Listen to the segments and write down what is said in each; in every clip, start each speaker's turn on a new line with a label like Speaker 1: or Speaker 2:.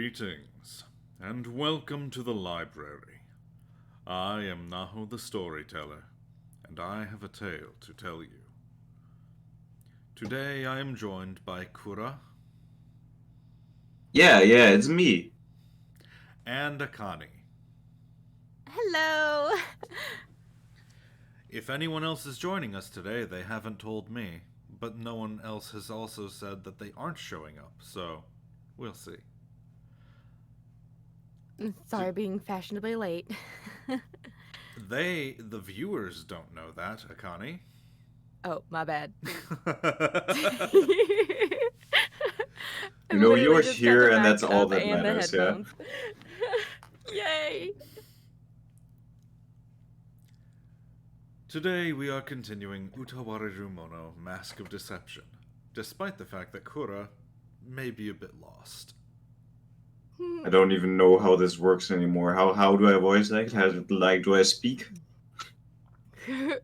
Speaker 1: Greetings, and welcome to the library. I am Naho the storyteller, and I have a tale to tell you. Today I am joined by Kura
Speaker 2: Yeah, it's me.
Speaker 1: and Akani.
Speaker 3: Hello.
Speaker 1: If anyone else is joining us today, they haven't told me, but no one else has also said that they aren't showing up, so we'll see.
Speaker 3: Sorry, being fashionably late.
Speaker 1: The viewers, don't know that, Akani.
Speaker 3: Oh, my bad.
Speaker 2: You know, you are
Speaker 3: Just got
Speaker 2: here,
Speaker 3: the
Speaker 2: and that's
Speaker 3: mic
Speaker 2: all
Speaker 3: up
Speaker 2: that
Speaker 3: and the
Speaker 2: matters, yeah?
Speaker 3: headphones. Yay!
Speaker 1: Today we are continuing Utawarerumono, Mask of Deception, despite the fact that Kura may be a bit lost.
Speaker 2: I don't even know how this works anymore. How do I voice act? Do I speak?
Speaker 1: Do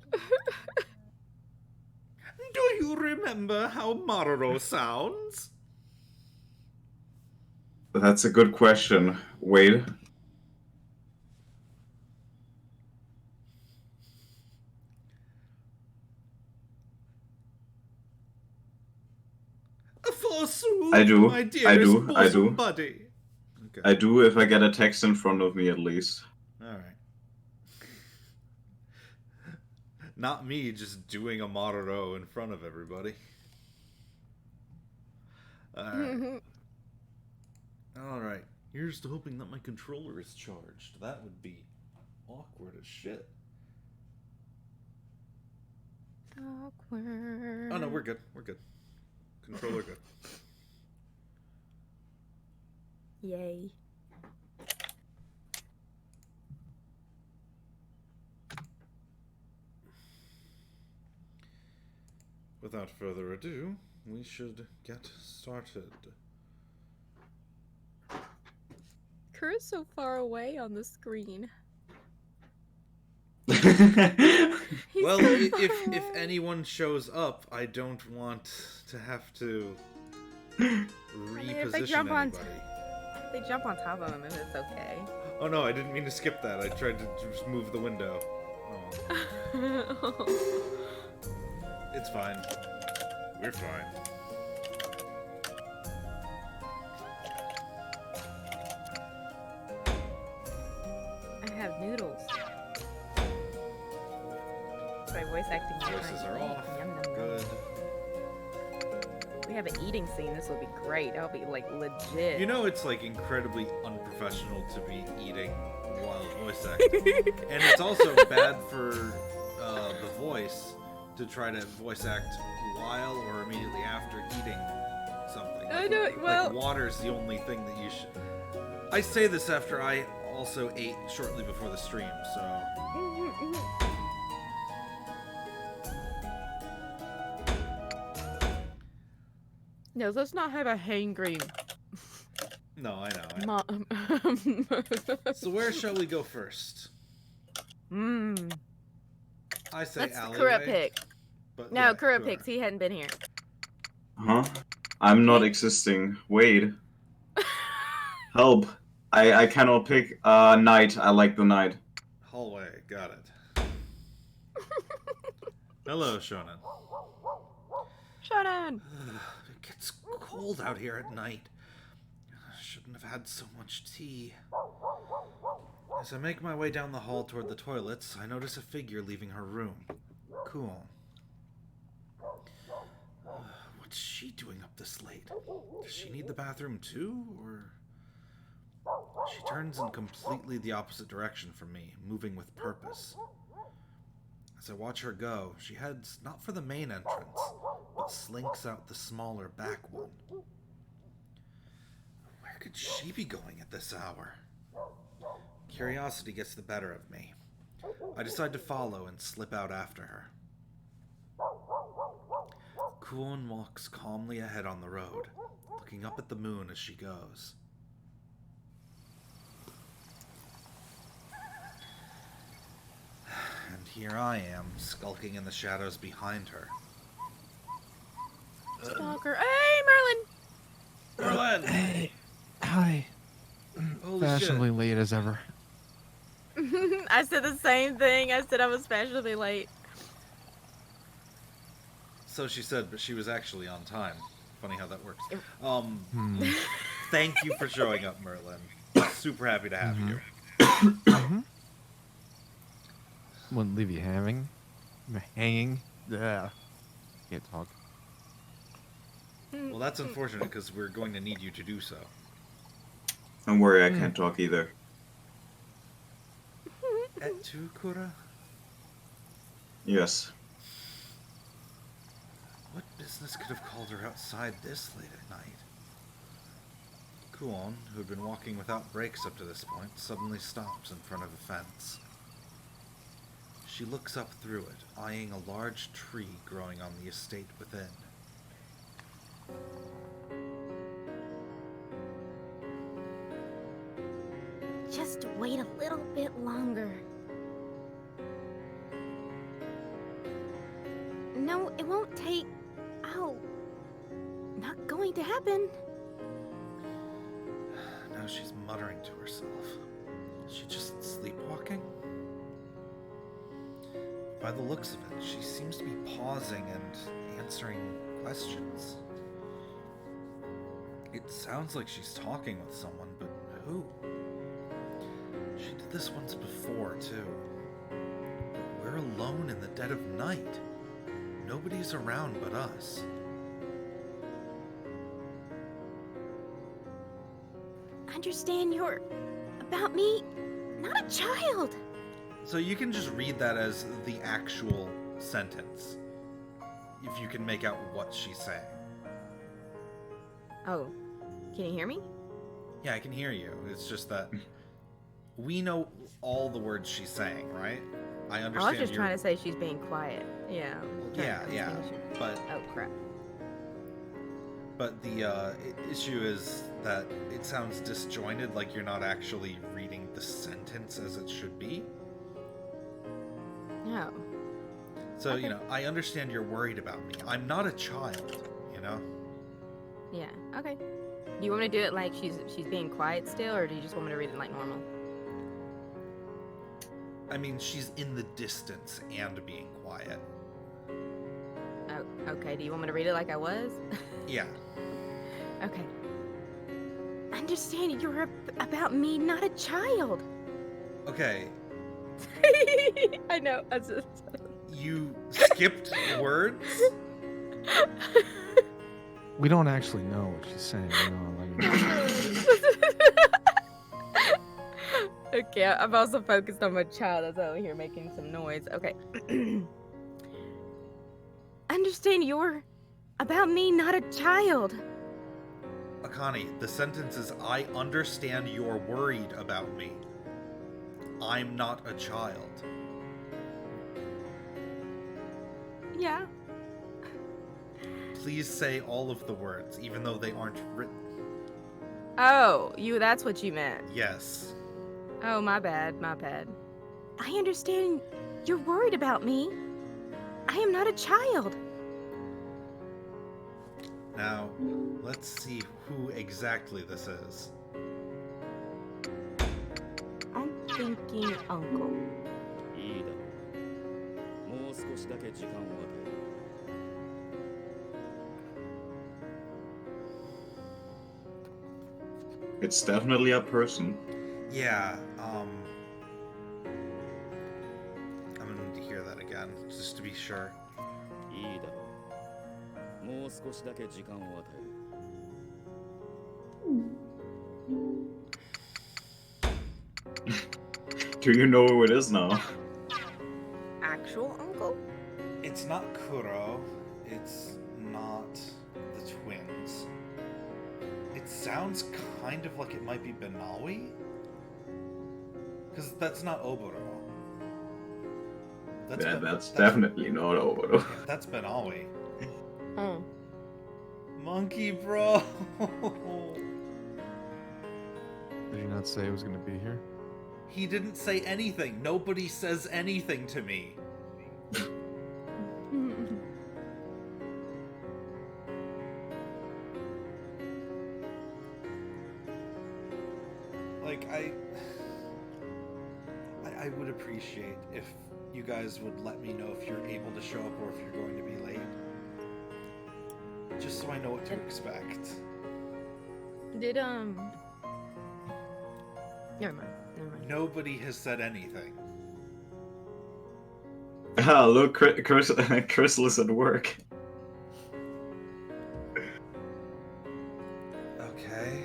Speaker 1: you remember how Maroro sounds?
Speaker 2: That's a good question. Wait.
Speaker 1: Forsooth,
Speaker 2: I do.
Speaker 1: my dearest
Speaker 2: I do.
Speaker 1: buddy. Okay.
Speaker 2: I do if I get a text in front of me, at least.
Speaker 1: Alright. Not me just doing a Maroro in front of everybody. Alright. Alright. Here's to hoping that my controller is charged. That would be awkward as shit.
Speaker 3: Awkward.
Speaker 1: Oh no, we're good. We're good. Controller good.
Speaker 3: Yay.
Speaker 1: Without further ado, we should get started.
Speaker 3: Kura's so far away on the screen.
Speaker 1: Well,
Speaker 3: so
Speaker 1: if anyone shows up, I don't want to have to reposition
Speaker 3: if they jump
Speaker 1: anybody.
Speaker 3: If they jump on top of him, it's okay.
Speaker 1: Oh no, I didn't mean to skip that. I tried to just move the window. Oh. It's fine. We're fine.
Speaker 3: I have noodles. Try voice acting.
Speaker 1: Voices are off.
Speaker 3: Yum, yum, yum.
Speaker 1: Good.
Speaker 3: We have an eating scene. This will be great. That'll be like legit.
Speaker 1: You know it's like incredibly unprofessional to be eating while voice acting. And it's also bad for the voice to try to voice act while or immediately after eating something.
Speaker 3: I know, well...
Speaker 1: Like water's the only thing that you should... I say this after I also ate shortly before the stream, so...
Speaker 3: No, let's not have a hangry.
Speaker 1: No, I know. So where shall we go first? I say
Speaker 3: Let's
Speaker 1: alleyway.
Speaker 3: Kura pick.
Speaker 1: But
Speaker 3: No,
Speaker 1: yeah,
Speaker 3: Kura picks. He hadn't been here.
Speaker 2: Huh? I'm not existing. Wait. Help. I cannot pick night. I like the night.
Speaker 1: Hallway, got it. Hello, Shonen.
Speaker 3: Shonen!
Speaker 1: It gets cold out here at night. Shouldn't have had so much tea. As I make my way down the hall toward the toilets, I notice a figure leaving her room. Cool. What's she doing up this late? Does she need the bathroom too, or... She turns in completely the opposite direction from me, moving with purpose. As I watch her go, she heads not for the main entrance, but slinks out the smaller back one. Where could she be going at this hour? Curiosity gets the better of me. I decide to follow and slip out after her. Kuon walks calmly ahead on the road, looking up at the moon as she goes. And here I am, skulking in the shadows behind her.
Speaker 3: Stalker. Hey, Merlin!
Speaker 1: Merlin!
Speaker 4: Hey, hi. fashionably late as ever.
Speaker 3: I said the same thing. I said I was fashionably late.
Speaker 1: So she said, but she was actually on time. Funny how that works.
Speaker 4: Hmm.
Speaker 1: Thank you for showing up, Merlin. Super happy to have you.
Speaker 4: Wouldn't leave you hanging. Yeah. Can't talk.
Speaker 1: Well, that's unfortunate because we're going to need you to do so.
Speaker 2: Don't worry, I can't talk either.
Speaker 1: Et tu, Kura?
Speaker 2: Yes.
Speaker 1: What business could have called her outside this late at night? Kuon, who had been walking without brakes up to this point, suddenly stops in front of a fence. She looks up through it, eyeing a large tree growing on the estate within.
Speaker 3: Just wait a little bit longer. No, it won't take... Oh. Not going to happen.
Speaker 1: Now she's muttering to herself. Is she just sleepwalking? By the looks of it, she seems to be pausing and answering questions. It sounds like she's talking with someone, but who? She did this once before, too. But we're alone in the dead of night. Nobody's around but us.
Speaker 3: Understand you're... about me? Not a child.
Speaker 1: So you can just read that as the actual sentence, if you can make out what she's saying.
Speaker 3: Oh. Can you hear me?
Speaker 1: Yeah, I can hear you. It's just that we know all the words she's saying, right? I understand.
Speaker 3: I was just trying to say she's being quiet. Yeah.
Speaker 1: Yeah, but
Speaker 3: Oh, crap.
Speaker 1: But the issue is that it sounds disjointed, like you're not actually reading the sentence as it should be.
Speaker 3: No.
Speaker 1: So,
Speaker 3: Okay.
Speaker 1: I understand you're worried about me. I'm not a child,
Speaker 3: Yeah, okay. Do you want me to do it like she's being quiet still, or do you just want me to read it like normal?
Speaker 1: I mean, she's in the distance and being quiet.
Speaker 3: Oh, okay. Do you want me to read it like I was?
Speaker 1: Yeah.
Speaker 3: Okay. Understand you're about me, not a child.
Speaker 1: Okay,
Speaker 3: I know. I just...
Speaker 1: you skipped words?
Speaker 4: We don't actually know what she's saying.
Speaker 3: Okay, I'm also focused on my child that's over here making some noise. Okay. Understand you're about me, not a child.
Speaker 1: Akane, the sentence is, I understand you're worried about me. I'm not a child.
Speaker 3: Yeah.
Speaker 1: Please say all of the words, even though they aren't written.
Speaker 3: Oh, that's what you meant.
Speaker 1: Yes.
Speaker 3: Oh, my bad. I understand you're worried about me. I am not a child.
Speaker 1: Now, let's see who exactly this is.
Speaker 3: I'm thinking uncle.
Speaker 5: いいだろう。もう少しだけ時間を与える。
Speaker 2: It's definitely a person.
Speaker 1: Yeah, I'm gonna need to hear that again, just to be sure.
Speaker 5: いいだろう。もう少しだけ時間を与える。
Speaker 2: Do you know who it is now?
Speaker 3: Actual uncle?
Speaker 1: It's not Kuro, it's not the twins. It sounds kind of like it might be Benawi? Because that's not Oboro.
Speaker 2: That's definitely not Oboro.
Speaker 1: Yeah, that's Benawi.
Speaker 3: Oh.
Speaker 1: Monkey bro!
Speaker 4: Did you not say it was going to be here?
Speaker 1: He didn't say anything. Nobody says anything to me. Like, like, I would appreciate if you guys would let me know if you're able to show up or if you're going to be late. Just so I know what to expect.
Speaker 3: Did Never mind.
Speaker 1: Nobody has said anything.
Speaker 2: Ah, look, Crystal at work.
Speaker 1: Okay.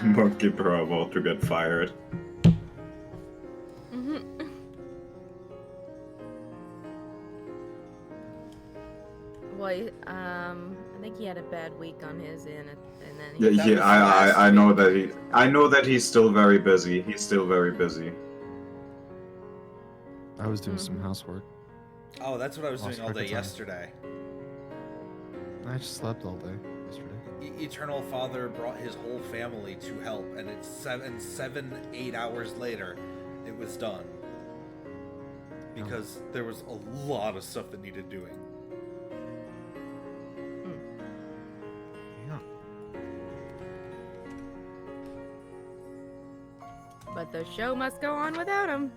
Speaker 2: Monkey Pro about to get fired.
Speaker 3: Well, I think he had a bad week on his end, and then
Speaker 2: I know that he's still very busy. He's still very busy.
Speaker 4: I was doing some housework.
Speaker 1: Oh, that's what I was
Speaker 4: Lost
Speaker 1: doing all
Speaker 4: track of
Speaker 1: day
Speaker 4: time.
Speaker 1: yesterday.
Speaker 4: I just slept all day yesterday.
Speaker 1: Eternal Father brought his whole family to help, and it's 8 hours later, it was done. Because there was a lot of stuff that needed doing.
Speaker 4: Yeah.
Speaker 3: But the show must go on without him.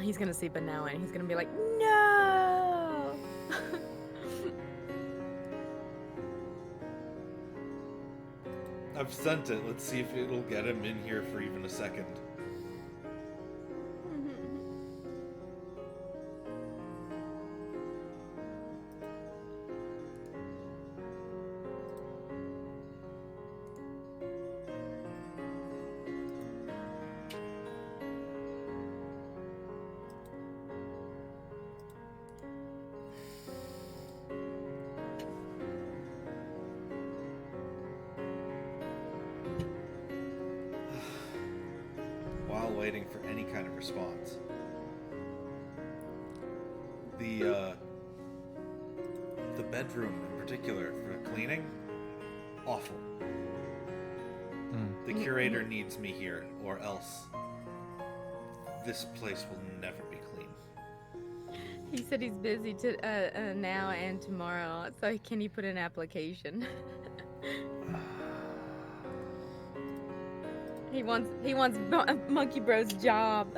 Speaker 3: He's gonna see Banana and he's gonna be like, no!
Speaker 1: I've sent it. Let's see if it'll get him in here for even a second. While waiting for any kind of response, the bedroom in particular for cleaning, awful. The curator needs me here, or else this place will never be clean.
Speaker 3: He said he's busy now and tomorrow, so can you put an application? He wants Monkey Bro's job.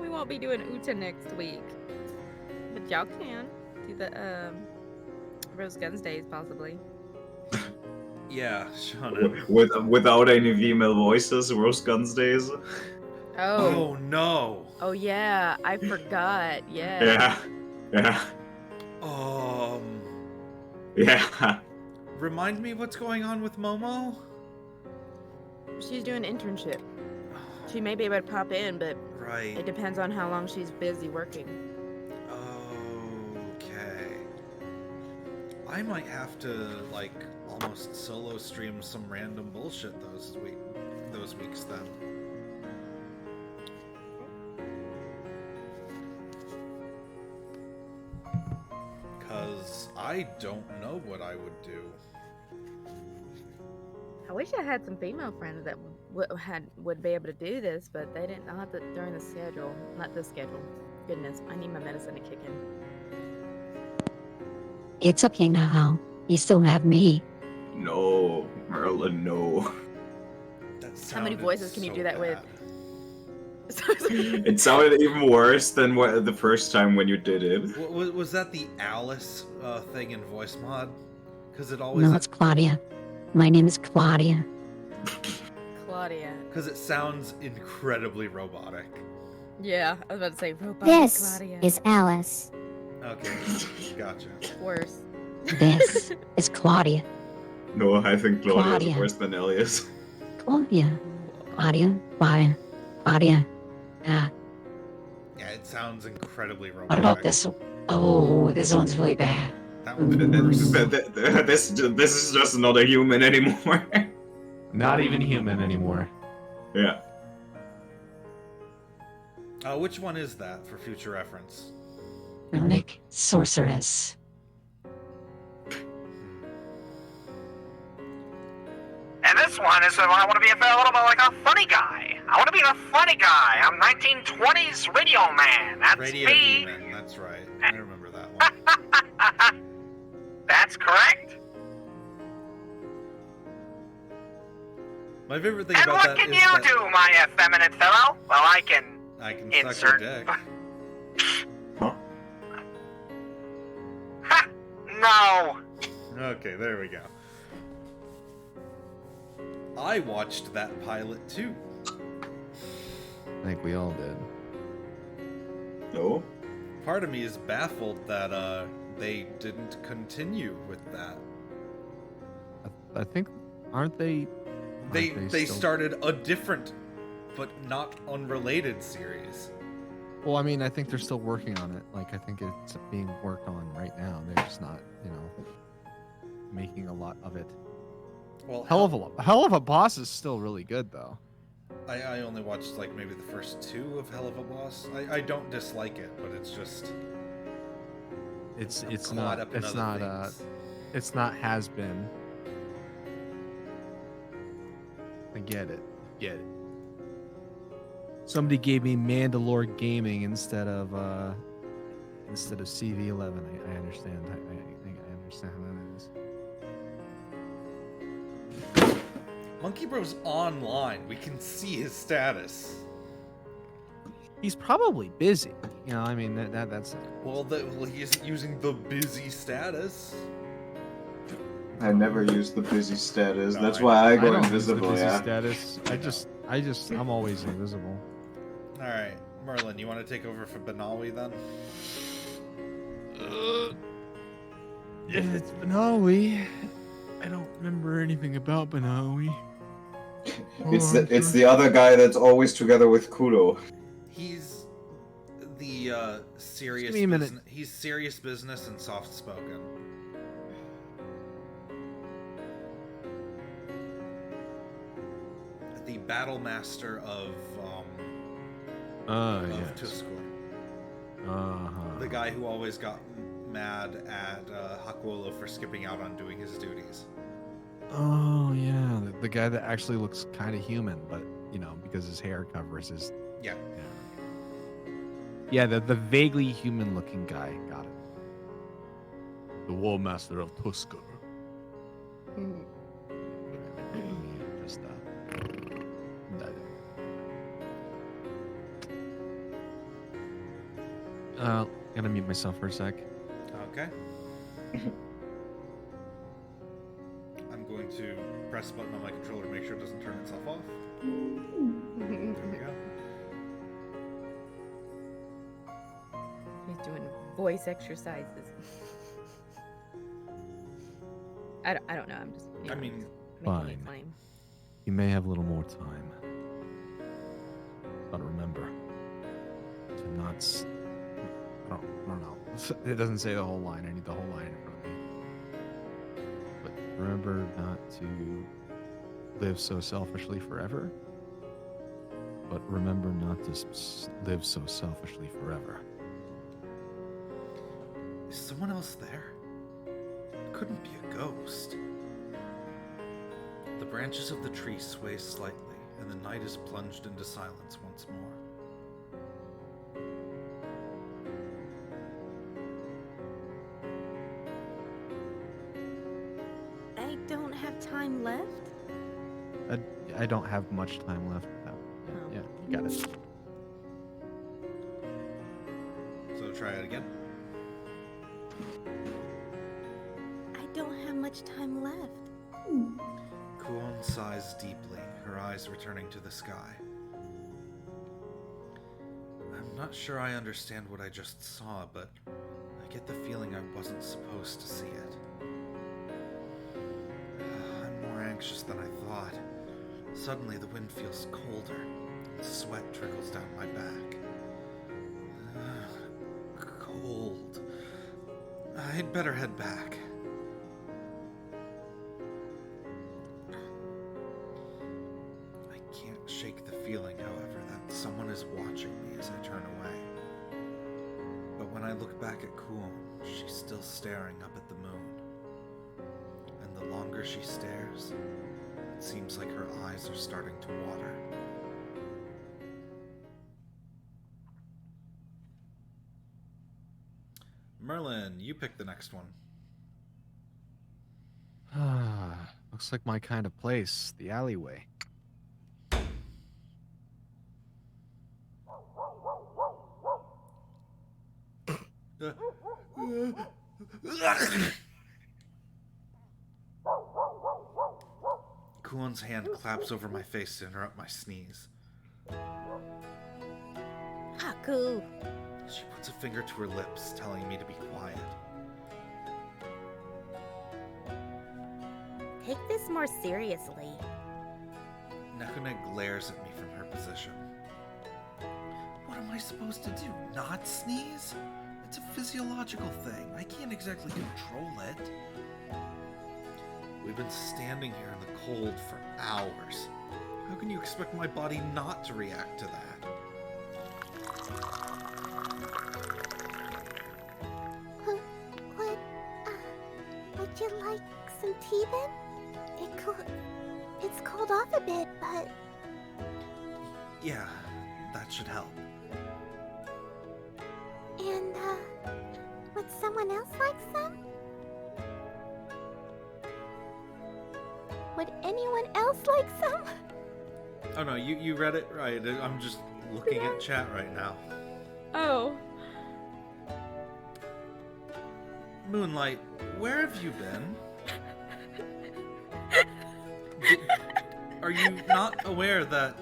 Speaker 3: We won't be doing Uta next week, but y'all can do the Rose Guns Days possibly.
Speaker 1: Yeah, Shauna.
Speaker 2: Without any female voices, Rose Guns Days.
Speaker 1: Oh no.
Speaker 3: Oh yeah, I forgot. Yeah.
Speaker 2: Yeah. Yeah.
Speaker 1: Remind me what's going on with Momo?
Speaker 3: She's doing an internship. She may be able to pop in, but
Speaker 1: Right.
Speaker 3: it depends on how long she's busy working.
Speaker 1: Okay. I might have to like almost solo stream some random bullshit those weeks then. Cause I don't know what I would do.
Speaker 3: I wish I had some female friends that would be able to do this, but they didn't. Not during the schedule. Not this schedule. Goodness, I need my medicine to kick in.
Speaker 6: It's okay now. You still have me.
Speaker 2: No, Merlin, no.
Speaker 1: That
Speaker 3: How many
Speaker 1: sounded
Speaker 3: voices can you
Speaker 1: so
Speaker 3: do that with?
Speaker 1: bad.
Speaker 2: It sounded even worse than the first time when you did it.
Speaker 1: Was that the Alice thing in voice mod? Because it always.
Speaker 6: No, it's Claudia. My name is Claudia.
Speaker 3: Claudia.
Speaker 1: Because it sounds incredibly robotic.
Speaker 3: Yeah, I was about to say robot
Speaker 7: This
Speaker 3: Claudia.
Speaker 7: is Alice.
Speaker 1: Okay, gotcha.
Speaker 3: Worse.
Speaker 6: This is Claudia.
Speaker 2: No, I think Claudia is
Speaker 6: Claudia.
Speaker 2: worse than Elias.
Speaker 6: Claudia. Claudia. Yeah.
Speaker 1: Yeah, it sounds incredibly robotic.
Speaker 6: What about this? Oh, this one's really bad.
Speaker 1: That would be worse.
Speaker 2: This is just not a human anymore.
Speaker 4: Not even human anymore.
Speaker 2: Yeah.
Speaker 1: Which one is that for future reference?
Speaker 6: Runic sorceress.
Speaker 8: And this one is I want to be a little bit like a funny guy. I want to be a funny
Speaker 7: funny guy. I'm 1920s Radio Man. That's
Speaker 1: Radio
Speaker 7: me.
Speaker 1: Demon, that's right. I remember that one.
Speaker 7: That's correct.
Speaker 1: My favorite thing
Speaker 7: And
Speaker 1: about
Speaker 7: what
Speaker 1: that
Speaker 7: can
Speaker 1: is
Speaker 7: you
Speaker 1: that
Speaker 7: do, my effeminate fellow? Well, I can
Speaker 1: I can suck
Speaker 7: insert.
Speaker 1: your dick.
Speaker 2: Huh?
Speaker 7: Ha! No.
Speaker 1: Okay, there we go. I watched that pilot too.
Speaker 4: I think we all did.
Speaker 2: No?
Speaker 1: Part of me is baffled that they didn't continue with that.
Speaker 4: I think, aren't they?
Speaker 1: They
Speaker 4: still-
Speaker 1: started a different but not unrelated series.
Speaker 4: Well, I mean, I think they're still working on it. Like, I think it's being worked on right now. They're just not, making a lot of it.
Speaker 1: Well,
Speaker 4: Hell of a Boss is still really good, though.
Speaker 1: I only watched like maybe the first 2 of Hell of a Boss. I don't dislike it, but it's just
Speaker 4: It's
Speaker 1: caught
Speaker 4: not
Speaker 1: up in
Speaker 4: it's
Speaker 1: other
Speaker 4: not
Speaker 1: things.
Speaker 4: it's not has been. I get it. Somebody gave me Mandalore Gaming instead of CV11. I understand. I understand how that is.
Speaker 1: Monkey Bro's online. We can see his status.
Speaker 4: He's probably busy. I mean that's
Speaker 1: Well, he's using the busy status.
Speaker 2: I never use the busy status.
Speaker 1: No,
Speaker 2: That's
Speaker 1: I
Speaker 2: why I
Speaker 4: I
Speaker 2: go
Speaker 4: don't use the
Speaker 2: invisible,
Speaker 4: busy
Speaker 2: yeah.
Speaker 4: status. I'm always invisible.
Speaker 1: All right, Merlin, you want to take over for Benawi then?
Speaker 4: If it's Benawi, I don't remember anything about Benawi.
Speaker 2: It's the other guy that's always together with Kudo.
Speaker 1: He's the serious.
Speaker 4: Just give me a minute.
Speaker 1: He's serious business and soft spoken. The battle master of
Speaker 4: Yes.
Speaker 1: Tuskor.
Speaker 4: Uh-huh.
Speaker 1: The guy who always got mad at Hakuolo for skipping out on doing his duties.
Speaker 4: Oh, yeah. The guy that actually looks kind of human, but, because his hair covers his...
Speaker 1: Yeah.
Speaker 4: Yeah, the vaguely human-looking guy. Got it. The War Master of Tuskor. Just, Gonna mute myself for a sec.
Speaker 1: Okay. I'm going to press a button on my controller to make sure it doesn't turn itself off. There we go.
Speaker 3: He's doing voice exercises. I don't know. I'm just.
Speaker 1: I mean,
Speaker 3: making
Speaker 4: Fine.
Speaker 3: a claim.
Speaker 4: You may have a little more time. But remember to not... I don't know. It doesn't say the whole line. I need the whole line in front of me. But remember not to live so selfishly forever. But remember not to live so selfishly forever.
Speaker 1: is someone else there? It couldn't be a ghost. The branches of the tree sway slightly, and the night is plunged into silence once more.
Speaker 3: I don't have time left.
Speaker 4: I don't have much time left. Yeah, you got it.
Speaker 1: So try it again.
Speaker 3: I don't have much time left.
Speaker 1: Kuon sighs deeply, her eyes returning to the sky. I'm not sure I understand what I just saw, but I get the feeling I wasn't supposed to see it. I'm more anxious than I thought. Suddenly the wind feels colder, and sweat trickles down my back. Cold. I'd better head back. I can't shake the feeling, however, that someone is watching me as I turn away. But when I look back at Kuon, she's still staring up at the moon. And the longer she stares, it seems like her eyes are starting to water. Merlin, you pick the next one.
Speaker 4: Looks like my kind of place, the alleyway.
Speaker 1: Kuon's hand claps over my face to interrupt my sneeze.
Speaker 3: Haku.
Speaker 1: She puts a finger to her lips, telling me to be quiet.
Speaker 3: Take this more seriously.
Speaker 1: Nekune glares at me from her position. What am I supposed to do? Not sneeze? It's a physiological thing. I can't exactly control it. We've been standing here in the cold for hours. How can you expect my body not to react to that?
Speaker 8: Would you like some tea then? It's cooled off a bit, but...
Speaker 1: Yeah, that should help.
Speaker 8: And, would someone else like some? Would anyone else like some?
Speaker 1: Oh no, you read it right. I'm just looking at chat right now.
Speaker 3: Oh.
Speaker 1: Moonlight, where have you been? Are you not aware that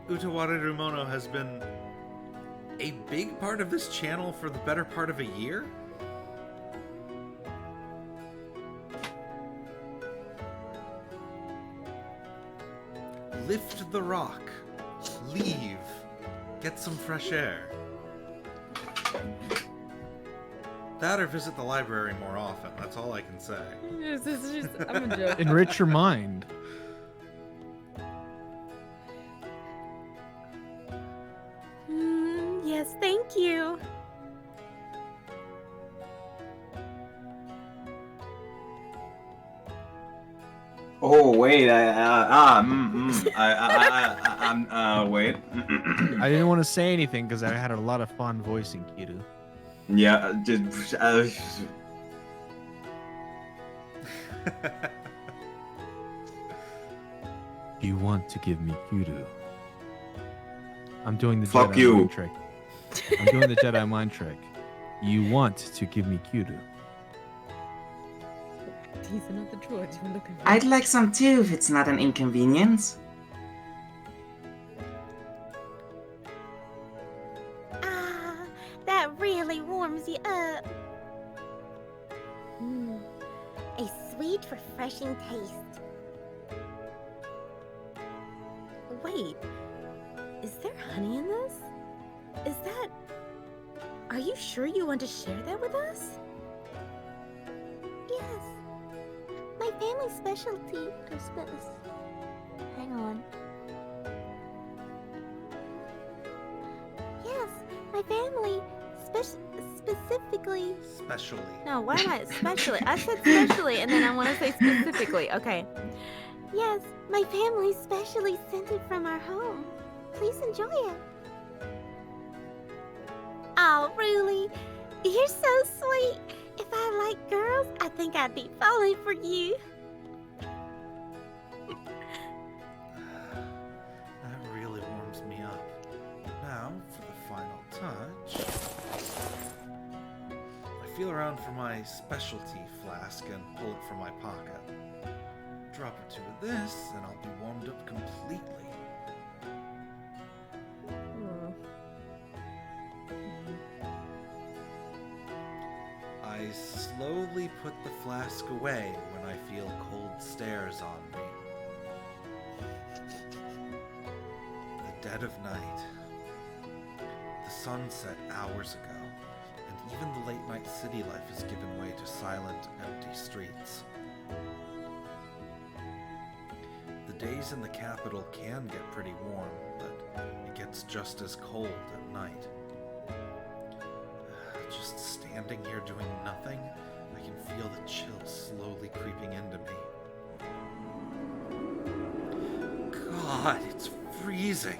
Speaker 1: Utawarerumono has been a big part of this channel for the better part of a year? Lift the rock. Leave. Get some fresh air. That or visit the library more often. That's all I can say.
Speaker 3: I'm a joke.
Speaker 4: Enrich your mind.
Speaker 8: Yes, thank you.
Speaker 2: Oh wait, wait.
Speaker 4: I didn't want to say anything because I had a lot of fun voicing Kiru.
Speaker 2: Yeah,
Speaker 4: You want to give me Kiru? I'm doing the
Speaker 2: Fuck
Speaker 4: Jedi
Speaker 2: you.
Speaker 4: mind trick. I'm doing the Jedi mind trick. You want to give me Kiru?
Speaker 3: He's another droid. You're looking for.
Speaker 9: I'd like some too if it's not an inconvenience.
Speaker 8: Ah, that really warms you up. A sweet, refreshing taste.
Speaker 3: Wait, is there honey in this? Is that... Are you sure you want to share that with us?
Speaker 8: Yes. My family's specialty. Hang on. Yes, my family specifically.
Speaker 1: Specially.
Speaker 3: No, why am I... Specially. I said specially, and then I want to say specifically. Okay.
Speaker 8: Yes, my family specially sent it from our home. Please enjoy it. Oh, really? You're so sweet. If I like girls, I think I'd be falling for you.
Speaker 1: That really warms me up. Now, for the final touch. I feel around for my specialty flask and pull it from my pocket. Drop or two of this, and I'll be warmed up completely. I slowly put the flask away when I feel cold stares on me. The dead of night. The sun set hours ago, and even the late night city life has given way to silent, empty streets. The days in the capital can get pretty warm, but it gets just as cold at night. Just standing here doing nothing, I can feel the chill slowly creeping into me. God, it's freezing.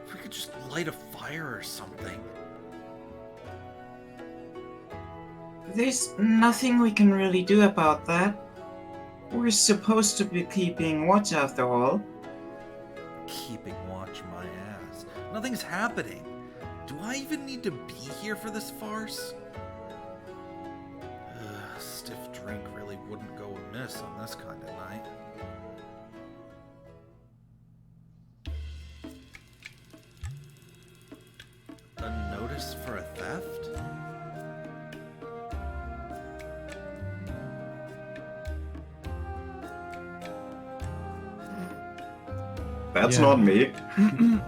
Speaker 1: If we could just light a fire or something.
Speaker 9: There's nothing we can really do about that. We're supposed to be keeping watch after all.
Speaker 1: Keeping watch my ass. Nothing's happening. Do I even need to be here for this farce? Stiff drink really wouldn't go amiss on this kind of night. A notice for a theft?
Speaker 2: That's
Speaker 4: Yeah.
Speaker 2: not me.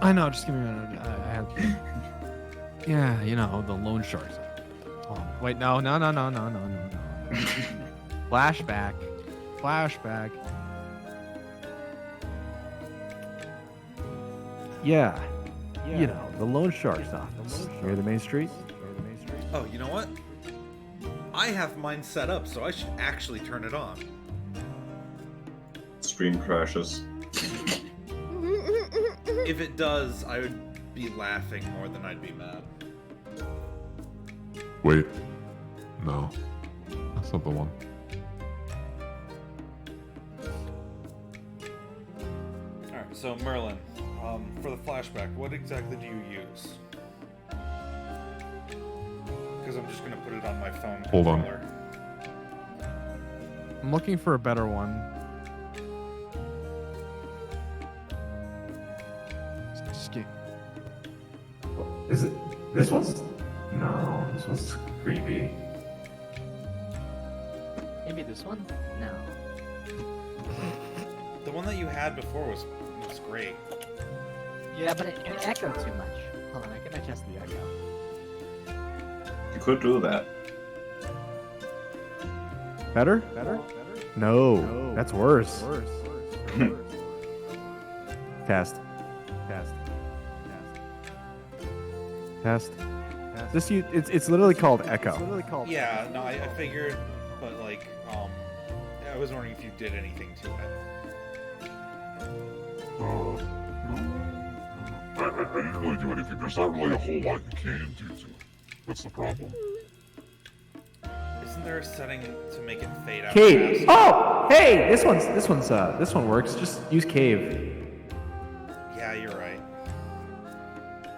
Speaker 4: I know. Just give me a minute. I have. Yeah, you know the loan sharks. Oh, wait, no. Flashback. Yeah. You know the loan sharks office near the main street.
Speaker 1: Oh, you know what? I have mine set up, so I should actually turn it on.
Speaker 2: Stream crashes.
Speaker 1: If it does, I would be laughing more than I'd be mad.
Speaker 10: Wait. No. That's not the one.
Speaker 1: Alright, so Merlin, for the flashback, what exactly do you use? Because I'm just going to put it on my phone
Speaker 10: Hold on.
Speaker 1: controller.
Speaker 4: I'm looking for a better one. Just get-
Speaker 10: Is it? This one's. No, this one's creepy.
Speaker 6: Maybe this one? No.
Speaker 1: The one that you had before was great.
Speaker 6: Yeah, but it echoed too much. Hold on, I can adjust the echo.
Speaker 2: You could do that.
Speaker 4: Better? No, that's worse. Test. This it's literally called echo.
Speaker 1: Yeah, no, I figured, but like, I was wondering if you did anything to it.
Speaker 10: I didn't really do anything. There's not really a whole lot you can do to it. That's the problem.
Speaker 1: Isn't there a setting to make it fade out?
Speaker 4: Cave.
Speaker 1: faster?
Speaker 4: Oh, hey, this one works. Just use cave.
Speaker 1: Yeah, you're right.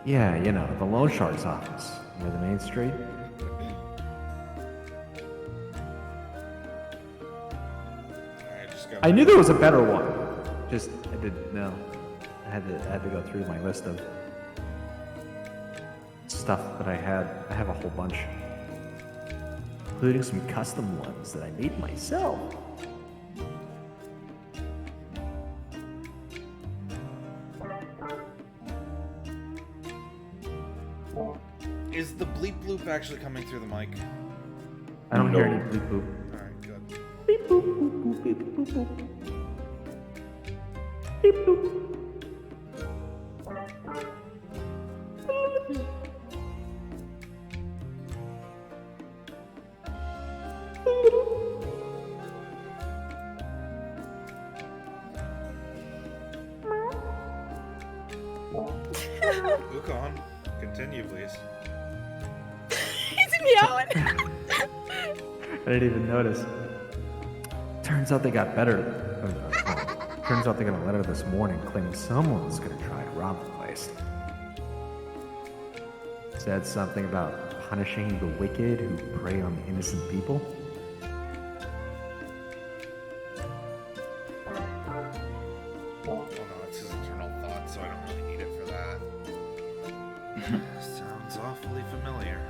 Speaker 4: Yeah, you know the loan sharks office near the main street.
Speaker 1: Alright, just go.
Speaker 4: I knew there was a better one. Just I didn't know. I had to go through my list of stuff that I had. I have a whole bunch, including some custom ones that I made myself.
Speaker 1: Is the bleep bloop actually coming through the mic?
Speaker 4: I don't hear any bleep boop.
Speaker 1: Alright, good.
Speaker 4: Beep boop boop boop beep boop boop. Beep boop.
Speaker 1: Ukon, continue, please.
Speaker 3: He's meowing.
Speaker 4: I didn't even notice. Turns out they got better. Turns out they got a letter this morning claiming someone's gonna try to rob the place. Said something about punishing the wicked who prey on innocent people.
Speaker 1: Oh no, it's his internal thought, so I don't really need it for that. Sounds awfully familiar.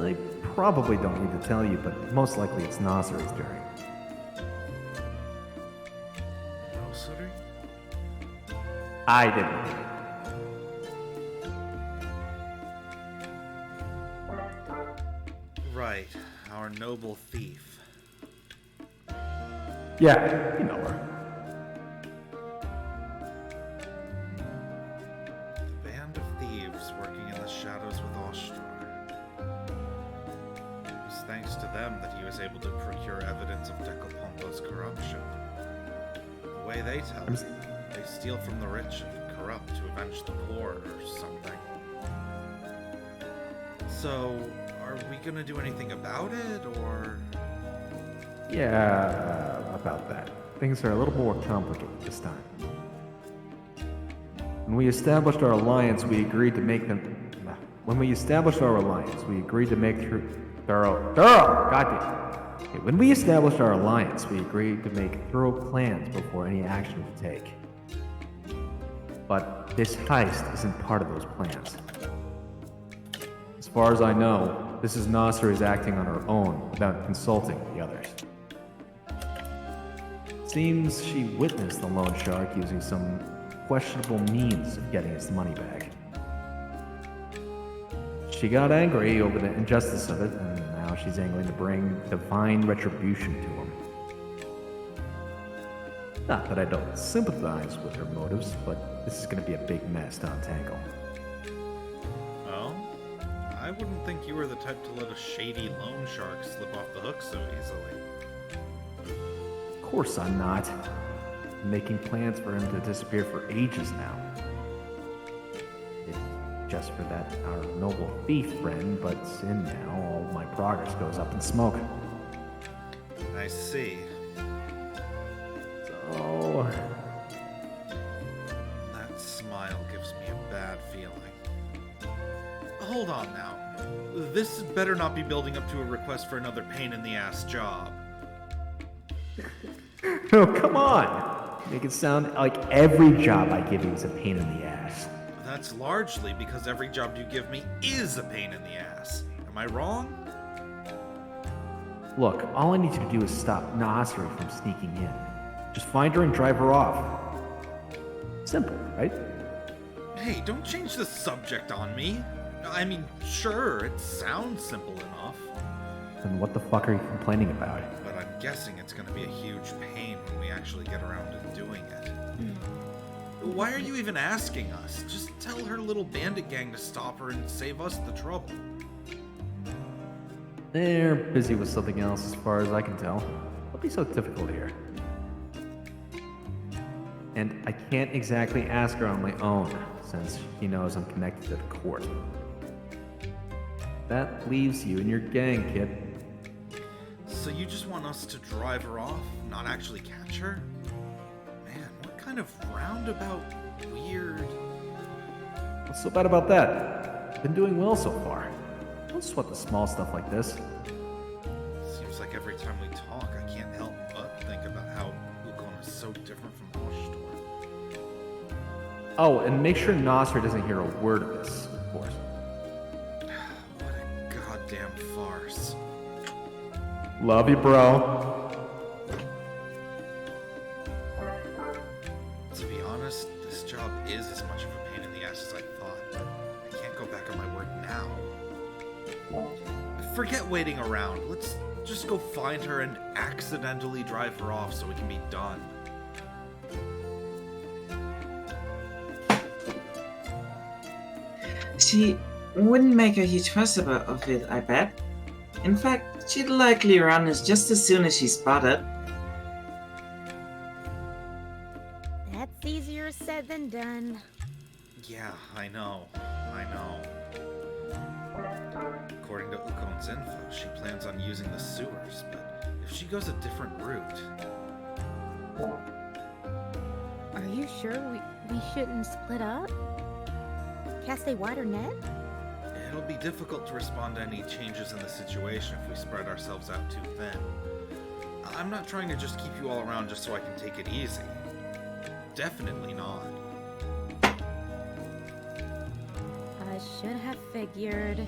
Speaker 4: I probably don't need to tell you, but most likely it's Nasser's doing.
Speaker 1: No, Sooty?
Speaker 4: I didn't.
Speaker 1: Right, our noble thief.
Speaker 4: Yeah, you know her.
Speaker 1: The band of thieves working in the shadows with Oshtar. It was thanks to them that he was able to procure evidence of Decopompa's corruption. The way they tell it, they steal from the rich and corrupt to avenge the poor or something. So, are Are we gonna do anything about it, or...?
Speaker 10: Yeah, about that. Things are a little more complicated this time. When we established our alliance, we agreed to make them. When we established our alliance, we agreed to make thorough. Goddamn. Okay, when we established our alliance, we agreed to make thorough plans before any action was take. But this heist isn't part of those plans. As far as I know, this is Nasser is acting on her own without consulting the others. Seems she witnessed the loan shark using some questionable means of getting his money back. She got angry over the injustice of it, and now she's angling to bring divine retribution to him. Not that I don't sympathize with her motives, but this is going to be a big mess to untangle.
Speaker 1: Well, I wouldn't think you were the type to let a shady loan shark slip off the hook so easily.
Speaker 10: Of course I'm not. I'm making plans for him to disappear for ages now. If just for that, our noble thief friend butts in now, all my progress goes up in smoke.
Speaker 1: I see.
Speaker 10: So...
Speaker 1: That smile gives me a bad feeling. Hold on now. This better not be building up to a request for another pain-in-the-ass job.
Speaker 10: Oh, come on! Make it sound like every job I give you is a pain in the ass.
Speaker 1: That's largely because every job you give me is a pain in the ass. Am I wrong?
Speaker 10: Look, all I need you to do is stop Nasri from sneaking in. Just find her and drive her off. Simple, right?
Speaker 1: Hey, don't change the subject on me. I mean, sure, it sounds simple enough.
Speaker 10: Then what the fuck are you complaining about?
Speaker 1: But I'm guessing it's going to be a huge pain when we actually get around to doing it. Why are you even asking us? Just tell her little bandit gang to stop her and save us the trouble.
Speaker 10: They're busy with something else as far as I can tell. Don't be so difficult here. And I can't exactly ask her on my own, since she knows I'm connected to the court. That leaves you and your gang, kid.
Speaker 1: So you just want us to drive her off, not actually catch her? Man, what kind of roundabout, weird...
Speaker 10: What's so bad about that? Been doing well so far. Don't sweat the small stuff like this.
Speaker 1: Seems like every time we talk, I can't help but think about how Ukon is so different from Oshtor.
Speaker 10: Oh, and make sure Nasser doesn't hear a word of this, of course.
Speaker 1: What a goddamn farce.
Speaker 10: Love you, bro.
Speaker 1: To be honest, this job is as much of a pain in the ass as I thought, but I can't go back on my word now. Forget waiting around. Let's just go find her and accidentally drive her off so we can be done.
Speaker 9: She wouldn't make a huge fuss of it, I bet. In fact, she'd likely run us just as soon as she's spotted.
Speaker 8: That's easier said than done.
Speaker 1: Yeah, I know. According to Ukon's info, she plans on using the sewers, but if she goes a different route...
Speaker 3: Are you sure we shouldn't split up? Cast a wider net?
Speaker 1: It'll be difficult to respond to any changes in the situation if we spread ourselves out too thin. I'm not trying to just keep you all around just so I can take it easy. Definitely not.
Speaker 3: I should have figured.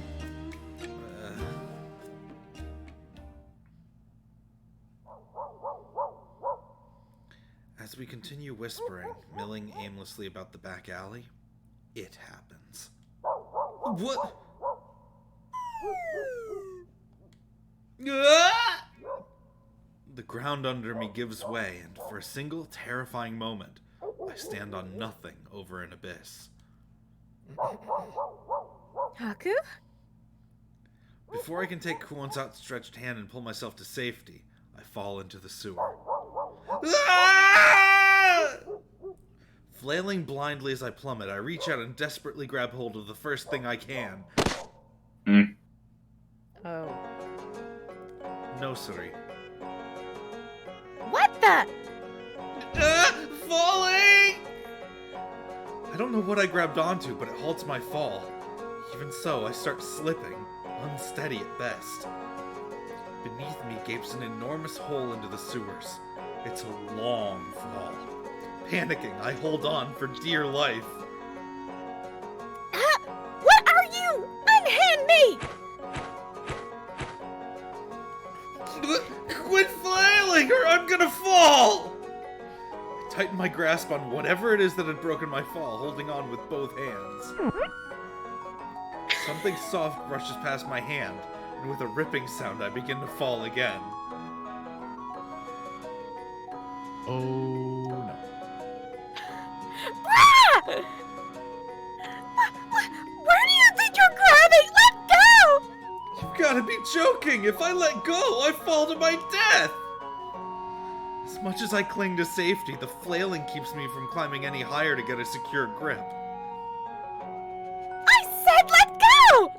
Speaker 1: As we continue whispering, milling aimlessly about the back alley, it happens. What? The ground under me gives way, and for a single terrifying moment, I stand on nothing over an abyss.
Speaker 3: Haku?
Speaker 1: Before I can take Kuon's outstretched hand and pull myself to safety, I fall into the sewer. Flailing blindly as I plummet, I reach out and desperately grab hold of the first thing I can.
Speaker 3: Oh.
Speaker 1: No, Suri.
Speaker 3: What the?
Speaker 1: Falling! I don't know what I grabbed onto, but it halts my fall. Even so, I start slipping, unsteady at best. Beneath me gapes an enormous hole into the sewers. It's a long fall. Panicking, I hold on for dear life.
Speaker 8: What are you? Unhand me!
Speaker 1: Quit flailing or I'm gonna fall! I tighten my grasp on whatever it is that had broken my fall, holding on with both hands. Something soft brushes past my hand, and with a ripping sound I begin to fall again.
Speaker 4: Oh no.
Speaker 8: Ah! Where do you think you're grabbing? Let go!
Speaker 1: You've gotta be joking! If I let go, I fall to my death! As much as I cling to safety, the flailing keeps me from climbing any higher to get a secure grip.
Speaker 8: I said let go!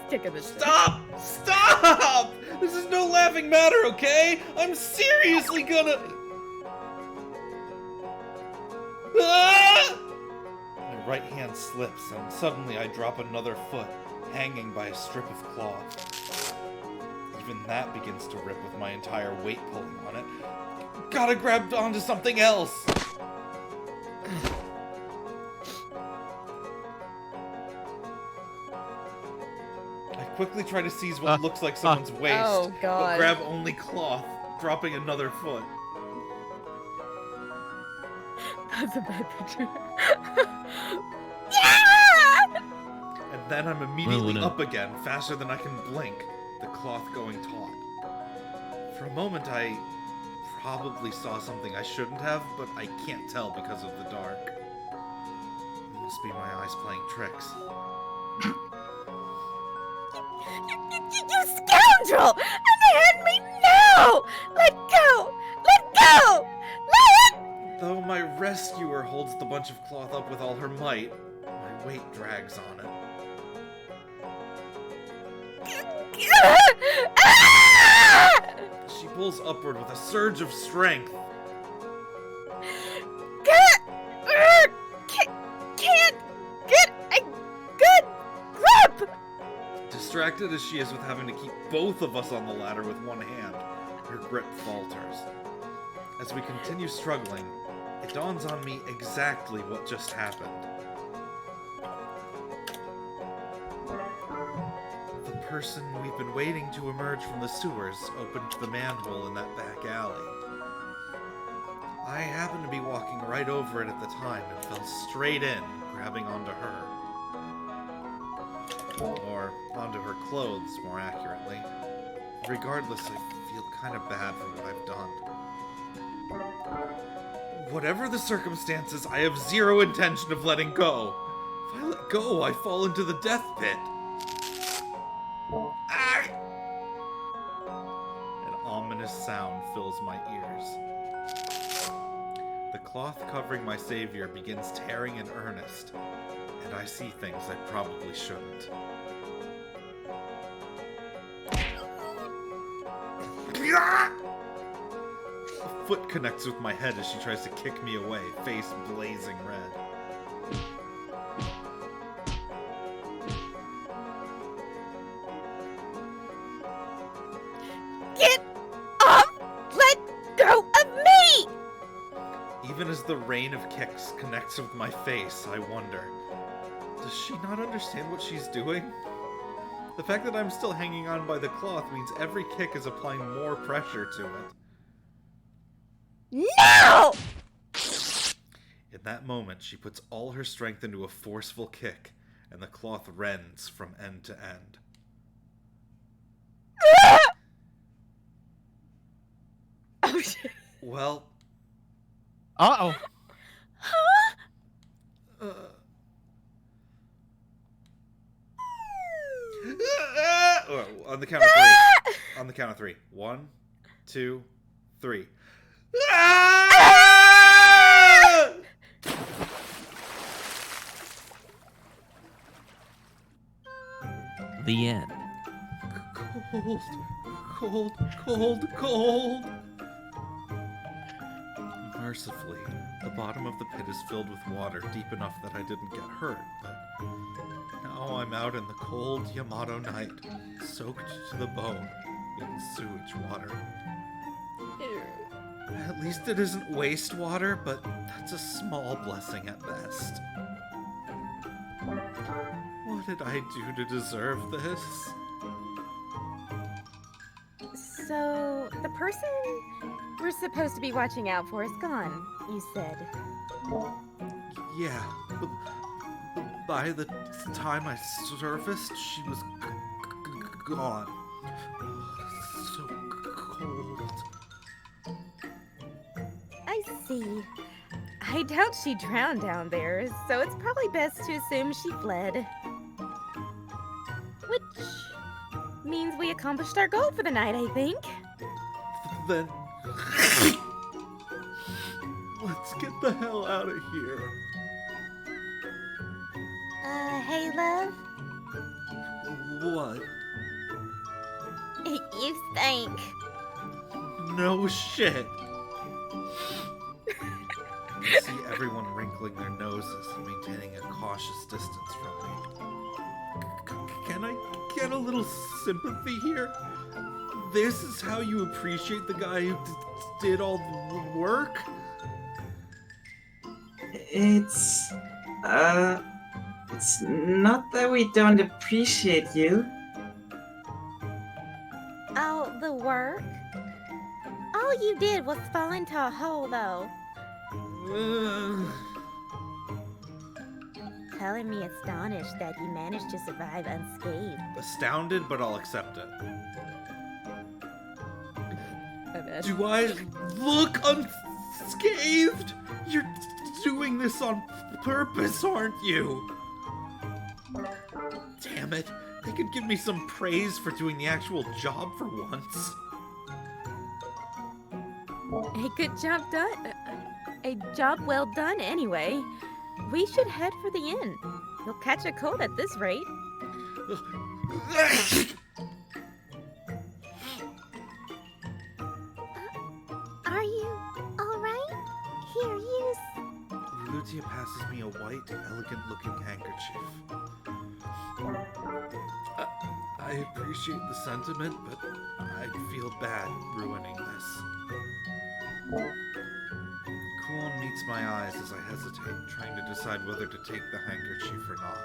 Speaker 3: Stick of the
Speaker 1: Stop! Stop! This is no laughing matter, okay? I'm seriously gonna... Ah! My right hand slips, and suddenly I drop another foot, hanging by a strip of cloth. Even that begins to rip with my entire weight pulling on it. Gotta grab onto something else! I quickly try to seize what looks like someone's waist,
Speaker 3: Oh,
Speaker 1: but
Speaker 3: God.
Speaker 1: grab only cloth, dropping another foot.
Speaker 3: That's a bad picture.
Speaker 8: Yeah!
Speaker 1: And then I'm immediately
Speaker 4: Well, no.
Speaker 1: up again, faster than I can blink, the cloth going taut. For a moment, I probably saw something I shouldn't have, but I can't tell because of the dark. It must be my eyes playing tricks.
Speaker 8: You scoundrel! Unhand me now! Let go! Let go! Let...
Speaker 1: Though my rescuer holds the bunch of cloth up with all her might, my weight drags on it.
Speaker 8: Ah!
Speaker 1: She pulls upward with a surge of strength.
Speaker 8: Can't get a good grip!
Speaker 1: Distracted as she is with having to keep both of us on the ladder with one hand, her grip falters. As we continue struggling, it dawns on me exactly what just happened. The person we've been waiting to emerge from the sewers opened the manhole in that back alley. I happened to be walking right over it at the time and fell straight in, grabbing onto her. Or onto her clothes, more accurately. Regardless, I feel kind of bad for what I've done. Whatever the circumstances, I have zero intention of letting go. If I let go, I fall into the death pit. Ah! An ominous sound fills my ears. The cloth covering my savior begins tearing in earnest, and I see things I probably shouldn't. A foot connects with my head as she tries to kick me away, face blazing red.
Speaker 8: Get off! Let go of me!
Speaker 1: Even as the rain of kicks connects with my face, I wonder, does she not understand what she's doing? The fact that I'm still hanging on by the cloth means every kick is applying more pressure to it.
Speaker 8: No!
Speaker 1: In that moment, she puts all her strength into a forceful kick, and the cloth rends from end to end.
Speaker 3: Oh, shit.
Speaker 1: Well,
Speaker 4: Uh-oh.
Speaker 8: Huh?
Speaker 1: On the count of three. On the count of three. 1, 2, 3.
Speaker 4: The end.
Speaker 1: Cold, cold, cold, cold. Mercifully, the bottom of the pit is filled with water deep enough that I didn't get hurt, but now I'm out in the cold Yamato night, soaked to the bone in sewage water. At least it isn't wastewater, but that's a small blessing at best. What did I do to deserve this?
Speaker 3: So, the person we're supposed to be watching out for is gone, you said.
Speaker 1: Yeah. By the time I surfaced, she was gone. So cold.
Speaker 3: I see. I doubt she drowned down there, so it's probably best to assume she fled. Which means we accomplished our goal for the night, I think.
Speaker 1: Then let's get the hell out of here.
Speaker 8: Hey, love?
Speaker 1: What?
Speaker 8: You stink.
Speaker 1: No shit. I see everyone wrinkling their noses and maintaining a cautious distance from me. Can I get a little sympathy here? This is how you appreciate the guy who did all the work?
Speaker 9: It's not that we don't appreciate you.
Speaker 8: Oh, the work? All you did was fall into a hole, though. Telling me astonished that you managed to survive unscathed.
Speaker 1: Astounded, but I'll accept it.
Speaker 3: I
Speaker 1: Do I look unscathed? You're doing this on purpose, aren't you? Damn it. They could give me some praise for doing the actual job for once.
Speaker 3: A good job done. A job well done, anyway. We should head for the inn. You'll catch a cold at this rate.
Speaker 8: Are you alright? Here, use.
Speaker 1: Lutia passes me a white, elegant-looking handkerchief. I appreciate the sentiment, but I'd feel bad ruining this. Kuon meets my eyes as I hesitate, trying to decide whether to take the handkerchief or not.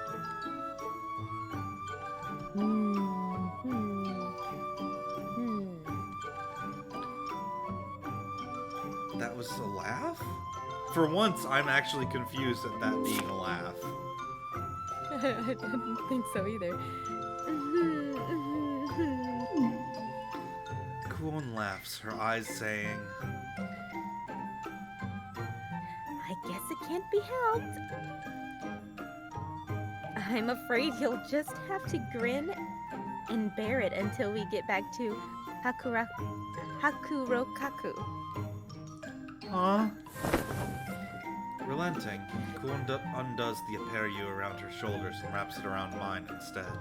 Speaker 1: That was a laugh? For once, I'm actually confused at that being a laugh.
Speaker 3: I didn't think so either.
Speaker 1: Kuon laughs, her eyes saying,
Speaker 3: I guess it can't be helped. I'm afraid you'll just have to grin and bear it until we get back to Hakurokaku.
Speaker 1: Huh? Relenting, Kuon undoes the apparyu around her shoulders and wraps it around mine instead.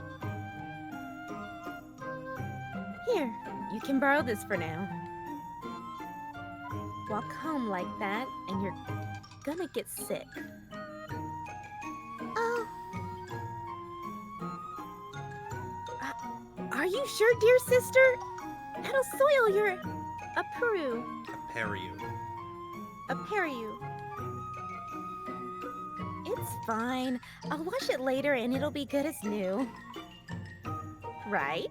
Speaker 3: Here, you can borrow this for now. Walk home like that, and you're gonna get sick.
Speaker 8: Oh,
Speaker 3: Are you sure, dear sister? That'll soil your apparyu. Apparyu. It's fine. I'll wash it later, and it'll be good as new. Right?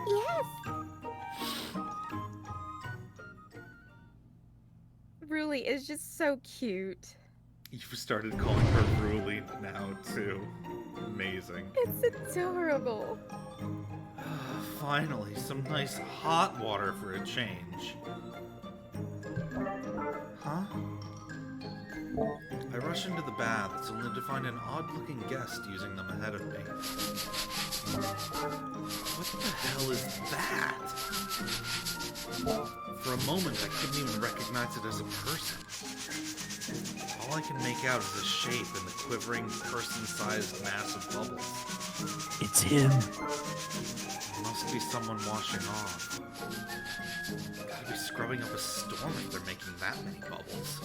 Speaker 8: yes.
Speaker 3: Ruli is just so cute.
Speaker 1: You've started calling her Ruli now, too. Amazing.
Speaker 3: It's adorable.
Speaker 1: Finally, some nice hot water for a change. Huh? I rush into the baths only to find an odd-looking guest using them ahead of me. What the hell is that? For a moment, I couldn't even recognize it as a person. All I can make out is a shape in the quivering, person-sized mass of bubbles.
Speaker 10: It's him.
Speaker 1: Must be someone washing off. Gotta be scrubbing up a storm if they're making that many bubbles.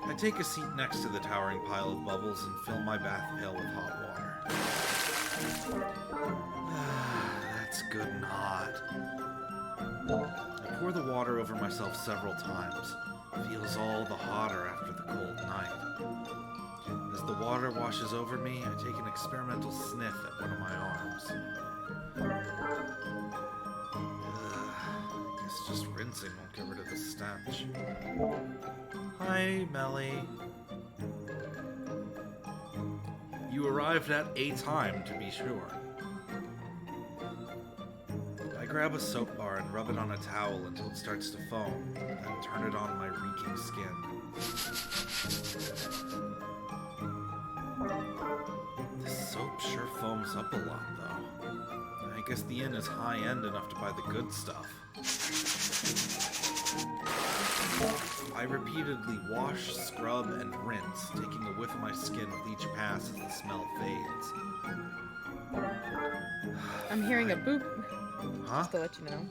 Speaker 1: I take a seat next to the towering pile of bubbles and fill my bath pail with hot water. That's good and hot. I pour the water over myself several times. It feels all the hotter after the cold night. As the water washes over me, I take an experimental sniff at one of my arms. Guess just rinsing won't get rid of the stench. Hi, Melly. You arrived at a time, to be sure. I grab a soap bar and rub it on a towel until it starts to foam, then turn it on my reeking skin. This soap sure foams up a lot, though. I guess the inn is high-end enough to buy the good stuff. I repeatedly wash, scrub, and rinse, taking a whiff of my skin with each pass as the smell fades.
Speaker 3: I'm hearing a boop.
Speaker 1: Huh?
Speaker 3: Just to let you know.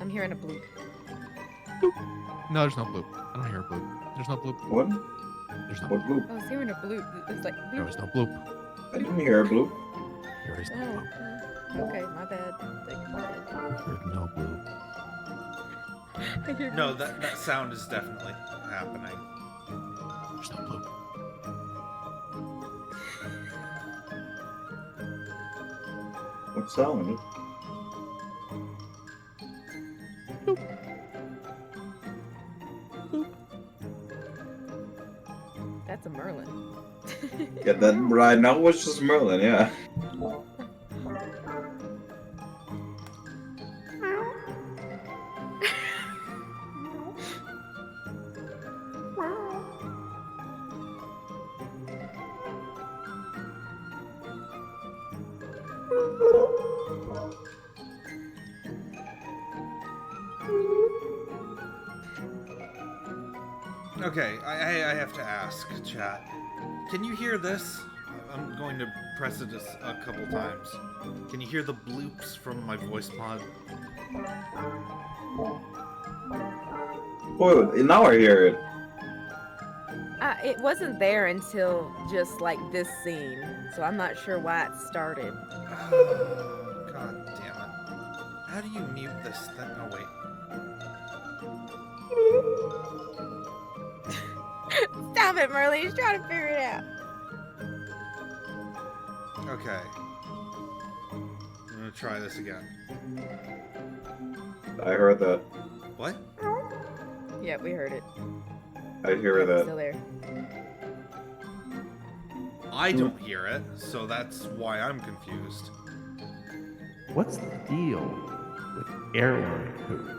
Speaker 3: I'm hearing a bloop.
Speaker 4: No, there's no bloop. I don't hear a bloop. There's no bloop.
Speaker 2: What?
Speaker 4: There's no
Speaker 2: What
Speaker 4: bloop.
Speaker 2: bloop?
Speaker 3: I was hearing a bloop. It's like
Speaker 4: There
Speaker 3: bloop.
Speaker 4: was no bloop.
Speaker 2: I didn't hear a bloop.
Speaker 4: There is no
Speaker 3: Oh,
Speaker 4: bloop.
Speaker 3: okay, my bad.
Speaker 4: There's no bloop.
Speaker 3: I hear
Speaker 1: No,
Speaker 3: bloops.
Speaker 1: that sound is definitely happening.
Speaker 4: There's no bloop.
Speaker 2: What sound?
Speaker 3: That's a Merlin.
Speaker 2: Yeah, that right now was just Merlin, yeah.
Speaker 1: Okay, I have to ask, chat. Can you hear this? I'm going to press it a couple times. Can you hear the bloops from my voice pod?
Speaker 2: Boy, now I hear it.
Speaker 3: It wasn't there until just like this scene, so I'm not sure why it started.
Speaker 1: Oh, God damn it. How do you mute this thing? Oh, wait.
Speaker 3: Stop it, Merlin. He's trying to figure it out.
Speaker 1: Okay. I'm gonna try this again.
Speaker 2: I heard that.
Speaker 1: What?
Speaker 3: Yeah, we heard it.
Speaker 2: I hear that.
Speaker 3: Still there.
Speaker 1: I don't hear it, so that's why I'm confused.
Speaker 10: What's the deal with airline poop?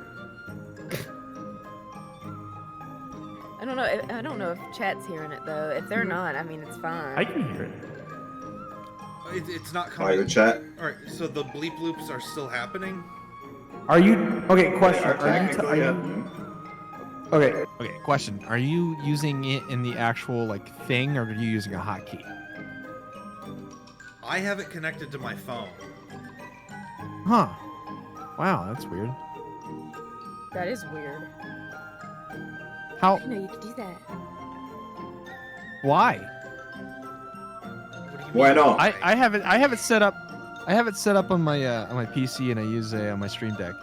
Speaker 3: I don't know. I don't know if chat's hearing it though. If they're not, I mean, it's fine.
Speaker 10: I can hear it.
Speaker 1: It's not
Speaker 2: Hi,
Speaker 1: coming.
Speaker 2: the chat.
Speaker 1: Alright, so the bleep loops are still happening?
Speaker 10: Are you okay? Question.
Speaker 2: Are
Speaker 10: Are you?
Speaker 2: technically happening.
Speaker 10: Okay.
Speaker 4: Okay, question. Are you using it in the actual like thing, or are you using a hotkey?
Speaker 1: I have it connected to my phone.
Speaker 4: Huh. Wow, that's weird.
Speaker 3: That is weird.
Speaker 4: How?
Speaker 3: You know you could do that.
Speaker 4: Why?
Speaker 1: What do you
Speaker 2: Why
Speaker 1: mean?
Speaker 2: not?
Speaker 4: I have it set up. I have it set up on my PC, and I use on my Stream Deck.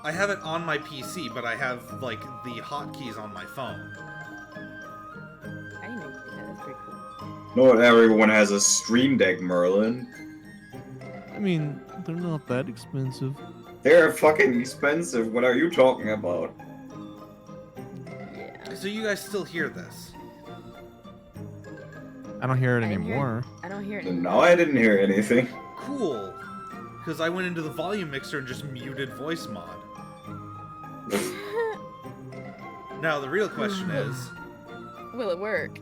Speaker 1: I have it on my PC, but I have, like, the hotkeys on my phone.
Speaker 3: I didn't know you could do that. That's pretty cool.
Speaker 2: Not everyone has a Stream Deck, Merlin.
Speaker 4: I mean, they're not that expensive.
Speaker 2: They're fucking expensive. What are you talking about?
Speaker 3: Yeah.
Speaker 1: So you guys still hear this?
Speaker 4: I don't hear it
Speaker 3: I didn't hear it.
Speaker 4: anymore.
Speaker 3: I don't hear it.
Speaker 2: No, I didn't hear anything.
Speaker 1: Cool. Because I went into the volume mixer and just muted voice mod. Now, the real question is...
Speaker 3: Will it work?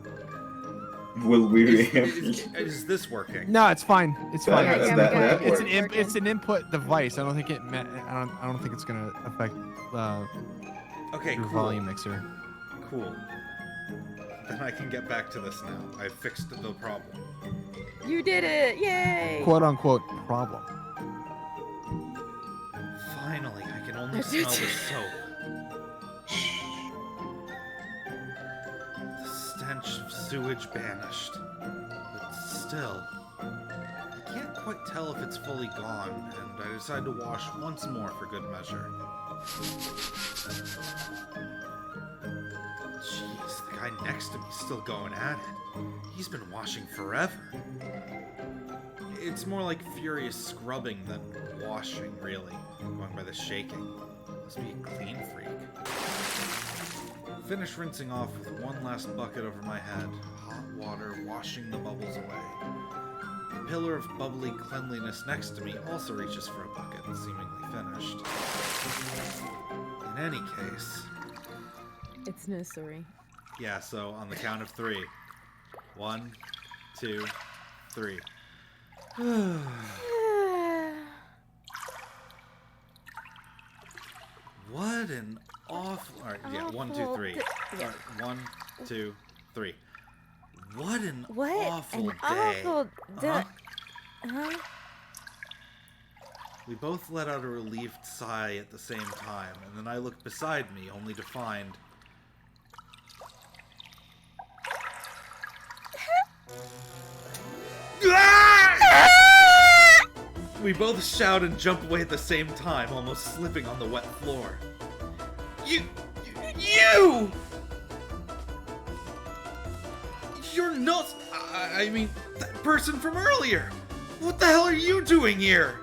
Speaker 2: Will we?
Speaker 1: Is this working?
Speaker 4: No, it's fine. It's fine.
Speaker 2: That-
Speaker 3: Yeah,
Speaker 2: that-
Speaker 3: we got
Speaker 2: that
Speaker 3: it.
Speaker 4: It's an
Speaker 3: Working.
Speaker 4: it's an input device. I don't think I don't think it's gonna affect
Speaker 1: Okay,
Speaker 4: your
Speaker 1: cool.
Speaker 4: volume mixer.
Speaker 1: Cool. Then I can get back to this now. I fixed the problem.
Speaker 3: You did it! Yay!
Speaker 4: quote unquote problem.
Speaker 1: Finally, I can only smell the soap. The stench of sewage banished. But still, I can't quite tell if it's fully gone, and I decide to wash once more for good measure. Jeez, the guy next to me's still going at it. He's been washing forever. It's more like furious scrubbing than washing, really, going by the shaking. Must be a clean freak. Finish rinsing off with one last bucket over my head, hot water washing the bubbles away. The pillar of bubbly cleanliness next to me also reaches for a bucket, seemingly finished. In any case...
Speaker 3: It's nursery.
Speaker 1: Yeah, so on the count of 3. 1, 2, 3. What an awful... Alright, yeah, 1, 2, 3.
Speaker 3: Yeah.
Speaker 1: Alright, 1, 2, 3. What an
Speaker 3: What
Speaker 1: awful
Speaker 3: an
Speaker 1: day.
Speaker 3: awful day.
Speaker 1: Huh? We both let out a relieved sigh at the same time, and then I looked beside me, only to find... We both shout and jump away at the same time, almost slipping on the wet floor. You! You're not... I mean, that person from earlier! What the hell are you doing here?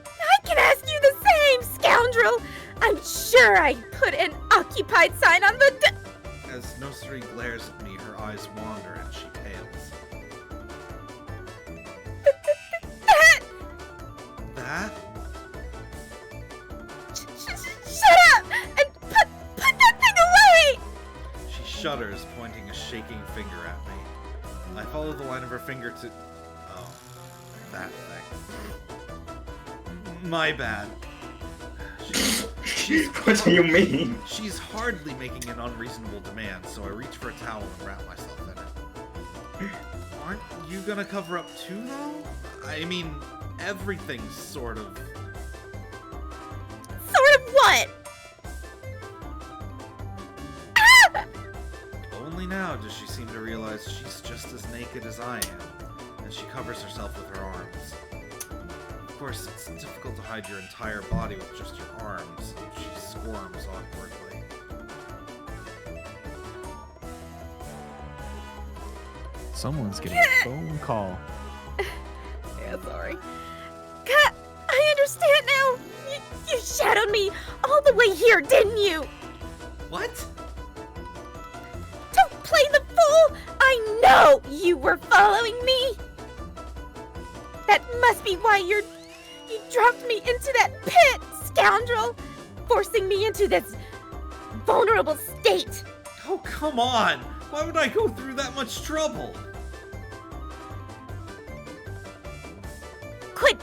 Speaker 8: I can ask you the same, scoundrel! I'm sure I put an occupied sign on the
Speaker 1: As Nosri glares at me, her eyes wander and she pales. That?
Speaker 8: Shut up! And put that thing away!
Speaker 1: She shudders, pointing a shaking finger at me. I follow the line of her finger to... Oh, that thing. My bad.
Speaker 2: What do you mean?
Speaker 1: She's hardly making an unreasonable demand, so I reach for a towel and wrap myself in it. Aren't you gonna cover up too, though? I mean, everything's sort of...
Speaker 8: Sort of what? Ah!
Speaker 1: Only now does she seem to realize she's just as naked as I am, and she covers herself with her arms. Of course, it's difficult to hide your entire body with just your arms. She squirms awkwardly.
Speaker 4: Someone's getting a phone call.
Speaker 3: Yeah, sorry.
Speaker 8: Cut! I understand now! You shadowed me all the way here, didn't you?
Speaker 1: What?
Speaker 8: Don't play the fool! I know you were following me! That must be why you dropped me into that pit, scoundrel! Forcing me into this vulnerable state!
Speaker 1: Oh, come on! Why would I go through that much trouble?
Speaker 8: Quit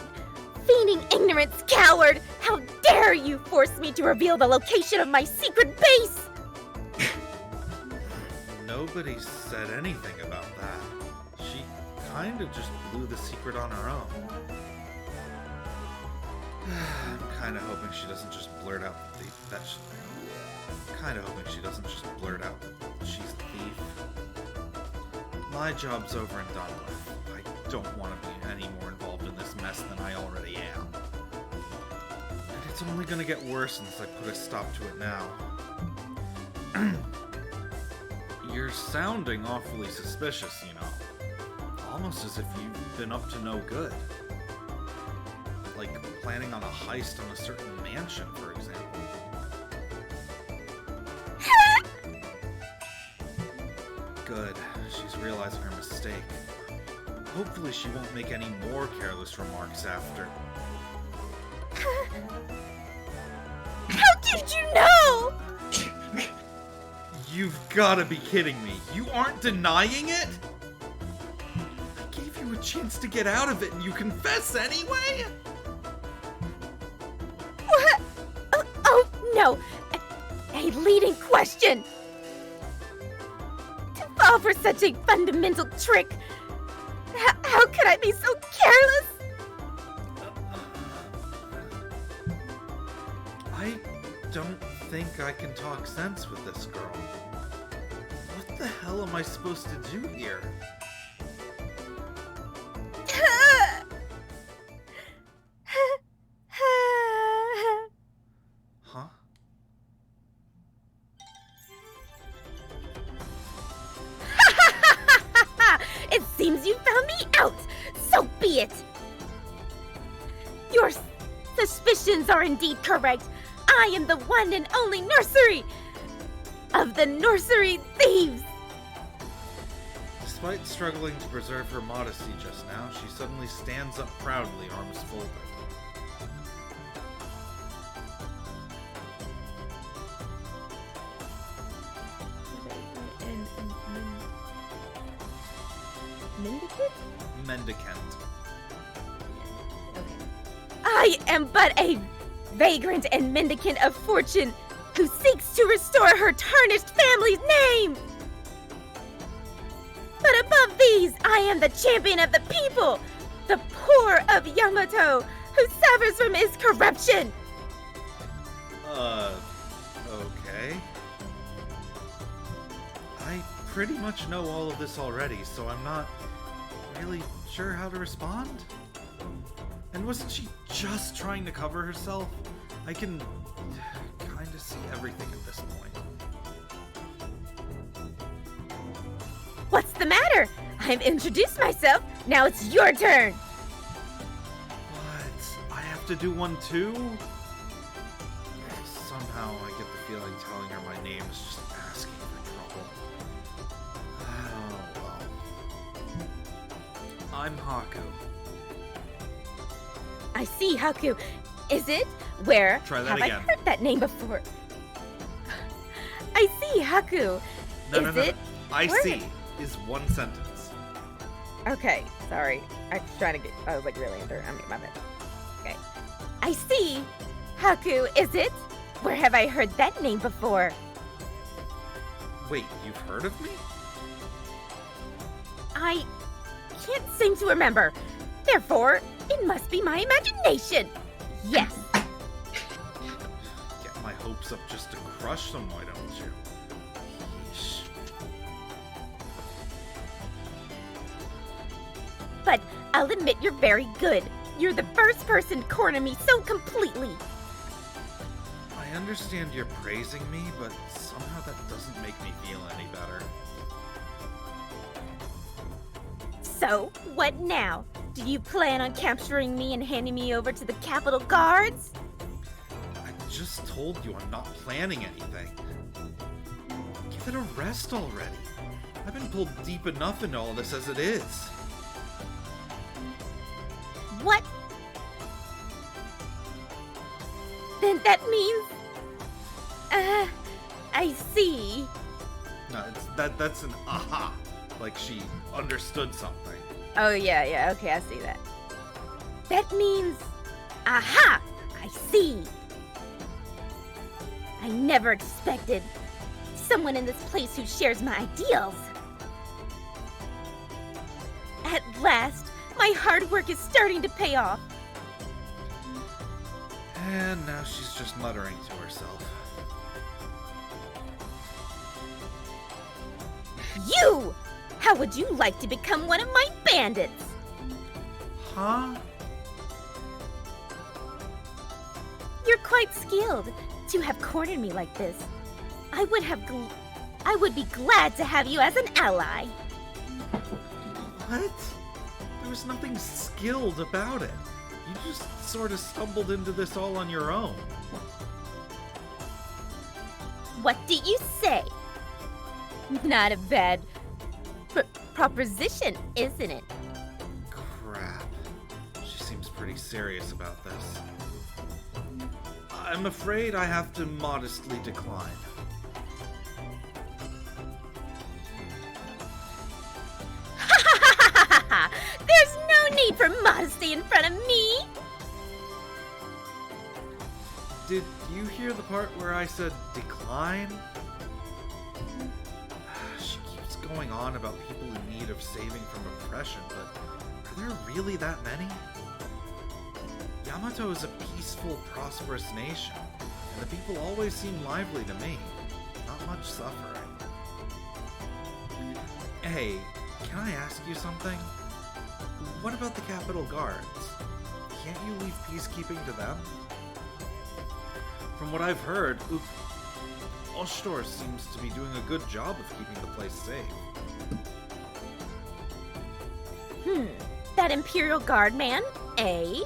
Speaker 8: feigning ignorance, coward! How dare you force me to reveal the location of my secret base!
Speaker 1: Nobody said anything about that. She kinda just blew the secret on her own. I'm kinda hoping she doesn't just blurt out that she's a thief. My job's over and done with. I don't want to be any more involved in this mess than I already am. And it's only gonna get worse unless I put a stop to it now. You're sounding awfully suspicious, you know. Almost as if you've been up to no good. Like planning on a heist on a certain mansion, for example. Good. She's realizing her mistake. Hopefully she won't make any more careless remarks after.
Speaker 8: How did you know?
Speaker 1: You've gotta be kidding me. You aren't denying it? I gave you a chance to get out of it and you confess anyway?
Speaker 8: What? Oh no! A leading question! To fall for such a fundamental trick, How could I be so careless?
Speaker 1: I don't think I can talk sense with this girl. What the hell am I supposed to do here? Huh?
Speaker 8: It seems you found me out. So be it. Your suspicions are indeed correct. I am the one and only nursery of the nursery thieves.
Speaker 1: Despite struggling to preserve her modesty just now, she suddenly stands up proudly, arms folded. Mendicant.
Speaker 8: I am but a vagrant and mendicant of fortune who seeks to restore her tarnished family's name. But above these, I am the champion of the people, the poor of Yamato, who suffers from his corruption.
Speaker 1: Okay. I pretty much know all of this already, so I'm not really sure how to respond. And wasn't she just trying to cover herself? I can kind of see everything at this point.
Speaker 8: What's the matter? I've introduced myself. Now it's your turn.
Speaker 1: What? I have to do one too? Somehow I get the feeling telling her my name is just asking for trouble. Oh, well. I'm Haku.
Speaker 8: I see, Haku. Is it? Where
Speaker 1: Try that
Speaker 8: have
Speaker 1: again.
Speaker 8: I heard that name before? I see, Haku.
Speaker 1: No.
Speaker 8: Is it?
Speaker 1: I
Speaker 8: Where?
Speaker 1: see is one sentence.
Speaker 8: Okay, sorry. I was trying to get. I was like really into. I mean, my bad. Okay. I see. Haku, is it? Where have I heard that name before?
Speaker 1: Wait, you've heard of me?
Speaker 8: I can't seem to remember. Therefore, it must be my imagination. Yes.
Speaker 1: Get my hopes up just to crush them, why don't you? Yeesh.
Speaker 8: But I'll admit you're very good. You're the first person to corner me so completely.
Speaker 1: I understand you're praising me, but somehow that doesn't make me feel any better.
Speaker 8: So, what now? Do you plan on capturing me and handing me over to the Capitol Guards?
Speaker 1: I just told you I'm not planning anything. Give it a rest already. I've been pulled deep enough into all this as it is.
Speaker 8: What? Then that means... I see.
Speaker 1: No, that's an aha. Like she understood something.
Speaker 8: Oh, yeah, okay, I see that. That means... Aha! I see. I never expected someone in this place who shares my ideals. At last, my hard work is starting to pay off.
Speaker 1: And now she's just muttering to herself.
Speaker 8: You! How would you like to become one of my bandits?
Speaker 1: Huh?
Speaker 8: You're quite skilled to have cornered me like this. I would be glad to have you as an ally.
Speaker 1: What? There was nothing skilled about it. You just sort of stumbled into this all on your own.
Speaker 8: What do you say? Not a bad proposition, isn't it?
Speaker 1: Crap. She seems pretty serious about this. I'm afraid I have to modestly decline.
Speaker 8: There's no need for modesty in front of me.
Speaker 1: Did you hear the part where I said decline? She keeps going on about people in need of saving from oppression, but are there really that many? Yamato is a peaceful, prosperous nation, and the people always seem lively to me. Not much suffering. Hey, can I ask you something? What about the Capitol Guards? Can't you leave peacekeeping to them? From what I've heard, Oshtor seems to be doing a good job of keeping the place safe.
Speaker 8: That Imperial Guard man, eh?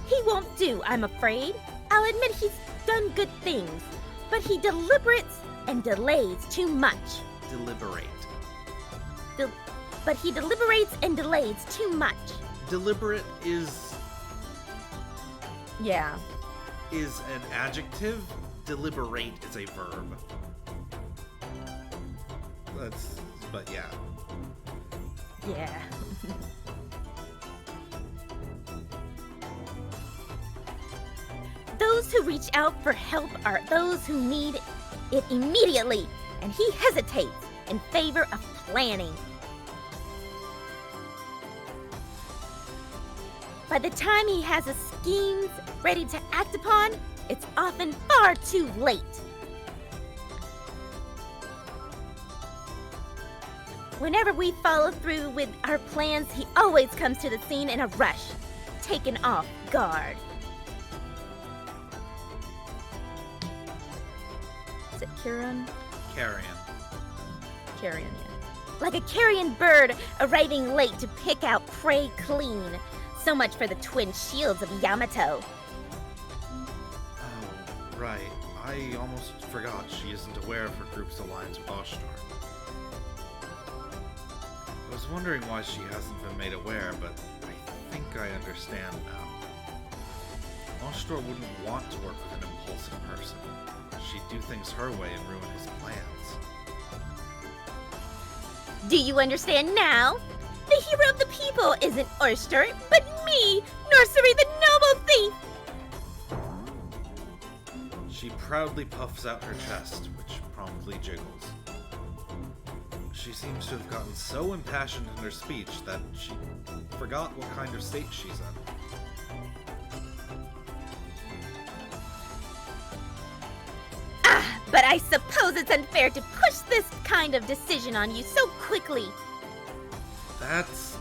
Speaker 8: He won't do, I'm afraid. I'll admit he's done good things, but he deliberates and delays too much.
Speaker 1: Deliberate.
Speaker 8: But he deliberates and delays too much.
Speaker 1: Deliberate is
Speaker 3: Yeah.
Speaker 1: an adjective. Deliberate is a verb. But yeah.
Speaker 3: Yeah.
Speaker 8: Those who reach out for help are those who need it immediately, and he hesitates in favor of planning. By the time he has his schemes ready to act upon, it's often far too late. Whenever we follow through with our plans, he always comes to the scene in a rush, taken off guard.
Speaker 3: Is it Kiran?
Speaker 1: Carrion.
Speaker 3: Carrion, yeah.
Speaker 8: Like a carrion bird arriving late to pick out prey clean. So much for the twin shields of Yamato.
Speaker 1: Oh, right. I almost forgot she isn't aware of her group's alliance with Oshtar. I was wondering why she hasn't been made aware, but I think I understand now. Oshtar wouldn't want to work with an impulsive person. She'd do things her way and ruin his plans.
Speaker 8: Do you understand now? The hero of the people isn't Oyster, but me, Nursery the noble thief!
Speaker 1: She proudly puffs out her chest, which promptly jiggles. She seems to have gotten so impassioned in her speech that she forgot what kind of state she's in.
Speaker 8: But I suppose it's unfair to push this kind of decision on you so quickly.
Speaker 1: That's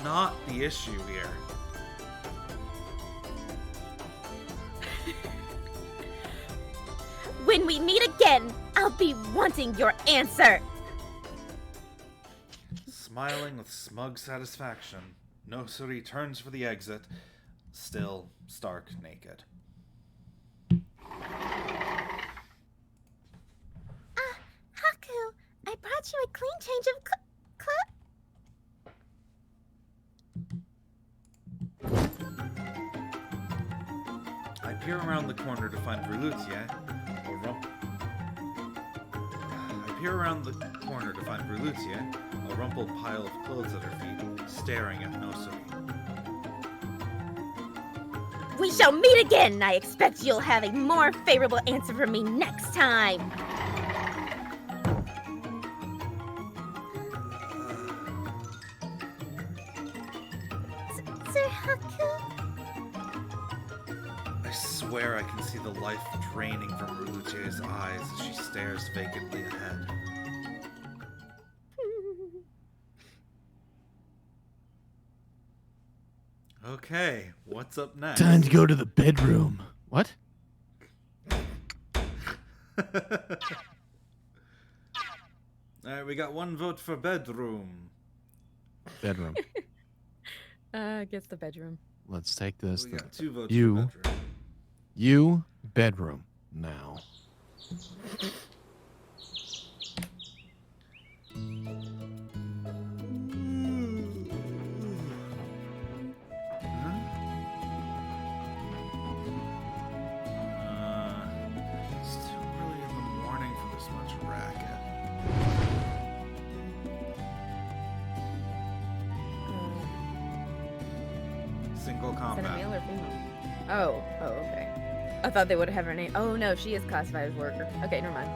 Speaker 1: not the issue here.
Speaker 8: When we meet again, I'll be wanting your answer.
Speaker 1: Smiling with smug satisfaction, Nosuri turns for the exit, still stark naked.
Speaker 8: Haku, I brought you a clean change of
Speaker 1: I peer around the corner to find Brulutier, a rumpled pile of clothes at her feet, staring at Nosuri.
Speaker 8: We shall meet again. I expect you'll have a more favorable answer for me next time. Sir Haku?
Speaker 1: I swear I can see the life draining from Brulutier's eyes as she stares vacantly ahead. Okay, what's up next?
Speaker 4: Time to go to the bedroom. What?
Speaker 1: Alright, we got one vote for bedroom.
Speaker 4: Bedroom.
Speaker 3: I guess the bedroom.
Speaker 4: Let's take this.
Speaker 1: We got two votes
Speaker 4: You.
Speaker 1: for bedroom.
Speaker 4: You bedroom now.
Speaker 1: It's too early in the morning for this much racket. Single
Speaker 3: Is that a
Speaker 1: combat.
Speaker 3: male or female? Oh, okay. I thought they would have her name. Oh no, she is classified as worker. Okay, never mind.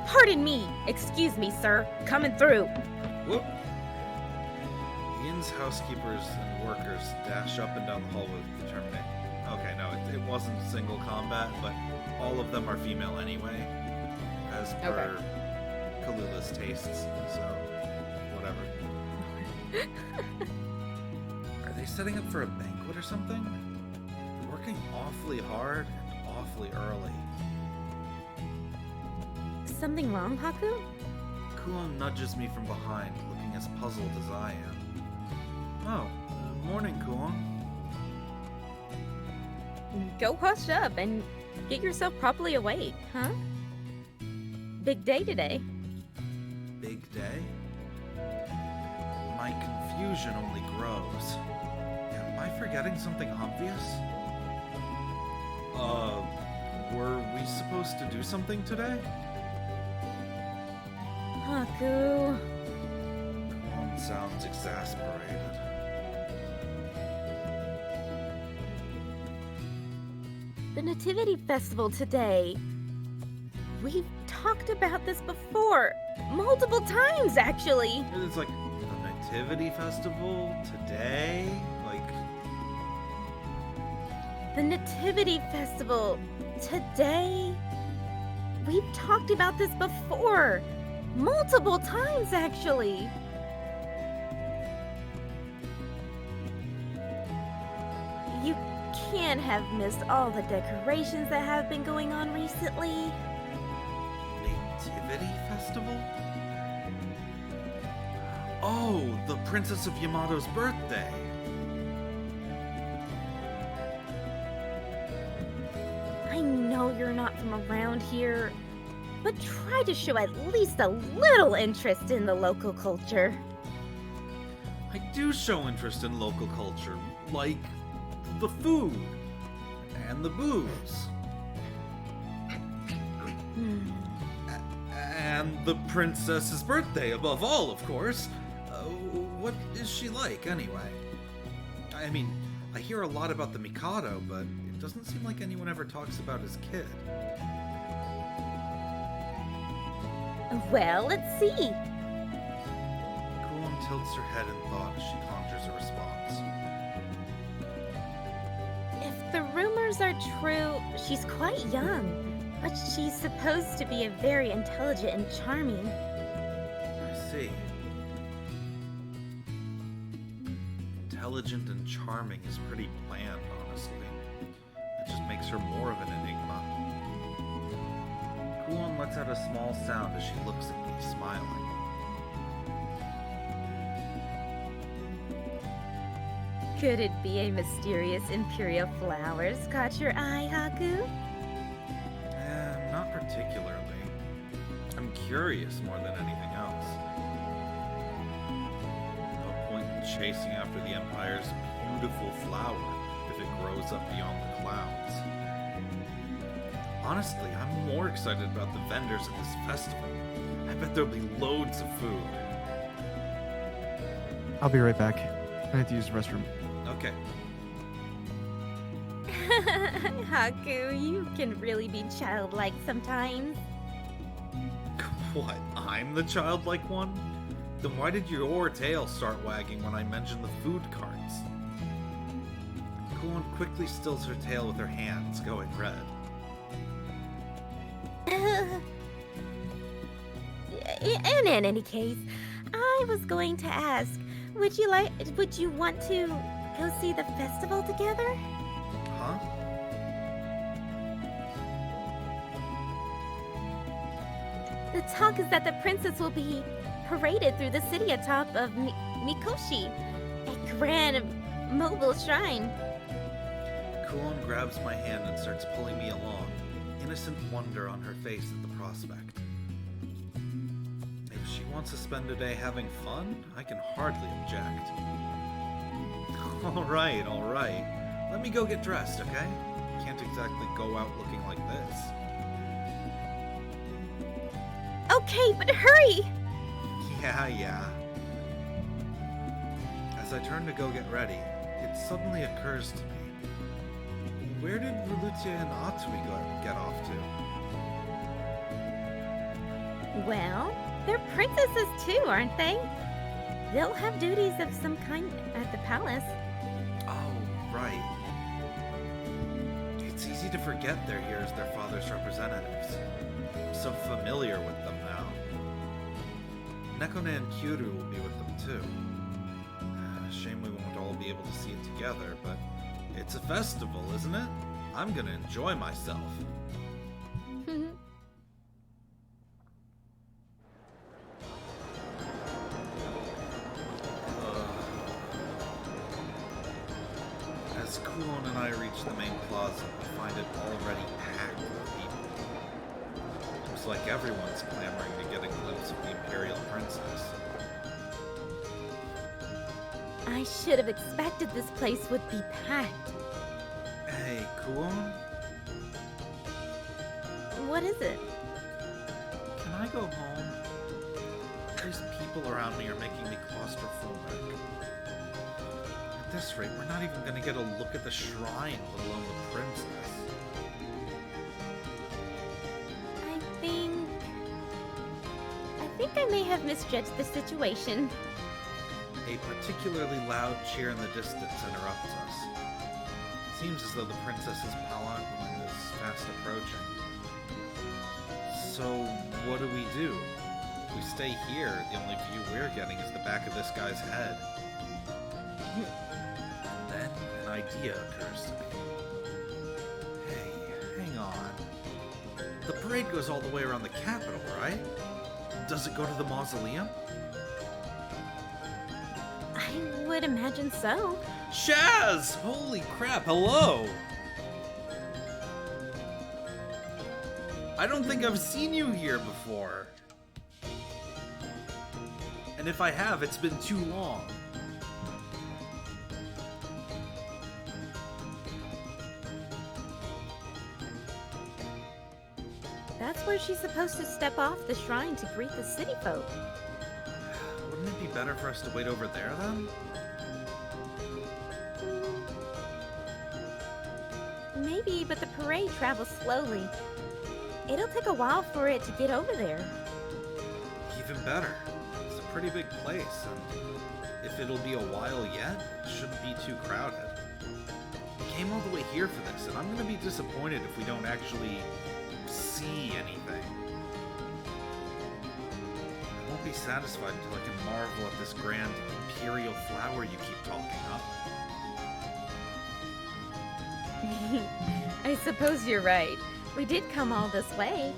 Speaker 8: Pardon me. Excuse me, sir. Coming through.
Speaker 1: Whoop. The inn's housekeepers and workers dash up and down the hallway with determination. Okay, no, it wasn't single combat, but all of them are female anyway, as per Kalula's tastes, so whatever. Are they setting up for a banquet or something? They're working awfully hard and awfully early.
Speaker 8: Something wrong, Haku?
Speaker 1: Kuon nudges me from behind, looking as puzzled as I am. Oh, morning, Kuon.
Speaker 8: Go wash up and get yourself properly awake, huh? Big day today.
Speaker 1: Big day? My confusion only grows. Am I forgetting something obvious? Were we supposed to do something today?
Speaker 8: Haku.
Speaker 1: Kuon sounds exasperated.
Speaker 8: The Nativity Festival today. We've talked about this before. Multiple times, actually.
Speaker 1: It's like the Nativity Festival today? Like,
Speaker 8: The Nativity Festival today. We've talked about this before. Multiple times, actually. You can't have missed all the decorations that have been going on recently.
Speaker 1: Nativity Festival? Oh, the Princess of Yamato's birthday.
Speaker 8: I know you're not from around here, but try to show at least a little interest in the local culture.
Speaker 1: I do show interest in local culture, like the food and the booze. And the princess's birthday, above all, of course. What is she like, anyway? I mean, I hear a lot about the Mikado, but it doesn't seem like anyone ever talks about his kid.
Speaker 8: Well, let's see.
Speaker 1: Kuon tilts her head in thought as she conjures a response.
Speaker 8: If the rumors are true, she's quite young, but she's supposed to be a very intelligent and charming.
Speaker 1: I see. Intelligent and charming is pretty bland, honestly. It just makes her more of an enigma. Kuon lets out a small sound as she looks at me, smiling.
Speaker 8: Could it be a mysterious imperial flowers caught your eye, Haku?
Speaker 1: Not particularly. I'm curious more than anything else. No point in chasing after the Empire's beautiful flower if it grows up beyond the clouds. Honestly, I'm more excited about the vendors at this festival. I bet there'll be loads of food.
Speaker 4: I'll be right back. I have to use the restroom.
Speaker 1: Okay.
Speaker 8: Haku, you can really be childlike sometimes.
Speaker 1: What, I'm the childlike one? Then why did your tail start wagging when I mentioned the food carts? Kuon quickly stills her tail with her hands, going red.
Speaker 8: In any case, I was going to ask, would you want to go see the festival together?
Speaker 1: Huh?
Speaker 8: The talk is that the princess will be paraded through the city atop of Mikoshi, a grand mobile shrine.
Speaker 1: Kuon grabs my hand and starts pulling me along, innocent wonder on her face at the prospect. If she wants to spend a day having fun, I can hardly object. Alright. Let me go get dressed, okay? Can't exactly go out looking like this.
Speaker 8: Okay, but hurry!
Speaker 1: Yeah. As I turn to go get ready, it suddenly occurs to me. Where did Relutia and Atsui get off to?
Speaker 8: Well, they're princesses too, aren't they? They'll have duties of some kind at the palace.
Speaker 1: Oh, right. It's easy to forget they're here as their father's representatives. I'm so familiar with them now. Nekone and Kyuru will be with them too. Shame we won't all be able to see it together, but it's a festival, isn't it? I'm gonna enjoy myself. As Kulon and I reach the main plaza, we find it already packed with people. Looks like everyone's clamoring to get a glimpse of the Imperial Princess.
Speaker 8: I should have expected this place would be packed.
Speaker 1: Hey, Kulon?
Speaker 8: What is it?
Speaker 1: Can I go home? These people around me are making me claustrophobic. At this rate, we're not even gonna get a look at the shrine, let alone the princess.
Speaker 8: I think I may have misjudged the situation.
Speaker 1: A particularly loud cheer in the distance interrupts us. Seems as though the princess's palanquin is fast approaching. So, what do? If we stay here, the only view we're getting is the back of this guy's head. Then, an idea occurs to me. Hey, hang on. The parade goes all the way around the capital, right? Does it go to the mausoleum?
Speaker 8: I would imagine so.
Speaker 1: Shaz! Holy crap, hello! I don't think I've seen you here before. And if I have, it's been too long.
Speaker 8: That's where she's supposed to step off the shrine to greet the city folk.
Speaker 1: Wouldn't it be better for us to wait over there, then?
Speaker 8: Maybe, but the parade travels slowly. It'll take a while for it to get over there.
Speaker 1: Even better. It's a pretty big place, and if it'll be a while yet, it shouldn't be too crowded. We came all the way here for this, and I'm gonna be disappointed if we don't actually see anything. I won't be satisfied until I can marvel at this grand imperial flower you keep talking up.
Speaker 8: I suppose you're right. We did come all this way.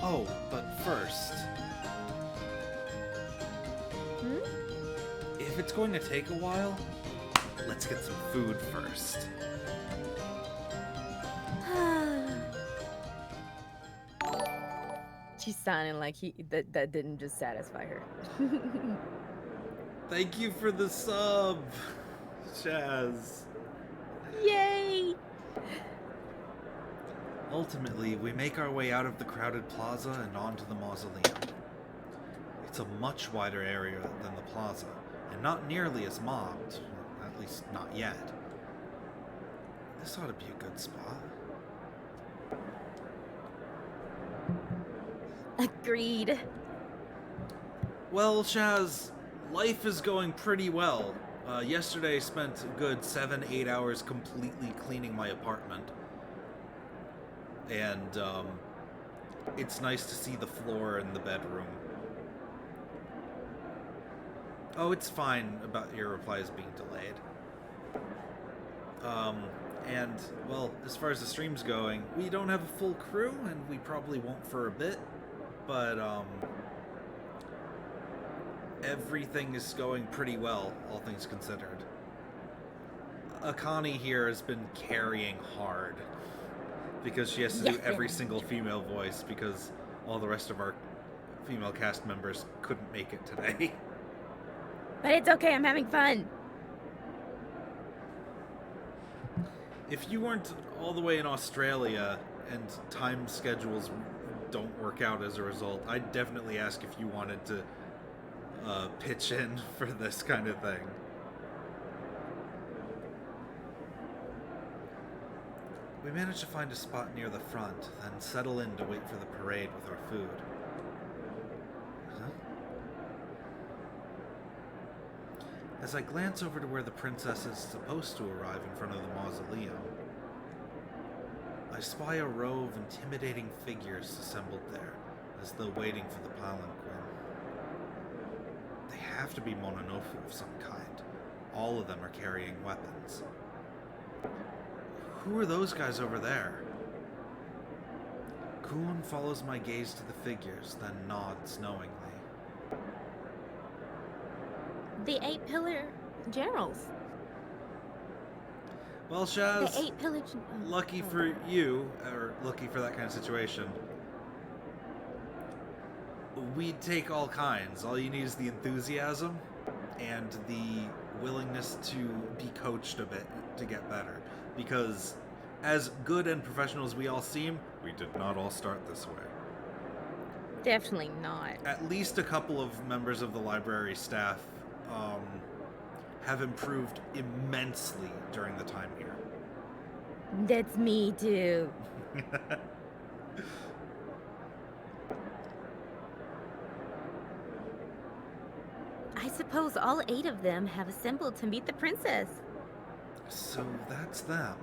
Speaker 1: Oh, but first... If it's going to take a while, let's get some food first.
Speaker 3: She's sounding like that didn't just satisfy her.
Speaker 1: Thank you for the sub, Shaz.
Speaker 8: Yay!
Speaker 1: Ultimately, we make our way out of the crowded plaza and onto the mausoleum. It's a much wider area than the plaza, and not nearly as mobbed, at least not yet. This ought to be a good spot.
Speaker 8: Agreed.
Speaker 1: Well, Shaz, life is going pretty well. Yesterday I spent a good 7-8 hours completely cleaning my apartment. And, it's nice to see the floor in the bedroom. Oh, it's fine about your replies being delayed. And, well, as far as the stream's going, we don't have a full crew, and we probably won't for a bit, but, everything is going pretty well, all things considered. Akani here has been carrying hard, because she has to do every single female voice, because all the rest of our female cast members couldn't make it today.
Speaker 8: But it's okay, I'm having fun.
Speaker 1: If you weren't all the way in Australia and time schedules don't work out as a result, I'd definitely ask if you wanted to pitch in for this kind of thing. We managed to find a spot near the front, then settle in to wait for the parade with our food. Huh? As I glance over to where the princess is supposed to arrive in front of the mausoleum, I spy a row of intimidating figures assembled there, as though waiting for the palanquin. They have to be Mononofu of some kind. All of them are carrying weapons. Who are those guys over there? Kuon follows my gaze to the figures, then nods knowingly.
Speaker 8: The 8 pillar generals.
Speaker 1: Well,
Speaker 8: The
Speaker 1: Shaz,
Speaker 8: 8 pillar.
Speaker 1: lucky for you, or lucky for that kind of situation, we take all kinds. All you need is the enthusiasm and the willingness to be coached a bit to get better. Because as good and professional as we all seem, we did not all start this way.
Speaker 8: Definitely not.
Speaker 1: At least a couple of members of the library staff have improved immensely during the time here.
Speaker 8: That's me too. I suppose all 8 of them have assembled to meet the princess.
Speaker 1: So that's them.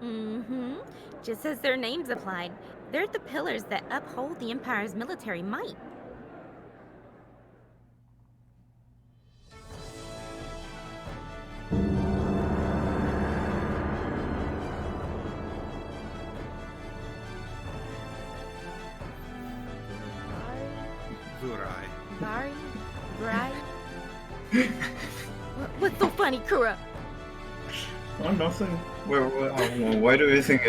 Speaker 8: Mm-hmm. Just as their names applied, they're the pillars that uphold the Empire's military might.
Speaker 1: Vurai.
Speaker 8: Vari? Bri? What's so funny, Kura?
Speaker 2: Oh, nothing. Why do you think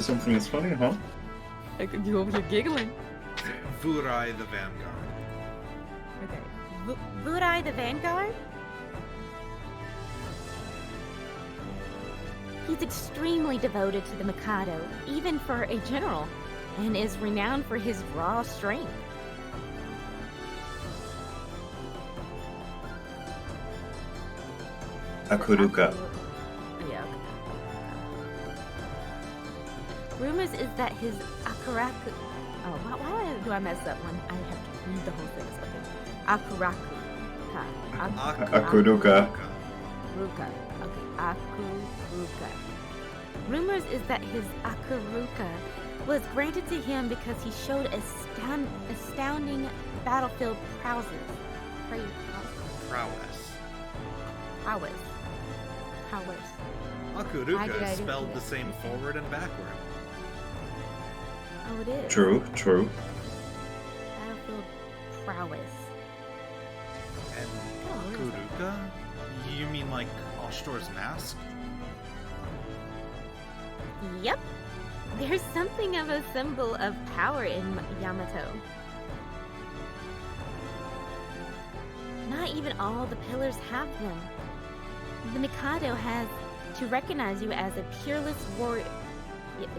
Speaker 2: something is funny, huh?
Speaker 8: You over here giggling.
Speaker 1: Vurai the Vanguard.
Speaker 8: Okay. Budai the Vanguard? He's extremely devoted to the Mikado, even for a general, and is renowned for his raw strength.
Speaker 2: Akuruka.
Speaker 8: Yeah. Rumors is that his Akuraku. Oh, why do I mess up when I have to read the whole thing? Okay. Akuraku.
Speaker 2: Akuruka.
Speaker 8: Ruka. Okay. Akuruka. Rumors is that his Akuruka was granted to him because he showed astounding battlefield prowess. Prowess. Why did
Speaker 1: Akuruka
Speaker 8: I
Speaker 1: is
Speaker 8: do
Speaker 1: spelled
Speaker 8: that?
Speaker 1: the same forward and backward.
Speaker 8: Oh, it is.
Speaker 2: True.
Speaker 8: Battlefield prowess.
Speaker 1: And
Speaker 8: Oh, where is that?
Speaker 1: Akuruka? You mean like Oshtor's mask?
Speaker 8: Yep. There's something of a symbol of power in Yamato. Not even all the pillars have them. The Mikado has to recognize you as a peerless warrior.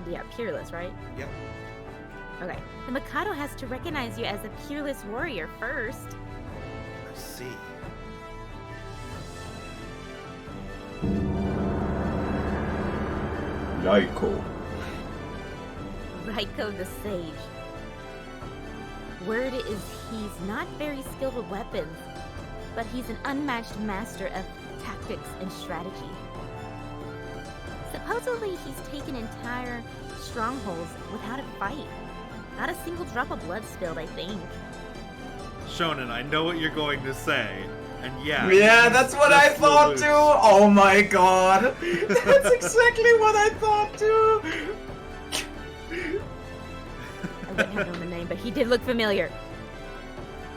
Speaker 8: Yeah, peerless, right?
Speaker 1: Yep.
Speaker 8: Okay. The Mikado has to recognize you as a peerless warrior first.
Speaker 1: I see.
Speaker 2: Yaiko.
Speaker 8: Raiko the Sage. Word is he's not very skilled with weapons, but he's an unmatched master of tactics and strategy. Supposedly, he's taken entire strongholds without a fight. Not a single drop of blood spilled, I think.
Speaker 1: Shonen, I know what you're going to say. And yeah.
Speaker 9: Yeah, that's what I
Speaker 1: this will
Speaker 9: thought
Speaker 1: lose.
Speaker 9: too. Oh my god. That's exactly what I thought too.
Speaker 8: I wouldn't have known the name, but he did look familiar.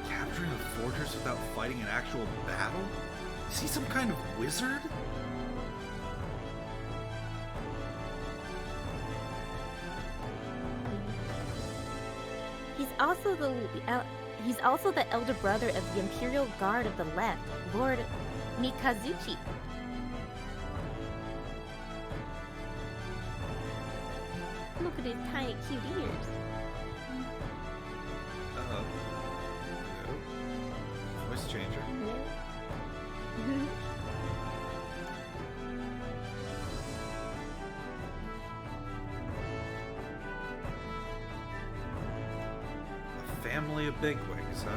Speaker 1: Capturing a fortress without fighting an actual battle? Is he some kind of wizard?
Speaker 8: He's also the elder brother of the Imperial Guard of the Left, Lord Mikazuchi. Look at his tiny cute ears.
Speaker 1: Uh-oh. No. Voice changer. family of bigwigs, huh?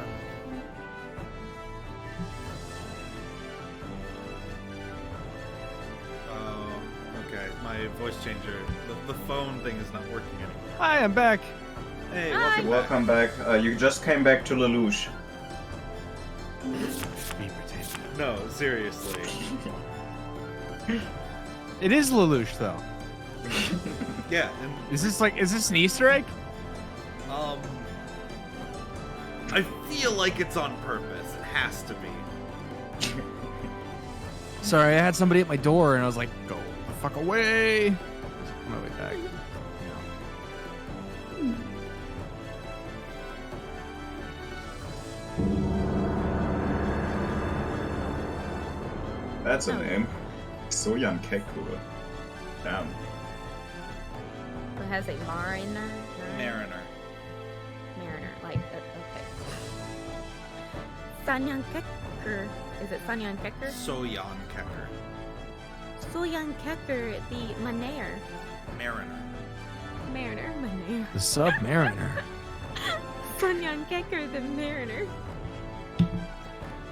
Speaker 1: Okay, my voice changer, the phone thing is not working anymore.
Speaker 4: Hi, I'm back.
Speaker 1: Hey,
Speaker 3: Hi.
Speaker 1: welcome back.
Speaker 2: Welcome back. You just came back to Lelouch.
Speaker 1: No, seriously.
Speaker 4: It is Lelouch, though.
Speaker 1: Yeah, and
Speaker 4: Is this an Easter egg?
Speaker 1: I feel like it's on purpose. It has to be.
Speaker 4: Sorry, I had somebody at my door, and I was like, "Go the fuck away!" On my way back.
Speaker 2: That's a name. Soyan Keku. Damn.
Speaker 3: It has a mariner.
Speaker 1: Mariner.
Speaker 3: Mariner, like okay. Sanyan Kekker. Is it Sanyan Kekker?
Speaker 1: Soyan Kecker.
Speaker 3: Soyan Kekker, the Mariner.
Speaker 1: Mariner.
Speaker 3: Mariner.
Speaker 4: The Submariner.
Speaker 3: Sanyan Kekker, the Mariner.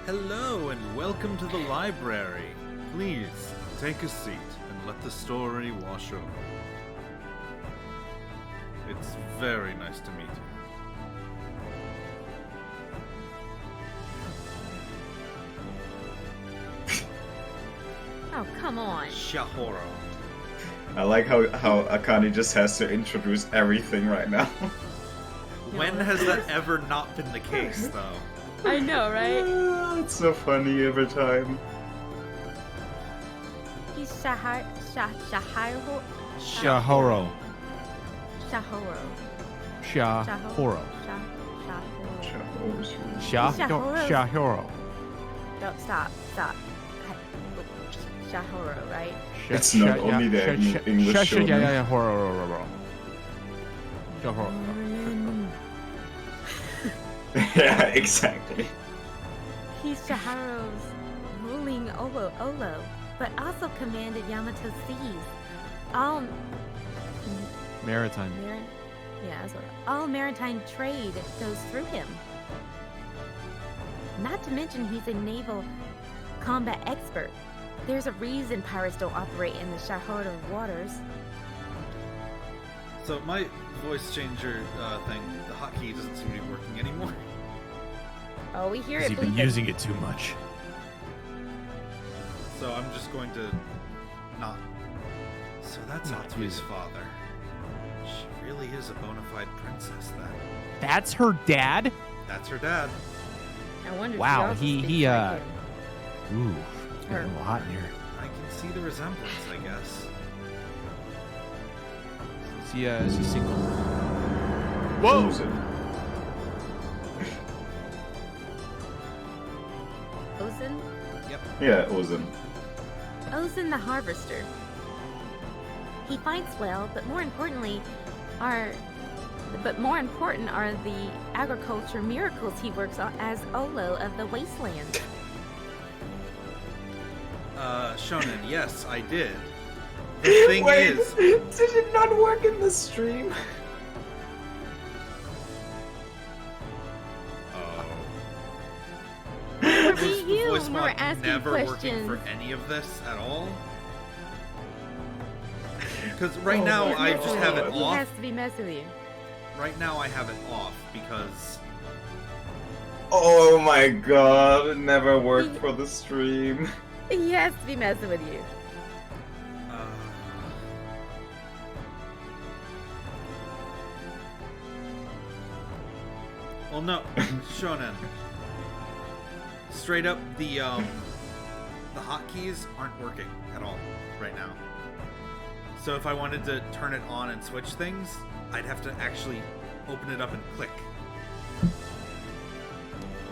Speaker 1: Hello and welcome to the library. Please take a seat and let the story wash over. It's very nice to meet you.
Speaker 3: Oh, come on.
Speaker 1: Shahoro.
Speaker 2: I like how Akane just has to introduce everything right now.
Speaker 1: When has that ever not been the case, though?
Speaker 3: I know, right?
Speaker 2: It's so funny every time.
Speaker 3: He's Shahiro.
Speaker 4: Shahoro.
Speaker 3: Shahoro.
Speaker 4: Shahoro.
Speaker 3: Shahoro.
Speaker 4: Shahoro.
Speaker 3: Don't stop. Shahoro, right?
Speaker 2: It's not only the English show. Yeah, exactly.
Speaker 3: He's Shaharo's ruling Olo, but also commanded Yamato's seas. All
Speaker 4: Maritime.
Speaker 3: all maritime trade goes through him. Not to mention he's a naval combat expert. There's a reason pirates don't operate in the Shahoro waters.
Speaker 1: So my voice changer thing, the hotkey doesn't seem to be working anymore.
Speaker 3: Oh, we hear
Speaker 4: Has
Speaker 3: it.
Speaker 4: he been
Speaker 3: bleeping.
Speaker 4: using it too much?
Speaker 1: So I'm just going to not. So that's Atsui's father. She really is a bona fide princess, then.
Speaker 4: That's her dad?
Speaker 1: That's her dad.
Speaker 3: I wonder.
Speaker 4: Wow,
Speaker 3: if he
Speaker 4: he
Speaker 3: also speaks like him.
Speaker 4: Ooh, it's getting a little hot in here.
Speaker 1: I can see the resemblance, I guess.
Speaker 4: Is he single?
Speaker 2: Whoa!
Speaker 3: Ozen?
Speaker 2: Yeah, Ozen.
Speaker 3: Ozen the harvester. He fights well, but more important are the agriculture miracles he works on as Olo of the Wasteland.
Speaker 1: Shonen, yes, I did. The thing is...
Speaker 9: Did it not work in the stream?
Speaker 1: Was
Speaker 3: Me,
Speaker 1: the
Speaker 3: you
Speaker 1: voice
Speaker 3: were
Speaker 1: mod
Speaker 3: asking
Speaker 1: never working
Speaker 3: questions.
Speaker 1: for any of this at all? Because right now I just have it
Speaker 3: He
Speaker 1: off.
Speaker 3: has to be messing with you.
Speaker 1: Right now I have it off because...
Speaker 2: Oh my god, it never worked for the stream.
Speaker 3: He has to be messing with you.
Speaker 1: Well, no, Shonen. Straight up, the hotkeys aren't working at all right now. So if I wanted to turn it on and switch things, I'd have to actually open it up and click.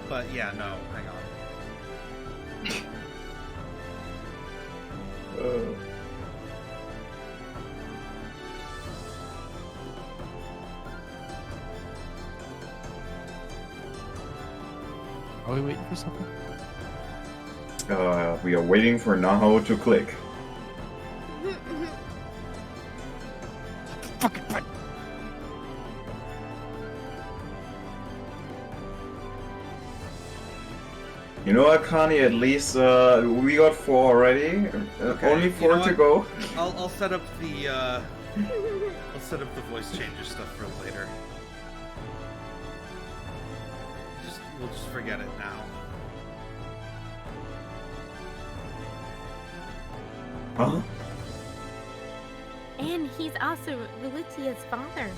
Speaker 1: But yeah, no, hang on.
Speaker 4: Are we waiting for something?
Speaker 2: We are waiting for Naho to click.
Speaker 4: Fucking
Speaker 2: You know what, Connie? At least we got 4 already.
Speaker 1: Okay,
Speaker 2: Only
Speaker 1: you
Speaker 2: 4
Speaker 1: know
Speaker 2: to
Speaker 1: what?
Speaker 2: go.
Speaker 1: I'll set up the I'll set up the voice changer stuff for later. We'll just forget it now.
Speaker 2: Huh?
Speaker 8: And he's also Relutia's father.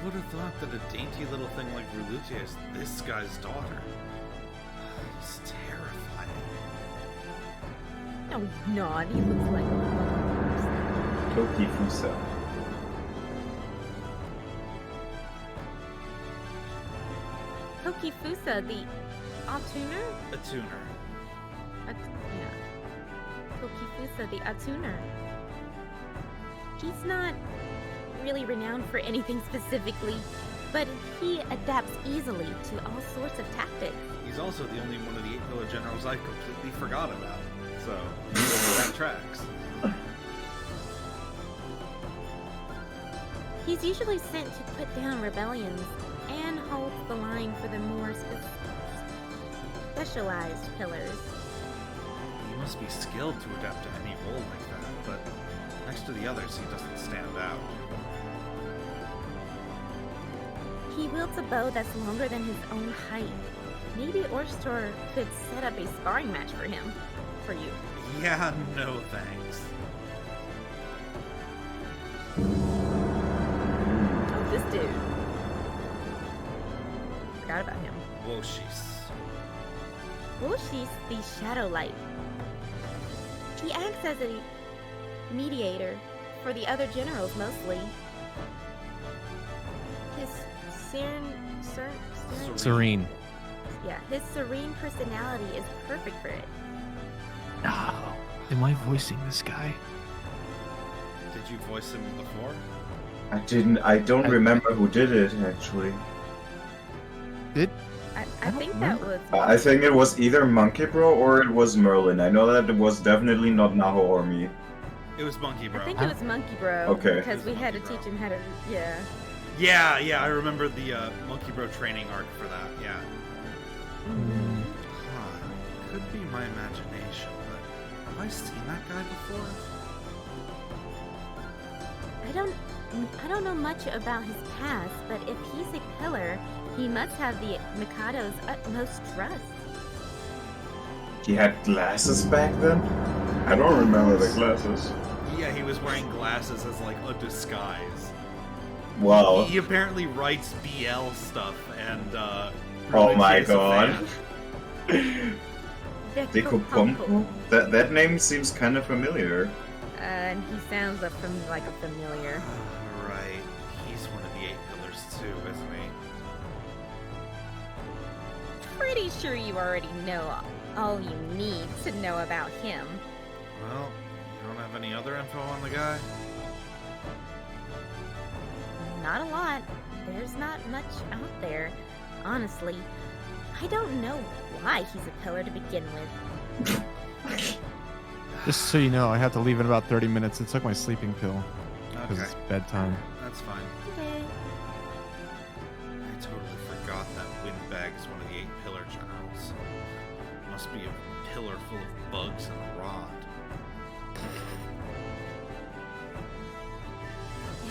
Speaker 1: Who would have thought that a dainty little thing like Relutia is this guy's daughter? He's terrifying.
Speaker 3: No, he's not. He looks like a
Speaker 2: Toki Fusa.
Speaker 8: Tokifusa, the Atuner?
Speaker 1: A tuner.
Speaker 8: Yeah. Tokifusa, the Atuner. He's not really renowned for anything specifically, but he adapts easily to all sorts of tactics.
Speaker 1: He's also the only one of the 8 pillar generals I completely forgot about. So, that tracks.
Speaker 8: He's usually sent to put down rebellions and holds the line for the more specialized pillars.
Speaker 1: He must be skilled to adapt to any role like that, but next to the others, he doesn't stand out.
Speaker 8: He wields a bow that's longer than his own height. Maybe Orstor could set up a sparring match for him. For you.
Speaker 1: Yeah, no thanks.
Speaker 3: Oh, this dude. Forgot about him.
Speaker 1: Woshis.
Speaker 8: Woshi's the Shadow Light. He acts as a mediator for the other generals mostly. His
Speaker 4: Serene.
Speaker 8: Yeah, his serene personality is perfect for it.
Speaker 4: No. Am I voicing this guy?
Speaker 1: Did you voice him before?
Speaker 2: I don't remember who did it, actually.
Speaker 3: I think that was.
Speaker 2: I think it was either Monkey Bro or it was Merlin. I know that it was definitely not Naho or me.
Speaker 1: It was Monkey Bro.
Speaker 3: I think it was Monkey Bro.
Speaker 2: Okay.
Speaker 3: Because we had to teach him how to. Yeah.
Speaker 1: Yeah, I remember the Monkey Bro training arc for that, yeah. Huh. Could be my imagination, but have I seen that guy before?
Speaker 8: I don't know much about his past, but if he's a pillar, he must have the Mikado's utmost trust.
Speaker 2: He had glasses back then? I don't remember the glasses.
Speaker 1: Yeah, he was wearing glasses as like a disguise.
Speaker 2: Wow.
Speaker 1: He apparently writes BL stuff and
Speaker 2: Oh my
Speaker 1: is a
Speaker 2: god.
Speaker 1: fan.
Speaker 2: Dekopompo? That name seems kind of familiar.
Speaker 3: And he sounds like a familiar.
Speaker 1: Right. He's one of the 8 pillars too, isn't he?
Speaker 8: Pretty sure you already know all you need to know about him.
Speaker 1: Well, you don't have any other info on the guy?
Speaker 8: Not a lot. There's not much out there. Honestly, I don't know why he's a pillar to begin with.
Speaker 4: Just so you know, I have to leave in about 30 minutes. It's like my sleeping pill. Because
Speaker 1: Okay.
Speaker 4: it's bedtime.
Speaker 1: That's fine.
Speaker 8: Okay.
Speaker 1: I totally forgot that Windbag is one of the 8 pillar generals. Must be a pillar full of bugs and rot.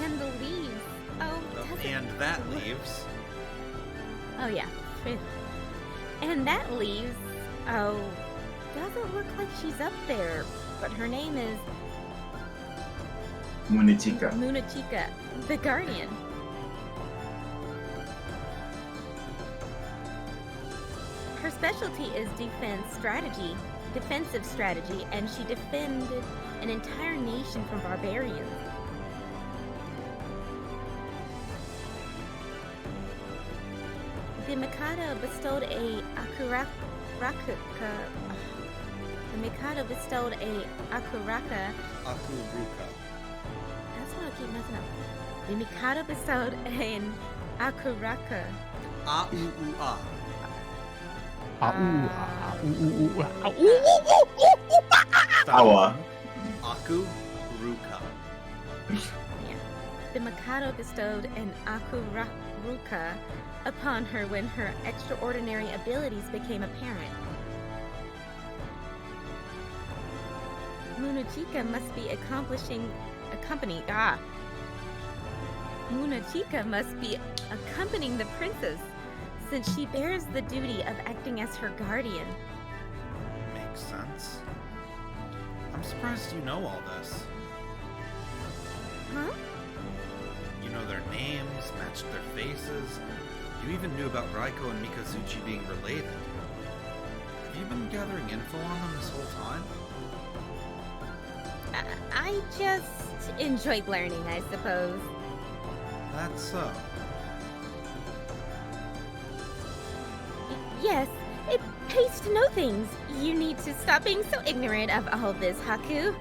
Speaker 8: And the leaves. Oh, doesn't...
Speaker 1: And that leaves.
Speaker 8: Oh, yeah. And that leaves... Oh, doesn't look like she's up there. But her name is
Speaker 2: Munichika.
Speaker 8: Munachika, the Guardian. Her specialty is defensive strategy, and she defended an entire nation from barbarians. The Mikado bestowed a Akuraka.
Speaker 1: Akuruka.
Speaker 8: That's what I keep messing up. The Mikado bestowed an Akuraka.
Speaker 1: A-u-u-a.
Speaker 2: Awa.
Speaker 1: Akuruka.
Speaker 8: Yeah. The Mikado bestowed an Akuruka Haruka upon her when her extraordinary abilities became apparent. Munachika must be accompanying the princess, since she bears the duty of acting as her guardian.
Speaker 1: Makes sense. I'm surprised you know all this.
Speaker 8: Huh?
Speaker 1: You know their names, matched their faces. You even knew about Raiko and Mikazuchi being related. Have you been gathering info on them this whole time?
Speaker 8: I just enjoyed learning, I suppose.
Speaker 1: That's so.
Speaker 8: Yes, it pays to know things. You need to stop being so ignorant of all this, Haku.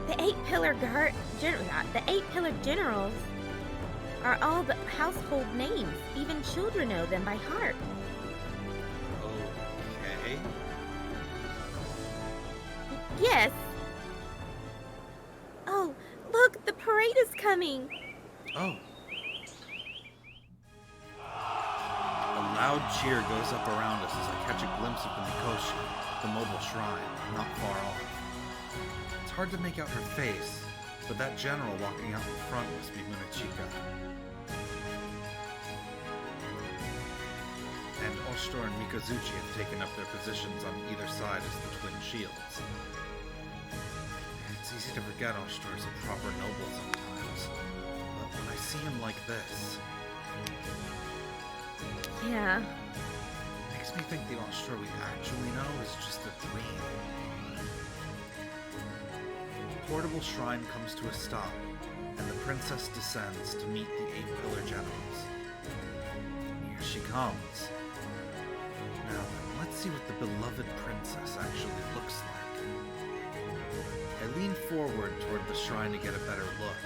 Speaker 8: The eight pillar generals are all the household names. Even children know them by heart.
Speaker 1: Okay.
Speaker 8: Yes. Oh, look, the parade is coming.
Speaker 1: Oh. A loud cheer goes up around us as I catch a glimpse of the Mikoshi, the mobile shrine, not far off. It's hard to make out her face, but that general walking out in front must be Munachika. And Oshtor and Mikazuchi have taken up their positions on either side as the twin shields. It's easy to forget Oshtor is a proper noble sometimes, but when I see him like this...
Speaker 8: Yeah.
Speaker 1: Makes me think the Oshtor we actually know is just a dream. The portable shrine comes to a stop, and the princess descends to meet the eight pillar generals. Here she comes. Now, let's see what the beloved princess actually looks like. I lean forward toward the shrine to get a better look.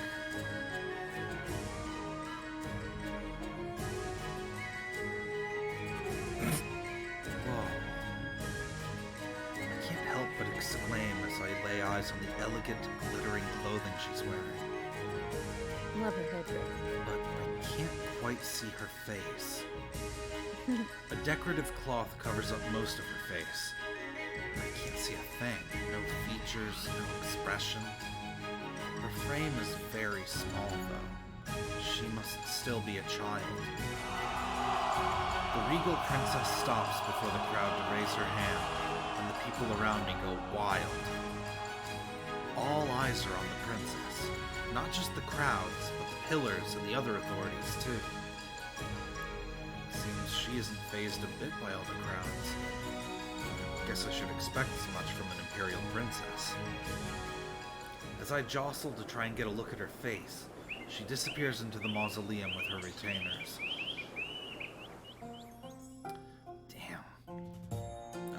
Speaker 1: Exclaim as I lay eyes on the elegant, glittering clothing she's wearing.
Speaker 8: Love her headdress.
Speaker 1: But I can't quite see her face. A decorative cloth covers up most of her face. I can't see a thing. No features, no expression. Her frame is very small, though. She must still be a child. The regal princess stops before the crowd to raise her hand, and the people around me go wild. All eyes are on the princess. Not just the crowds, but the pillars and the other authorities, too. Seems she isn't fazed a bit by all the crowds. Guess I should expect as much from an imperial princess. As I jostle to try and get a look at her face, she disappears into the mausoleum with her retainers.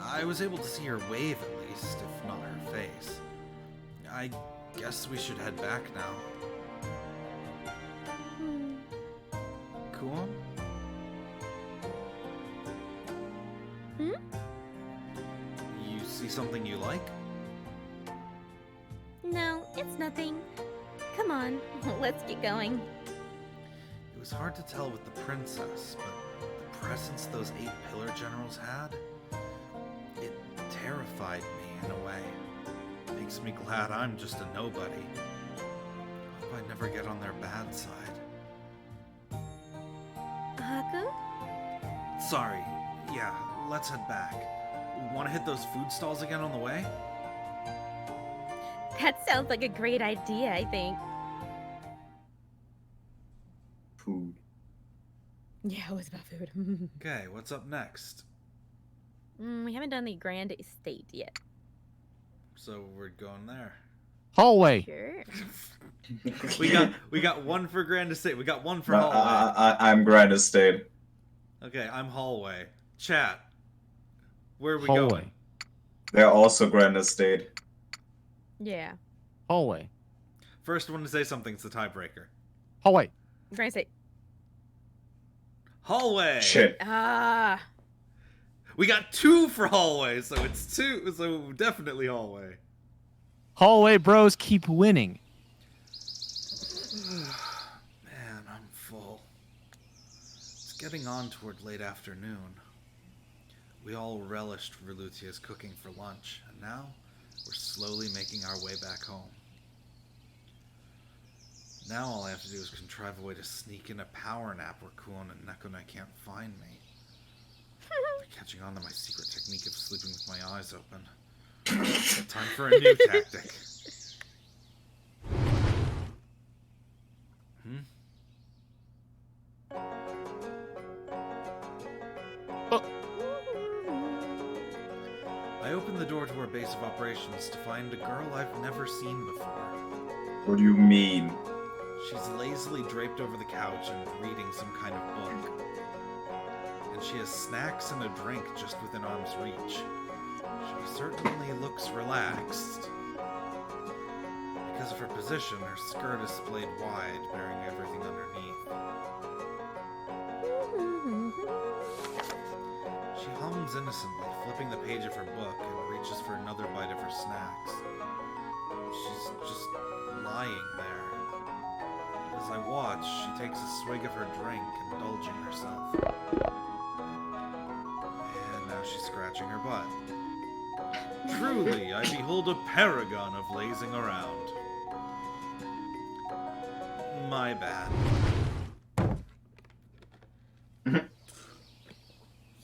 Speaker 1: I was able to see her wave at least, if not her face. I guess we should head back now. Cool? You see something you like?
Speaker 8: No, it's nothing. Come on, let's get going.
Speaker 1: It was hard to tell with the princess, but the presence those eight pillar generals had, it terrified me in a way. Makes me glad I'm just a nobody. Hope I never get on their bad side.
Speaker 8: Haku?
Speaker 1: Sorry. Yeah, let's head back. Want to hit those food stalls again on the way?
Speaker 8: That sounds like a great idea, I think.
Speaker 2: Food.
Speaker 8: Yeah, it was about food.
Speaker 1: Okay, what's up next?
Speaker 8: We haven't done the Grand Estate yet.
Speaker 1: So we're going there.
Speaker 4: Hallway.
Speaker 8: Sure.
Speaker 1: we got one for Grand Estate. We got one for hallway.
Speaker 2: I'm Grand Estate.
Speaker 1: Okay, I'm hallway. Chat. Where are we
Speaker 4: Hallway.
Speaker 1: going?
Speaker 2: They're also Grand Estate.
Speaker 8: Yeah.
Speaker 4: Hallway.
Speaker 1: First one to say something's the tiebreaker.
Speaker 4: Hallway.
Speaker 8: Grand Estate.
Speaker 1: Hallway.
Speaker 2: Shit.
Speaker 8: Ah.
Speaker 1: We got two for hallway, so it's two. So definitely hallway.
Speaker 4: Hallway bros keep winning.
Speaker 1: Man, getting on toward late afternoon. We all relished Relutia's cooking for lunch, and now we're slowly making our way back home. Now all I have to do is contrive a way to sneak in a power nap where Kuon and Nekone can't find me. They're catching on to my secret technique of sleeping with my eyes open. Time for a new tactic. I opened the door to our base of operations to find a girl I've never seen before.
Speaker 2: What do you mean?
Speaker 1: She's lazily draped over the couch and reading some kind of book. And she has snacks and a drink just within arm's reach. She certainly looks relaxed. Because of her position, her skirt is splayed wide, bearing everything underneath. She hums innocently, flipping the page of her book, and reaches for another bite of her snacks. She's just lying there. As I watch, she takes a swig of her drink, indulging herself. And now she's scratching her butt. Truly, I behold a paragon of lazing around. My bad.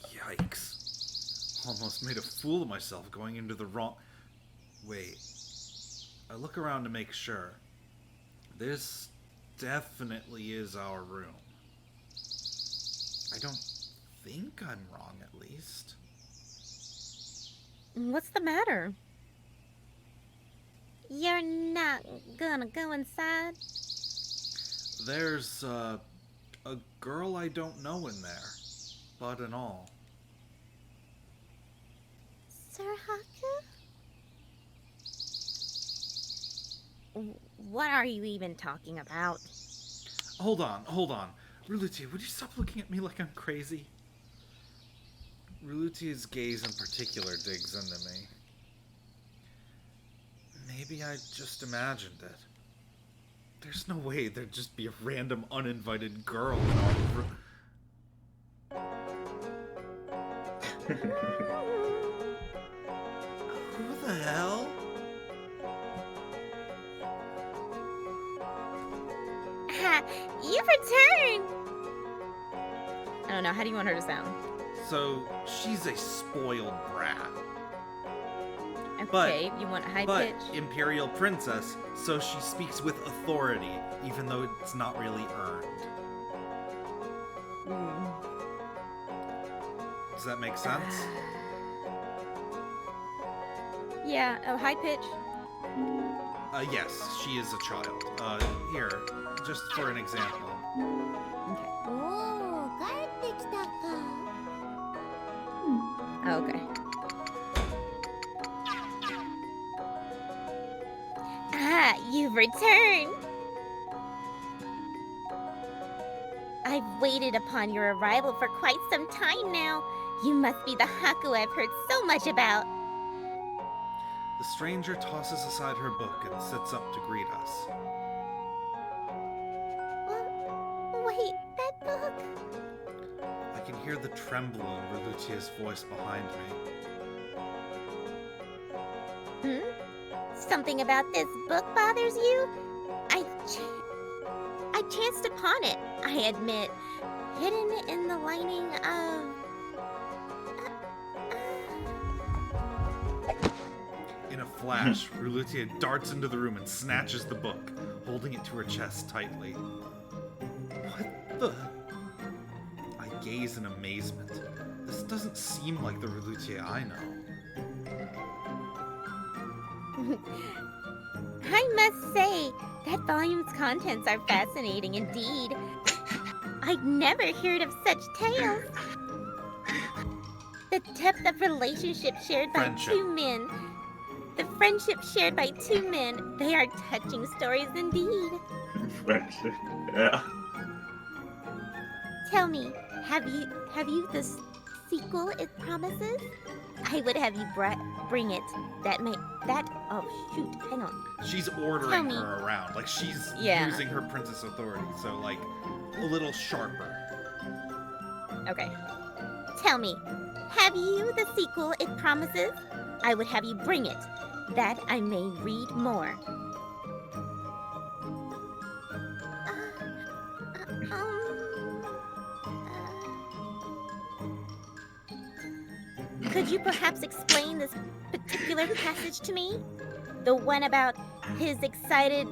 Speaker 1: Yikes. Almost made a fool of myself going into the wrong... Wait. I look around to make sure. This definitely is our room. I don't think I'm wrong, at least.
Speaker 8: What's the matter? You're not gonna go inside?
Speaker 1: There's, a girl I don't know in there. Bud and all.
Speaker 8: Sir Haku? What are you even talking about?
Speaker 1: Hold on. Relutia, would you stop looking at me like I'm crazy? Relutia's gaze in particular digs into me. Maybe I just imagined it. There's no way there'd just be a random uninvited girl in our room. Who the hell?
Speaker 8: You've returned! I don't know, how do you want her to sound?
Speaker 1: So, she's a spoiled brat.
Speaker 8: Okay, you want high pitch?
Speaker 1: Imperial princess, so she speaks with authority, even though it's not really earned. Does that make sense?
Speaker 8: Yeah, oh, high pitch?
Speaker 1: Yes, she is a child. Here, just for an example.
Speaker 8: Okay.
Speaker 11: Oh,
Speaker 8: Oh, okay. You've returned! I've waited upon your arrival for quite some time now. You must be the Haku I've heard so much about.
Speaker 1: The stranger tosses aside her book and sits up to greet us.
Speaker 8: Wait, that book?
Speaker 1: I can hear the tremble in Relutia's voice behind me.
Speaker 8: Something about this book bothers you? I chanced upon it, I admit, hidden in the lining of...
Speaker 1: In a flash, Relutia darts into the room and snatches the book, holding it to her chest tightly. What the... I gaze in amazement. This doesn't seem like the Relutia I know.
Speaker 8: I must say, that volume's contents are fascinating indeed. I'd never heard of such tales. The depth of relationship shared by two men. The friendship shared by two men. They are touching stories indeed.
Speaker 2: Friendship, yeah.
Speaker 8: Tell me, have you the sequel it promises? I would have you bring it. Oh shoot, hang on.
Speaker 1: She's ordering her around, like she's using her princess authority, so like a little sharper.
Speaker 8: Okay. Tell me, have you the sequel it promises? I would have you bring it, that I may read more. Could you perhaps explain this particular passage to me? The one about his excited...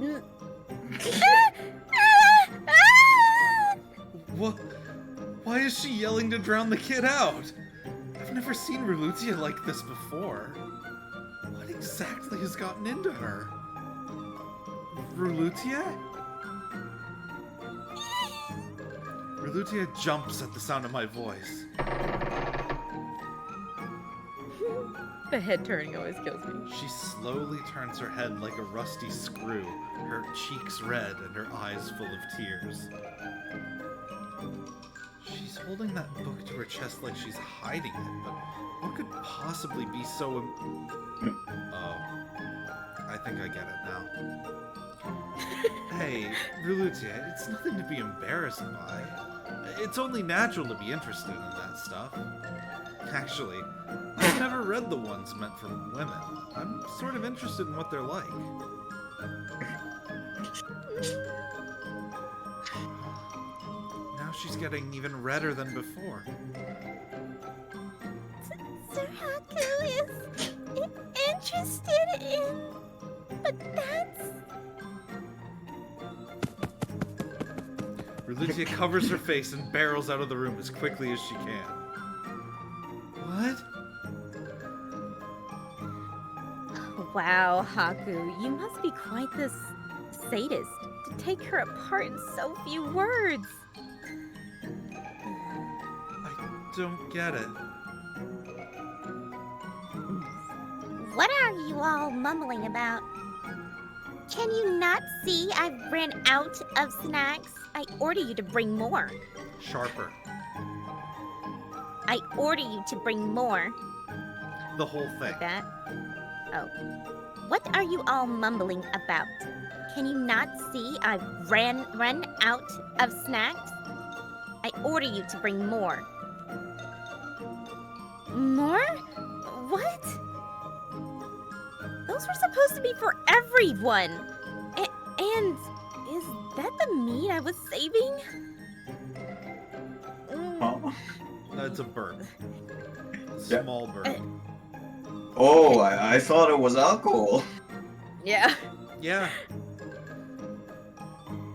Speaker 1: What? Why is she yelling to drown the kid out? I've never seen Relutia like this before. What exactly has gotten into her? Relutia? Relutia jumps at the sound of my voice.
Speaker 3: The head turning always kills me.
Speaker 1: She slowly turns her head like a rusty screw, her cheeks red and her eyes full of tears. She's holding that book to her chest like she's hiding it, but what could possibly be so... Oh. I think I get it now. Hey, Relutia, it's nothing to be embarrassed by. It's only natural to be interested in that stuff. Actually, I've never read the ones meant for women. I'm sort of interested in what they're like. Now she's getting even redder than before.
Speaker 8: Sir Haku is interested in... But that's...
Speaker 1: Relutia covers her face and barrels out of the room as quickly as she can. What?
Speaker 3: Wow, Haku, you must be quite the sadist to take her apart in so few words.
Speaker 1: I don't get it.
Speaker 8: What are you all mumbling about? Can you not see I've ran out of snacks? I order you to bring more.
Speaker 1: Sharper.
Speaker 8: I order you to bring more.
Speaker 1: The whole thing.
Speaker 8: Like that? Oh. What are you all mumbling about? Can you not see I've run out of snacks? I order you to bring more. More? What? Those were supposed to be for everyone. And is that the meat I was saving?
Speaker 2: Huh?
Speaker 1: That's a burp.
Speaker 2: Yeah.
Speaker 1: Small burp.
Speaker 2: Oh, I thought it was alcohol.
Speaker 3: Yeah.
Speaker 1: Yeah.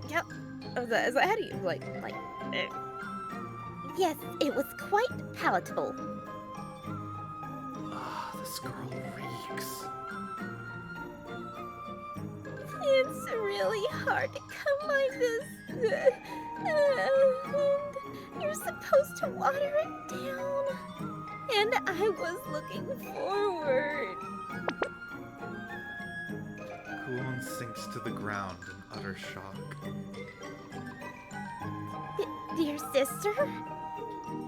Speaker 3: Yep. Is that how do you like?
Speaker 8: Yes, it was quite palatable.
Speaker 1: Ah, this girl reeks.
Speaker 8: It's really hard to come by this. And you're supposed to water it down. And I was looking forward.
Speaker 1: Kuon sinks to the ground in utter shock.
Speaker 8: Dear sister?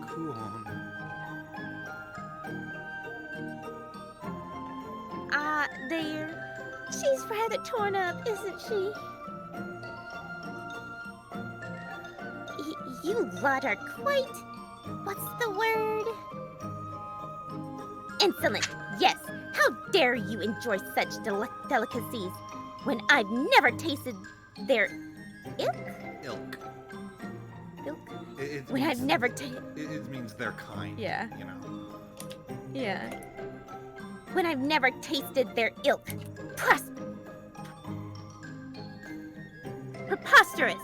Speaker 1: Kuon.
Speaker 8: Dear. She's rather torn up, isn't she? You lot are quite... What's the word? Insolent, yes. How dare you enjoy such delicacies when I've never tasted their ilk?
Speaker 1: Ilk.
Speaker 8: Ilk?
Speaker 1: It
Speaker 8: When
Speaker 1: means,
Speaker 8: I've never tasted...
Speaker 1: it means they're kind.
Speaker 3: Yeah.
Speaker 1: You know.
Speaker 3: Yeah.
Speaker 8: When I've never tasted their ilk. Preposterous!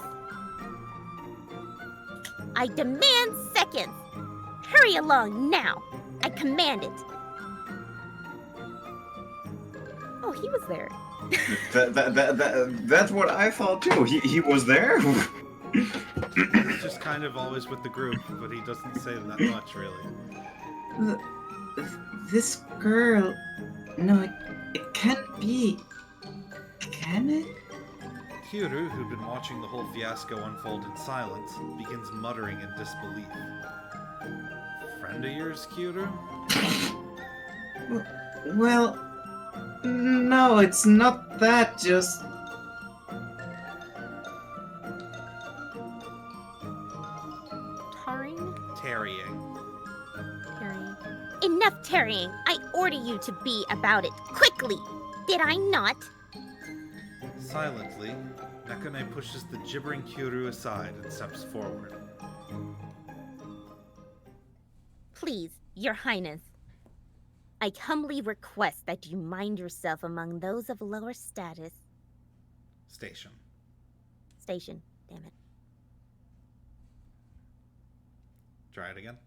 Speaker 8: I demand seconds! Hurry along now! I command it!
Speaker 3: Oh, he was there.
Speaker 2: That's what I thought too. He was there.
Speaker 1: He's just kind of always with the group, but he doesn't say that much, really.
Speaker 9: This girl... No, it can't be. Can it?
Speaker 1: Kyoru, who'd been watching the whole fiasco unfold in silence, begins muttering in disbelief. Friend of yours, Kyoru?
Speaker 9: Well... No, it's not that, just...
Speaker 3: Tarring?
Speaker 1: Tarrying.
Speaker 8: Enough tarrying. I order you to be about it quickly. Did I not?
Speaker 1: Silently, Nekone pushes the gibbering Kyoru aside and steps forward.
Speaker 8: Please, Your Highness. I humbly request that you mind yourself among those of lower status.
Speaker 1: Station.
Speaker 8: Station, damn it.
Speaker 1: Try it again.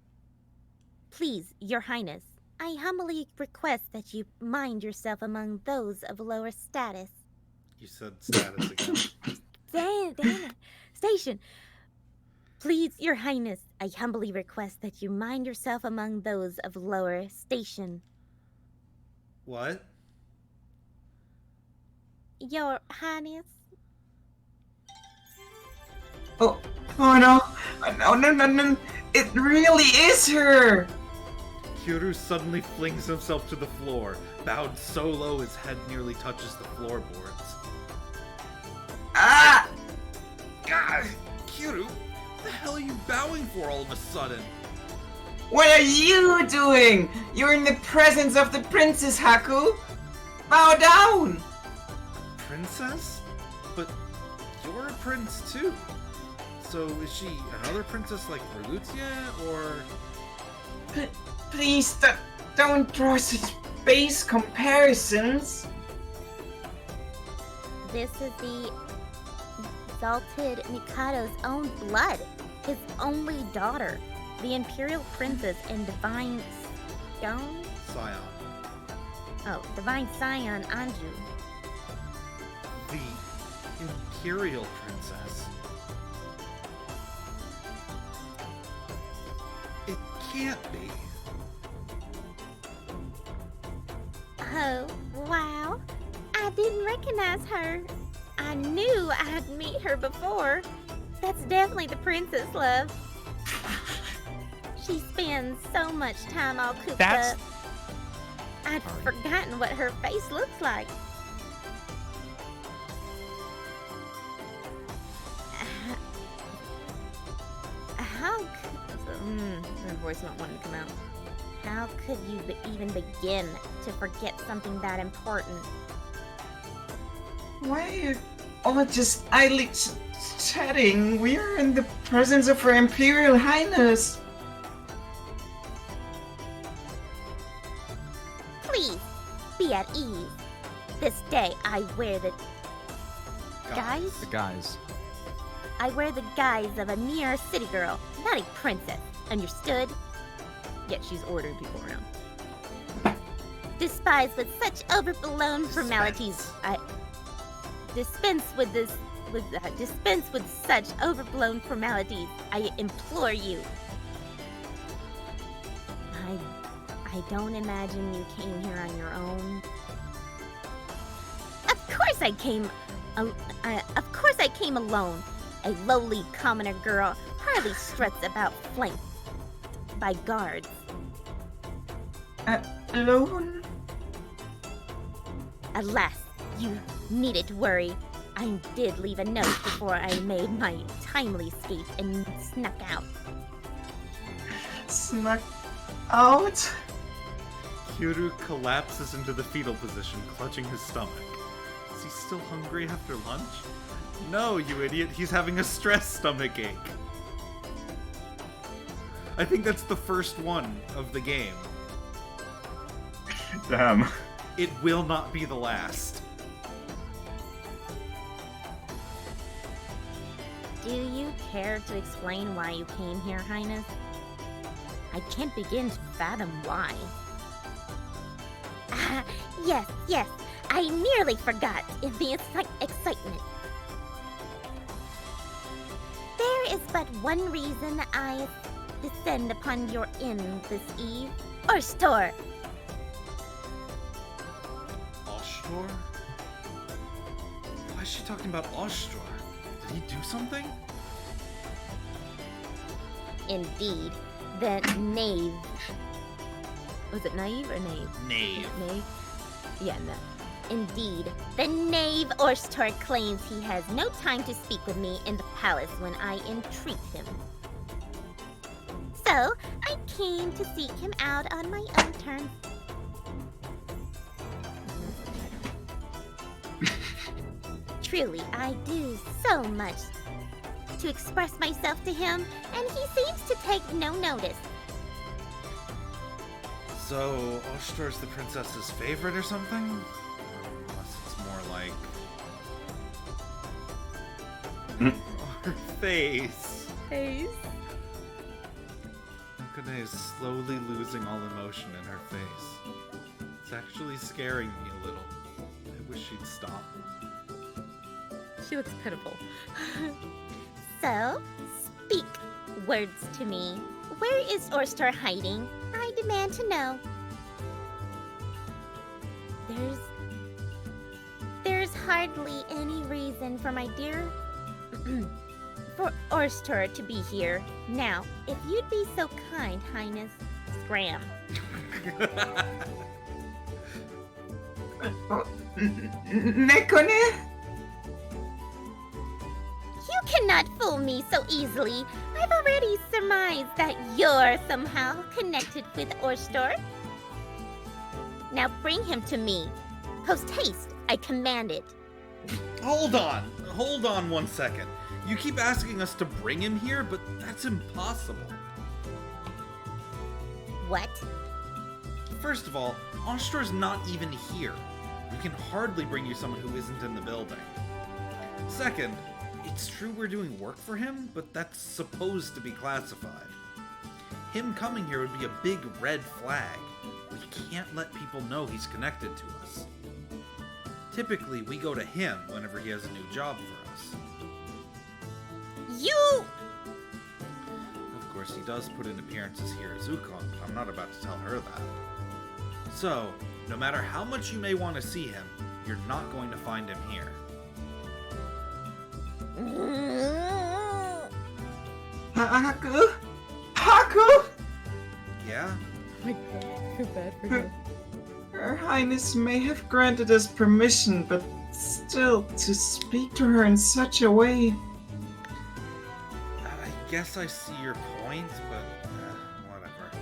Speaker 8: Please, Your Highness. I humbly request that you mind yourself among those of lower status.
Speaker 1: You said status again.
Speaker 8: Damn it. Station. Please, Your Highness, I humbly request that you mind yourself among those of lower station.
Speaker 1: What?
Speaker 8: Your Highness?
Speaker 9: Oh no! No! It really is her!
Speaker 1: Kyoru suddenly flings himself to the floor, bowed so low his head nearly touches the floorboards.
Speaker 9: Ah!
Speaker 1: God! Kyoru, what the hell are you bowing for all of a sudden?
Speaker 9: What are you doing? You're in the presence of the princess, Haku! Bow down!
Speaker 1: Princess? But you're a prince too. So is she another princess like Berlutia, or...
Speaker 9: Please, don't draw such base comparisons.
Speaker 8: This is the exalted Mikado's own blood. His only daughter. The Imperial Princess and Divine Stone?
Speaker 1: Scion.
Speaker 8: Oh, Divine Scion Anju.
Speaker 1: The Imperial Princess. It can't be.
Speaker 8: Oh, wow. I didn't recognize her. I knew I'd meet her before. That's definitely the princess, love. She spends so much time all cooped up. I'd forgotten what her face looks like. How her voice not wanting to come out. How could you even begin to forget something that important?
Speaker 9: Why are you all just idly chatting? We are in the presence of her Imperial Highness.
Speaker 8: Please, be at ease. This day I wear the... Guise?
Speaker 4: The guys.
Speaker 8: I wear the guise of a mere city girl, not a princess. Understood?
Speaker 3: Yet she's ordering people around.
Speaker 8: Despise with such overblown formalities. I dispense with this. Dispense with such overblown formalities. I implore you. I don't imagine you came here on your own. Of course I came. Of course I came alone. A lowly commoner girl hardly struts about flanked by guards.
Speaker 9: Alone?
Speaker 8: Alas, you needn't worry. I did leave a note before I made my timely escape and snuck out.
Speaker 9: Snuck out?
Speaker 1: Kyoru collapses into the fetal position, clutching his stomach. Is he still hungry after lunch? No, you idiot, he's having a stress stomach ache. I think that's the first one of the game.
Speaker 2: Damn.
Speaker 1: It will not be the last.
Speaker 8: Do you care to explain why you came here, Highness? I can't begin to fathom why. Yes. I nearly forgot in the excitement. There is but one reason I descend upon your inn this eve, or store.
Speaker 1: Oshtor? Why is she talking about Oshtor? Did he do something?
Speaker 8: Indeed, the knave.
Speaker 3: Was it naive or knave?
Speaker 1: Knave.
Speaker 3: Knave? Yeah, no.
Speaker 8: Indeed, the knave Orstor claims he has no time to speak with me in the palace when I entreat him. So, I came to seek him out on my own terms. Truly, I do so much to express myself to him, and he seems to take no notice.
Speaker 1: So, Oshtor's the princess's favorite or something? Unless it's more like... her face.
Speaker 3: Face.
Speaker 1: Akane is slowly losing all emotion in her face. It's actually scaring me a little. I wish she'd stop.
Speaker 3: She looks pitiful.
Speaker 8: So, speak words to me. Where is Orstor hiding? I demand to know. There's hardly any reason for my dear for Orstor to be here. Now, if you'd be so kind, Highness, scram.
Speaker 9: Nekone?
Speaker 8: You cannot fool me so easily. I've already surmised that you're somehow connected with Orstor. Now bring him to me. Post haste, I command it.
Speaker 1: Hold on 1 second. You keep asking us to bring him here, but that's impossible.
Speaker 8: What?
Speaker 1: First of all, Oshtor's not even here. We can hardly bring you someone who isn't in the building. Second, it's true we're doing work for him, but that's supposed to be classified. Him coming here would be a big red flag. We can't let people know he's connected to us. Typically, we go to him whenever he has a new job for us.
Speaker 8: You!
Speaker 1: Of course, he does put in appearances here at Zukon, but I'm not about to tell her that. So, no matter how much you may want to see him, you're not going to find him here.
Speaker 9: Haku? Haku?
Speaker 1: Yeah?
Speaker 3: Oh my god, I feel bad for him.
Speaker 9: Her Highness may have granted us permission, but still, to speak to her in such a way...
Speaker 1: I guess I see your point, but whatever.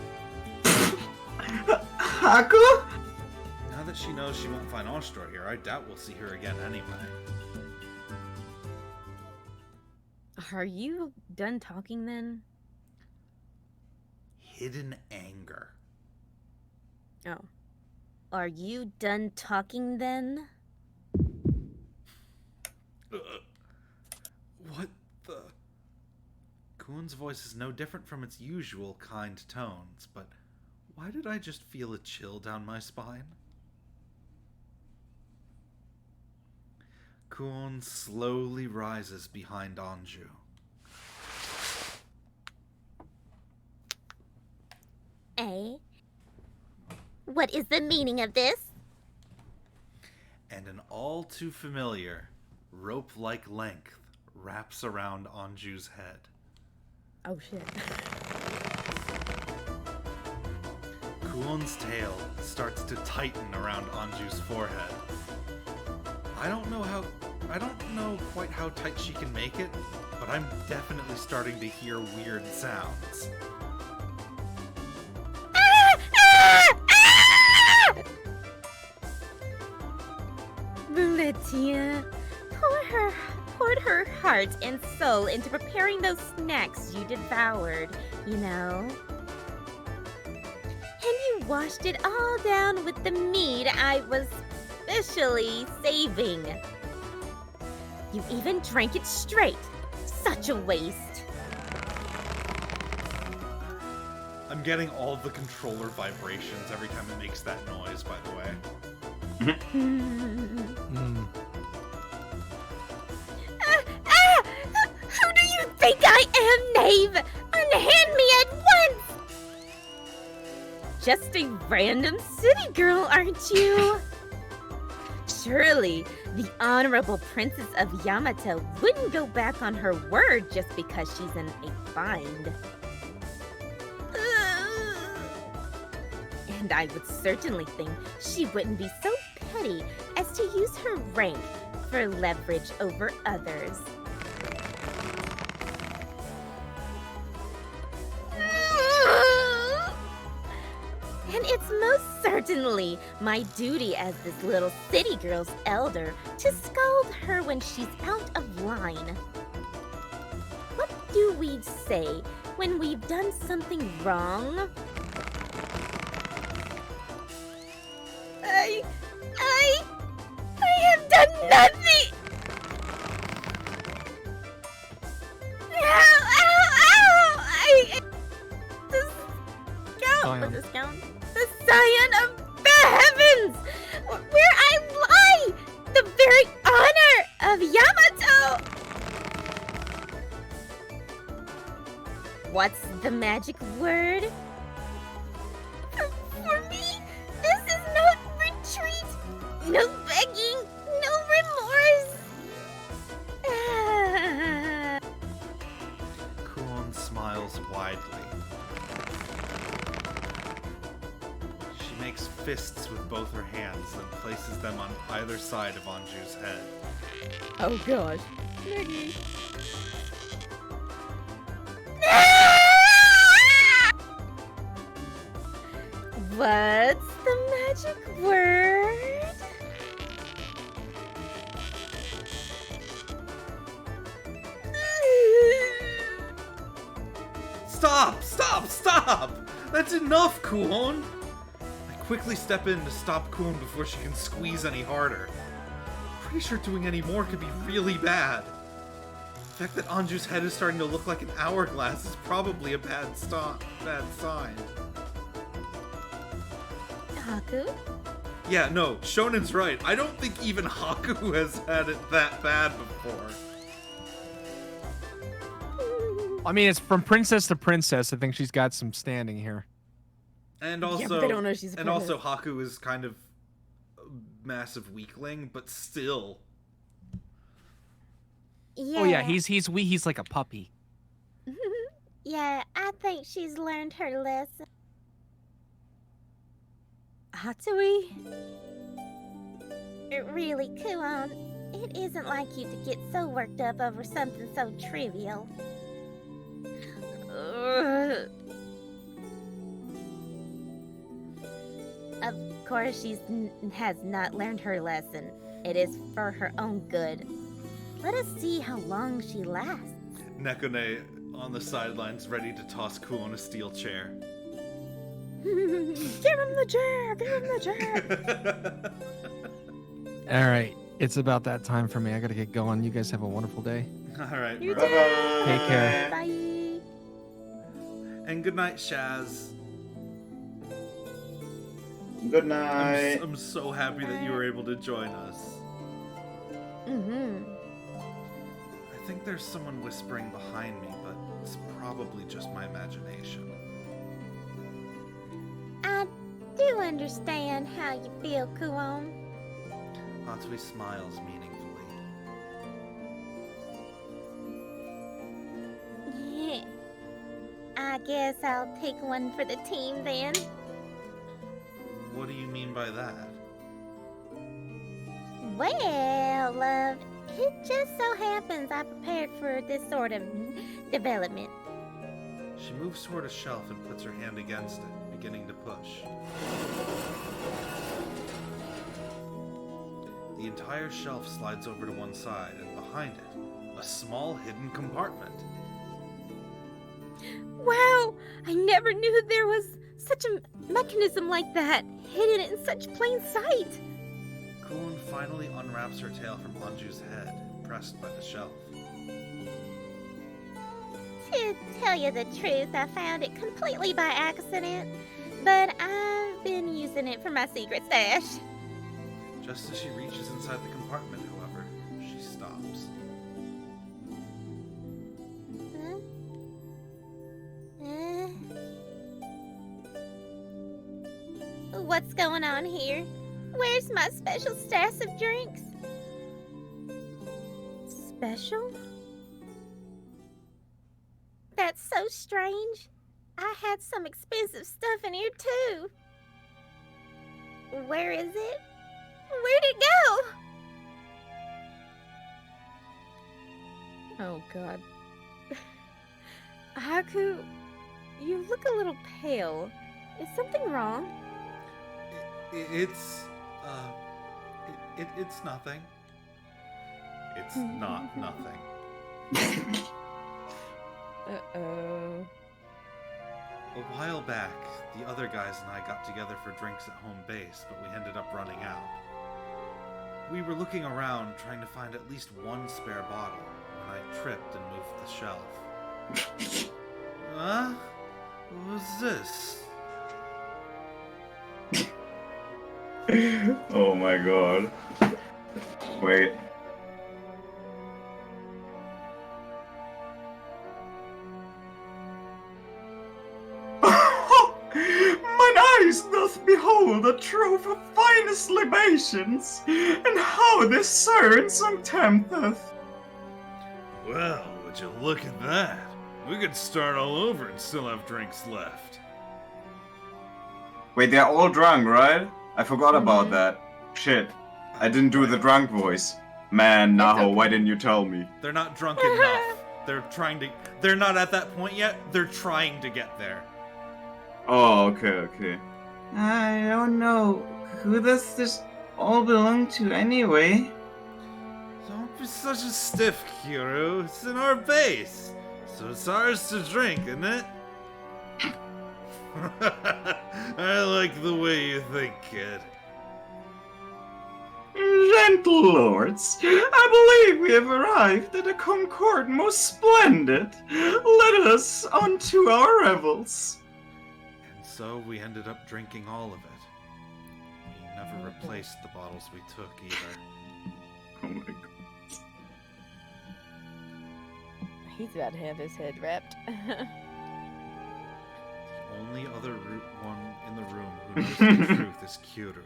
Speaker 9: Haku?
Speaker 1: Now that she knows she won't find Oshtor here, I doubt we'll see her again anyway.
Speaker 3: Are you done talking then?
Speaker 1: Hidden anger.
Speaker 3: Oh.
Speaker 8: Are you done talking then?
Speaker 1: What the... Kuhn's voice is no different from its usual kind tones, but why did I just feel a chill down my spine? Kuhn slowly rises behind Anju.
Speaker 8: Eh? What is the meaning of this?
Speaker 1: And an all too familiar, rope-like length wraps around Anju's head.
Speaker 3: Oh shit.
Speaker 1: Kuhn's tail starts to tighten around Anju's forehead. I don't know quite how tight she can make it, but I'm definitely starting to hear weird sounds.
Speaker 8: Valetia, poured her heart and soul into preparing those snacks you devoured, you know. And you washed it all down with the meat I was specially saving. You even drank it straight. Such a waste.
Speaker 1: I'm getting all the controller vibrations every time it makes that noise, by the way.
Speaker 8: Who do you think I am, knave? Unhand me at once! Just a random city girl, aren't you? Surely, the Honorable Princess of Yamato wouldn't go back on her word just because she's in a bind. And I would certainly think she wouldn't be so petty as to use her rank for leverage over others. it's most certainly my duty as this little city girl's elder to scold her when she's out of line. What do we say when we've done something wrong? I have done nothing! Ow, ow, ow! The scion of the heavens! Where I lie! The very honor of Yamato! What's the magic word? For me, this is no retreat, no begging, no remorse.
Speaker 1: Kuon smiles widely. She makes fists with both her hands and places them on either side of Anju's head.
Speaker 3: Oh gosh.
Speaker 8: What's the magic word?
Speaker 1: Stop! Stop! Stop! That's enough, Kuon! I quickly step in to stop Kuon before she can squeeze any harder. Pretty sure doing any more could be really bad. The fact that Anju's head is starting to look like an hourglass is probably a bad sign.
Speaker 8: Haku?
Speaker 1: Yeah, no, Shonen's right. I don't think even Haku has had it that bad before.
Speaker 4: I mean, it's from princess to princess. I think she's got some standing here.
Speaker 1: And also,
Speaker 3: but they don't know she's a
Speaker 1: and also
Speaker 3: princess.
Speaker 1: Haku is kind of a massive weakling, but still.
Speaker 8: Yeah.
Speaker 4: Oh yeah, he's like a puppy.
Speaker 8: Yeah, I think she's learned her lesson.
Speaker 3: Hatsui?
Speaker 8: Really, Kuon, it isn't like you to get so worked up over something so trivial. Of course, she has not learned her lesson. It is for her own good. Let us see how long she lasts.
Speaker 1: Nekone on the sidelines, ready to toss Kuon a steel chair.
Speaker 3: Give him the chair! Give him the chair!
Speaker 4: All right, it's about that time for me. I gotta get going. You guys have a wonderful day.
Speaker 1: All right,
Speaker 3: You
Speaker 1: bro.
Speaker 3: too.
Speaker 4: Take care.
Speaker 8: Bye.
Speaker 1: And good night, Shaz.
Speaker 2: Good night.
Speaker 1: I'm so happy that you were able to join us.
Speaker 8: Mm-hmm.
Speaker 1: I think there's someone whispering behind me, but it's probably just my imagination.
Speaker 8: I do understand how you feel, Kuon.
Speaker 1: Hatsui smiles meaningfully.
Speaker 8: I guess I'll take one for the team then.
Speaker 1: What do you mean by that?
Speaker 8: Well, love, it just so happens I prepared for this sort of development.
Speaker 1: She moves toward a shelf and puts her hand against it, beginning to push. The entire shelf slides over to one side, and behind it, a small hidden compartment.
Speaker 3: Wow! I never knew there was such a mechanism like that, hidden in such plain sight.
Speaker 1: Kuon finally unwraps her tail from Anju's head, pressed by the shelf.
Speaker 8: To tell you the truth, I found it completely by accident, but I've been using it for my secret stash.
Speaker 1: Just as she reaches inside the compartment, however, she stops.
Speaker 8: Huh? What's going on here? Where's my special stash of drinks?
Speaker 3: Special?
Speaker 8: That's so strange. I had some expensive stuff in here too. Where is it? Where'd it go?
Speaker 3: Oh god. Haku, you look a little pale. Is something wrong?
Speaker 1: It's, it's nothing. It's not nothing.
Speaker 3: Uh-oh.
Speaker 1: A while back, the other guys and I got together for drinks at home base, but we ended up running out. We were looking around, trying to find at least one spare bottle, when I tripped and moved the shelf. Huh? What was this?
Speaker 2: Oh my god. Wait. Mine eyes doth behold a trove of finest libations, and how this sir in some tempteth.
Speaker 1: Well, would you look at that? We could start all over and still have drinks left.
Speaker 2: Wait, they're all drunk, right? I forgot about that. Shit. I didn't do the drunk voice. Man, Naho,
Speaker 3: okay.
Speaker 2: why didn't you tell me?
Speaker 1: They're not drunk enough. They're not at that point yet. They're trying to get there.
Speaker 2: Oh, okay.
Speaker 9: I don't know. Who does this all belong to anyway?
Speaker 1: Don't be such a stiff, Kiro. It's in our base. So it's ours to drink, isn't it? I like the way you think, kid.
Speaker 2: Gentle lords, I believe we have arrived at a concord most splendid. Let us on to our revels.
Speaker 1: And so we ended up drinking all of it. We never replaced the bottles we took either.
Speaker 2: Oh my god.
Speaker 3: He's about to have his head wrapped.
Speaker 1: Only other one in the room who knows the truth is Kiro.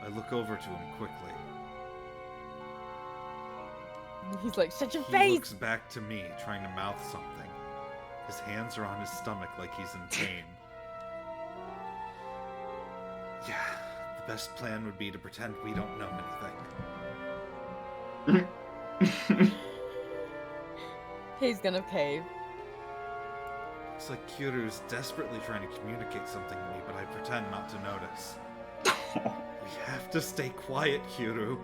Speaker 1: I look over to him quickly.
Speaker 3: He's like, shut your
Speaker 1: He
Speaker 3: face!
Speaker 1: looks back to me, trying to mouth something. His hands are on his stomach like he's in pain. Yeah, the best plan would be to pretend we don't know anything.
Speaker 3: He's gonna cave.
Speaker 1: Looks like Kiru's desperately trying to communicate something to me, but I pretend not to notice. We have to stay quiet, Kiru.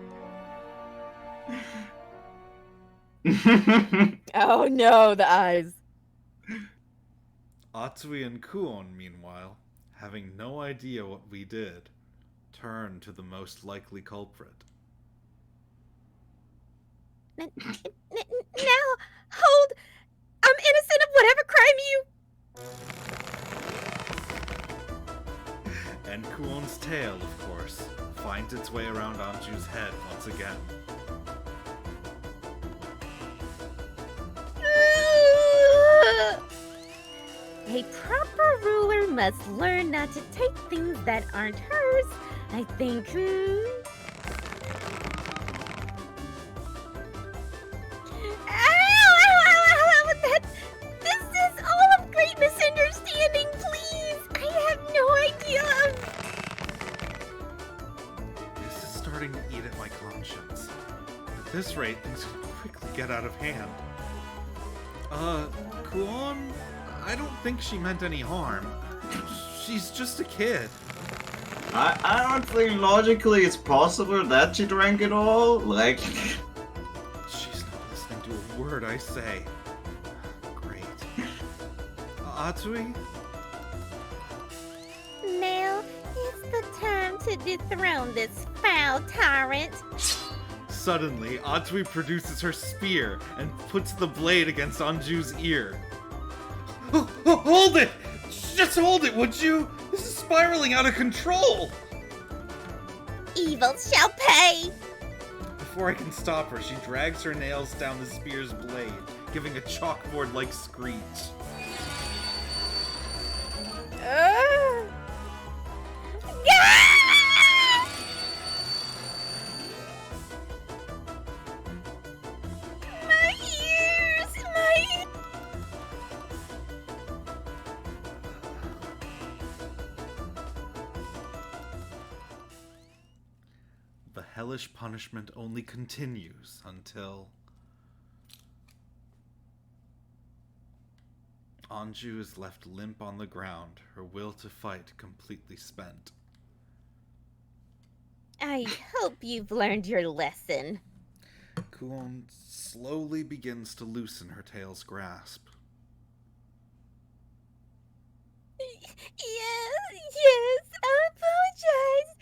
Speaker 3: Oh no, the eyes.
Speaker 1: Atsui and Kuon, meanwhile, having no idea what we did, turn to the most likely culprit.
Speaker 8: Now, hold! I'm innocent of whatever crime you...
Speaker 1: And Kuon's tail, of course, finds its way around Anju's head once again.
Speaker 8: A proper ruler must learn not to take things that aren't hers. I think, This is all of great misunderstanding, please! I have no idea of...
Speaker 1: This is starting to eat at my conscience. At this rate, things could quickly get out of hand. Kuon? I don't think she meant any harm. She's just a kid.
Speaker 2: I don't think logically it's possible that she drank it all. Like,
Speaker 1: She's not listening to a word I say. Great. Atsui?
Speaker 8: Now is the time to dethrone this foul tyrant.
Speaker 1: Suddenly, Atsui produces her spear and puts the blade against Anju's ear. Hold it! Just hold it, would you? This is spiraling out of control!
Speaker 8: Evil shall pay!
Speaker 1: Before I can stop her, she drags her nails down the spear's blade, giving a chalkboard-like screech.
Speaker 8: My ears! My...
Speaker 1: The hellish punishment only continues until... Anju is left limp on the ground, her will to fight completely spent.
Speaker 8: I hope you've learned your lesson.
Speaker 1: Kuon slowly begins to loosen her tail's grasp.
Speaker 8: Yes, I apologize.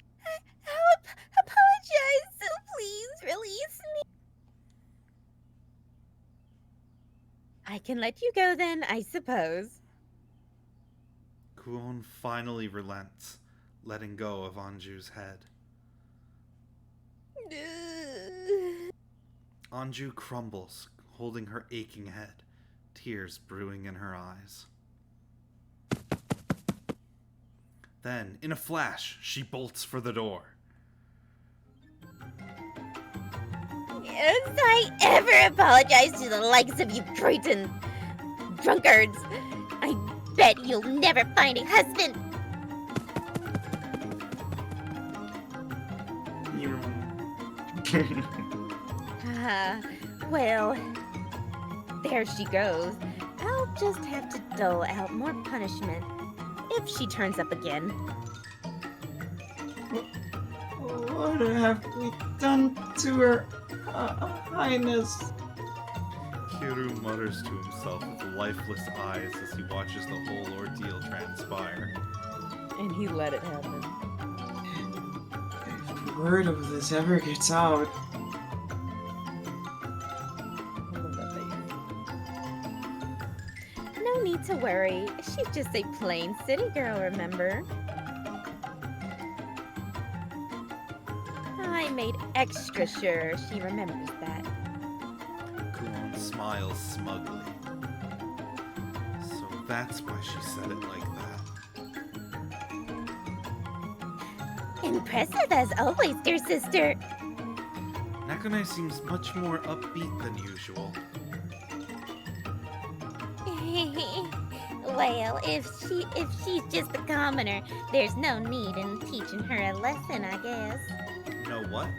Speaker 8: I'll apologize, so please release me. I can let you go then, I suppose.
Speaker 1: Kuon finally relents, letting go of Anju's head. Anju crumbles, holding her aching head, tears brewing in her eyes. Then, in a flash, she bolts for the door.
Speaker 8: If I ever apologize to the likes of you Cretan drunkards, I bet you'll never find a husband. Well, there she goes. I'll just have to dole out more punishment if she turns up again.
Speaker 9: What have we done to her, Highness?
Speaker 1: Kiru mutters to himself with lifeless eyes as he watches the whole ordeal transpire.
Speaker 3: And he let it happen.
Speaker 9: If word of this ever gets out,
Speaker 8: No need to worry. She's just a plain city girl, remember? I made extra sure she remembers that.
Speaker 1: Kuon smiles smugly. So that's why she said it like that.
Speaker 8: Impressive as always, dear sister.
Speaker 1: Nekone seems much more upbeat than usual.
Speaker 8: Well, if she's just a commoner, there's no need in teaching her a lesson, I guess.
Speaker 1: No what?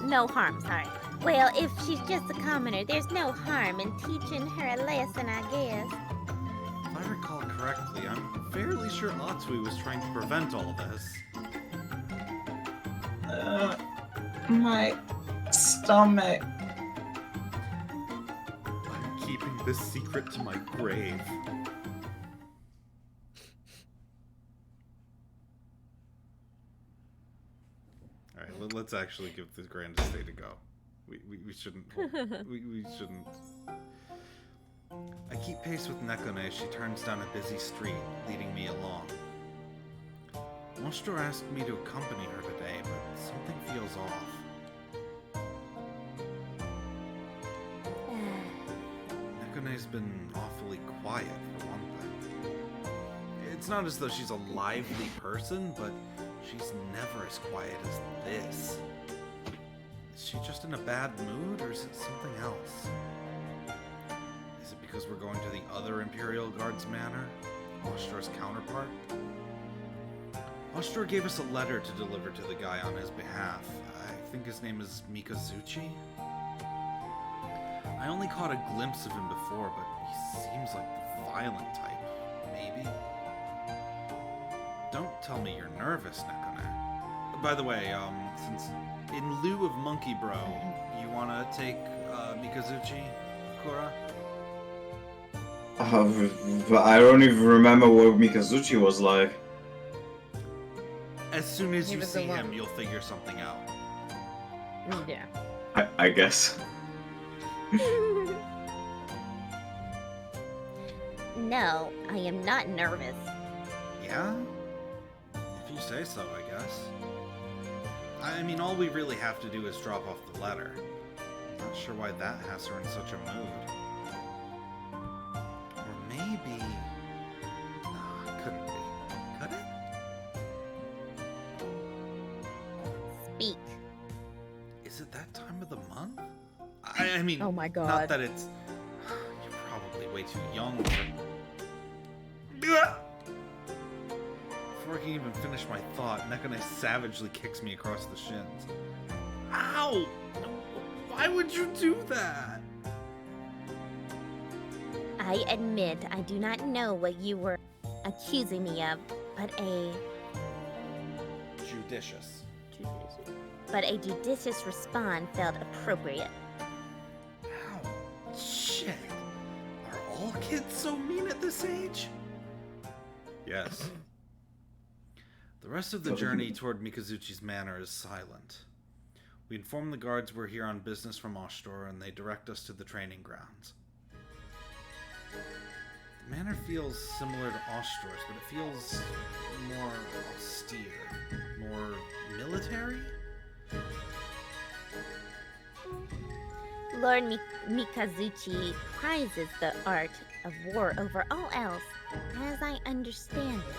Speaker 8: No harm, sorry. Well, if she's just a commoner, there's no harm in teaching her a lesson, I guess.
Speaker 1: If I recall correctly, I'm fairly sure Atsui was trying to prevent all this.
Speaker 9: my stomach.
Speaker 1: I'm keeping this secret to my grave. Alright, let's actually give the Grand Estate a go. We shouldn't. We shouldn't. I keep pace with Nekone as she turns down a busy street, leading me along. Mostro asked me to accompany her today, but something feels off. Nekone's been awfully quiet, for one thing. It's not as though she's a lively person, but she's never as quiet as this. Is she just in a bad mood, or is it something else? Is it because we're going to the other Imperial Guard's manor? Mostro's counterpart? Mostro gave us a letter to deliver to the guy on his behalf. I think his name is Mikazuchi? I only caught a glimpse of him before, but he seems like the violent type. Maybe? Don't tell me you're nervous, Nekone. By the way, since in lieu of Monkey Bro, you wanna take Mikazuchi, Kura?
Speaker 2: I don't even remember what Mikazuchi was like.
Speaker 1: As soon as
Speaker 3: He
Speaker 1: you
Speaker 3: was
Speaker 1: see
Speaker 3: the one.
Speaker 1: him, you'll figure something out.
Speaker 3: Yeah.
Speaker 2: I guess.
Speaker 8: No, I am not nervous.
Speaker 1: Yeah? If you say so, I guess. I mean, all we really have to do is drop off the letter. I'm not sure why that has her in such a mood. Or maybe... No, it couldn't be. Could it?
Speaker 8: Speak.
Speaker 1: Is it that time of the month? I mean,
Speaker 3: Oh my
Speaker 1: not
Speaker 3: god.
Speaker 1: that it's... You're probably way too young for... Before I can even finish my thought, Nekone savagely kicks me across the shins. Ow! Why would you do that?
Speaker 8: I admit I do not know what you were accusing me of, but
Speaker 1: judicious.
Speaker 8: But a judicious response felt appropriate.
Speaker 1: Ow. Shit. Are all kids so mean at this age? Yes. The rest of the journey toward Mikazuchi's manor is silent. We inform the guards we're here on business from Oshtor, and they direct us to the training grounds. The manor feels similar to Oshtor's, but it feels more austere, more military?
Speaker 8: Lord Mikazuchi prizes the art of war over all else, as I understand it.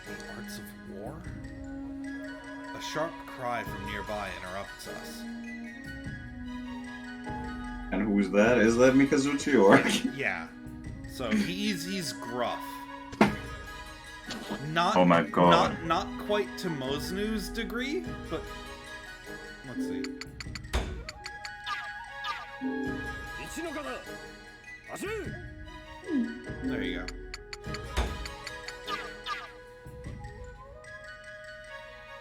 Speaker 1: The arts of war? A sharp cry from nearby interrupts us.
Speaker 2: And who's that? Is that Mikazuchi or?
Speaker 1: Yeah. So he's gruff. Not,
Speaker 2: oh my god.
Speaker 1: Not quite to Mosnu's degree, but let's see. There you go.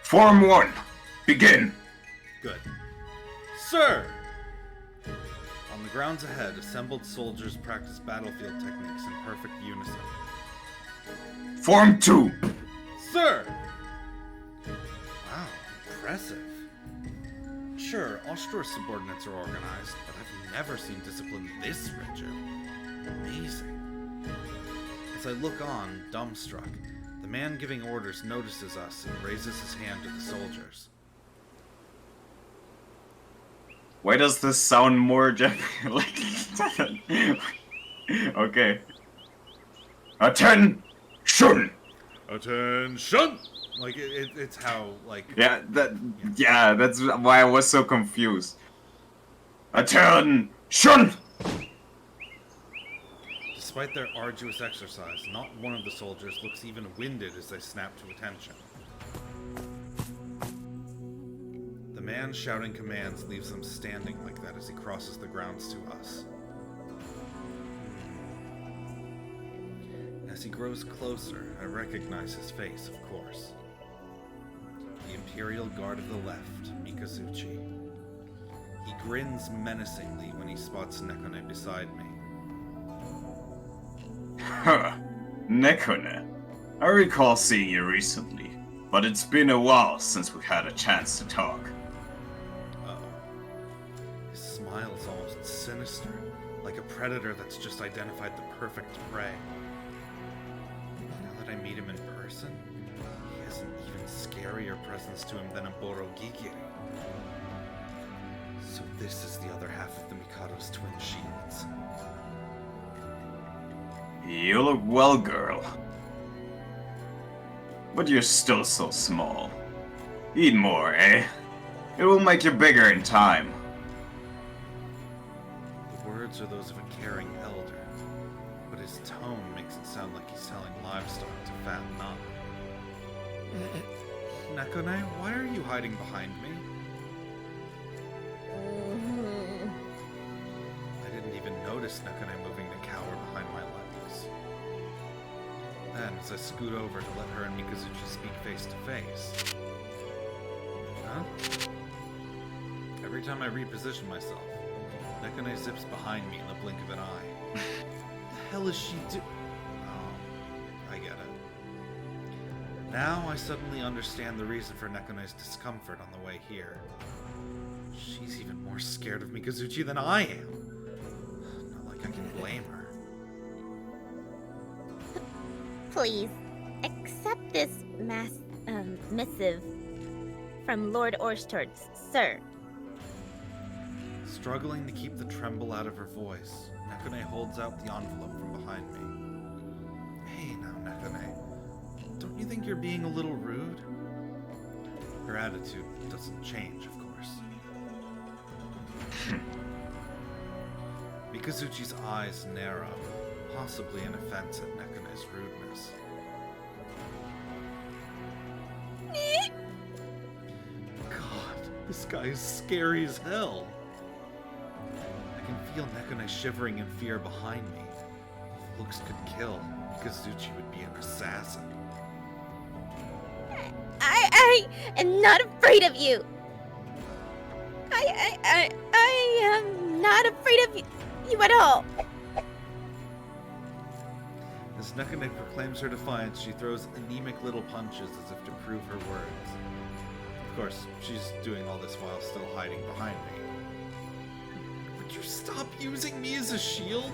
Speaker 2: Form 1. Begin.
Speaker 1: Good. Sir! On the grounds ahead, assembled soldiers practice battlefield techniques in perfect unison.
Speaker 2: Form 2.
Speaker 1: Sir! Wow, impressive. Sure, Oshtor's subordinates are organized, but I've never seen discipline this rigid. Amazing. As I look on, dumbstruck, the man giving orders notices us and raises his hand to the soldiers.
Speaker 2: Why does this sound more like... Okay. Attention!
Speaker 1: Attention! Like, it's how, like...
Speaker 2: Yeah, that's why I was so confused. Attention!
Speaker 1: Despite their arduous exercise, not one of the soldiers looks even winded as they snap to attention. The man shouting commands leaves them standing like that as he crosses the grounds to us. As he grows closer, I recognize his face, of course. The Imperial Guard of the Left, Mikazuchi. He grins menacingly when he spots Nekone beside me.
Speaker 2: Huh. Nekone. I recall seeing you recently, but it's been a while since we've had a chance to talk.
Speaker 1: Uh-oh. His smile is almost sinister, like a predator that's just identified the perfect prey. Now that I meet him in person, he has an even scarier presence to him than a Borogigiri. So this is the other half of the Mikado's twin shields.
Speaker 2: You look well, girl. But you're still so small. Eat more, eh? It will make you bigger in time.
Speaker 1: The words are those of a caring elder, but his tone makes it sound like he's selling livestock to fatten up. Nekone, why are you hiding behind me? I didn't even notice Nekone moving to cower behind my legs. Then, as I scoot over to let her and Mikazuchi speak face to face. Huh? Every time I reposition myself, Nekone zips behind me in the blink of an eye. What the hell is she do? Oh, I get it. Now I suddenly understand the reason for Nekone's discomfort on the way here. She's even more scared of Mikazuchi than I am. Not like I can blame her.
Speaker 8: Please, accept this missive from Lord Orstorz, sir.
Speaker 1: Struggling to keep the tremble out of her voice, Nekone holds out the envelope from behind me. Hey now, Nekone. Don't you think you're being a little rude? Her attitude doesn't change, of course. Mikazuchi's eyes narrow, possibly an offense at Nekone's rudeness. God, this guy is scary as hell. I can feel Nekone shivering in fear behind me. If looks could kill, Mikazuchi would be an assassin.
Speaker 8: I I am not afraid of you. I am not afraid of you at all.
Speaker 1: As Nekane proclaims her defiance, she throws anemic little punches as if to prove her words. Of course, she's doing all this while still hiding behind me. Would you stop using me as a shield?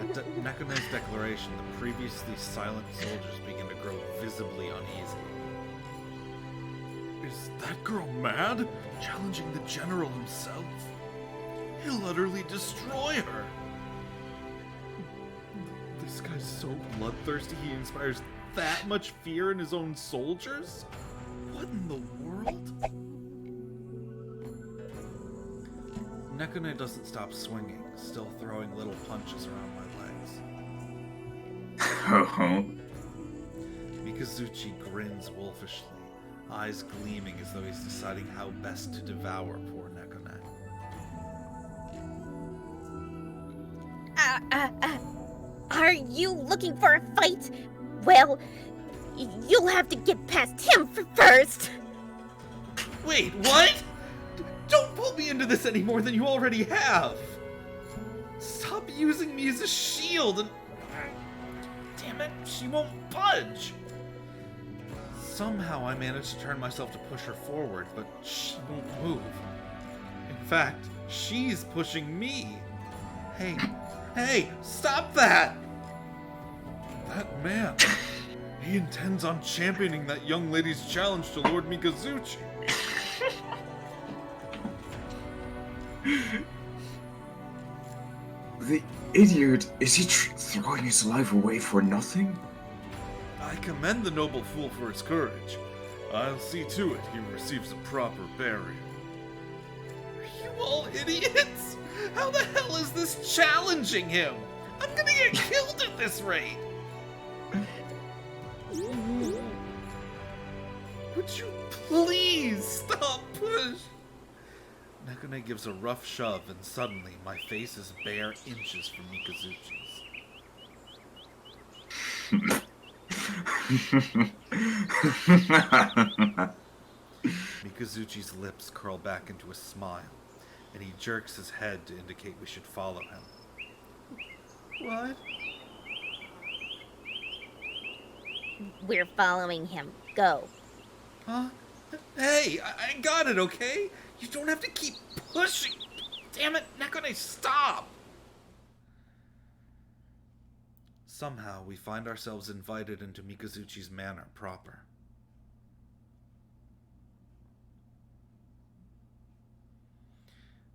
Speaker 1: At Nekane's declaration, the previously silent soldiers begin to grow visibly uneasy. Is that girl mad? Challenging the general himself? He'll utterly destroy her! This guy's so bloodthirsty he inspires that much fear in his own soldiers? What in the world? Nekane doesn't stop swinging, still throwing little punches around my legs.
Speaker 2: Oh.
Speaker 1: Mikazuchi grins wolfishly, eyes gleaming as though he's deciding how best to devour poor Nekane.
Speaker 8: Are you looking for a fight? Well, you'll have to get past him first.
Speaker 1: Wait, what? Don't pull me into this any more than you already have! Stop using me as a shield and... Damn it, she won't budge! Somehow I managed to turn myself to push her forward, but she won't move. In fact, she's pushing me. Hey, stop that! That man, he intends on championing that young lady's challenge to Lord Mikazuchi.
Speaker 2: The idiot, is he throwing his life away for nothing?
Speaker 1: I commend the noble fool for his courage. I'll see to it he receives a proper burial. Are you all idiots? How the hell is this challenging him? I'm gonna get killed at this rate! Would you please stop push? Nekane gives a rough shove, and suddenly my face is bare inches from Mikazuchi's. Mikazuchi's lips curl back into a smile, and he jerks his head to indicate we should follow him. What?
Speaker 8: We're following him. Go.
Speaker 1: Huh? Hey, I got it, okay? You don't have to keep pushing. Damn it, Nekane, stop! Somehow, we find ourselves invited into Mikazuchi's manor proper.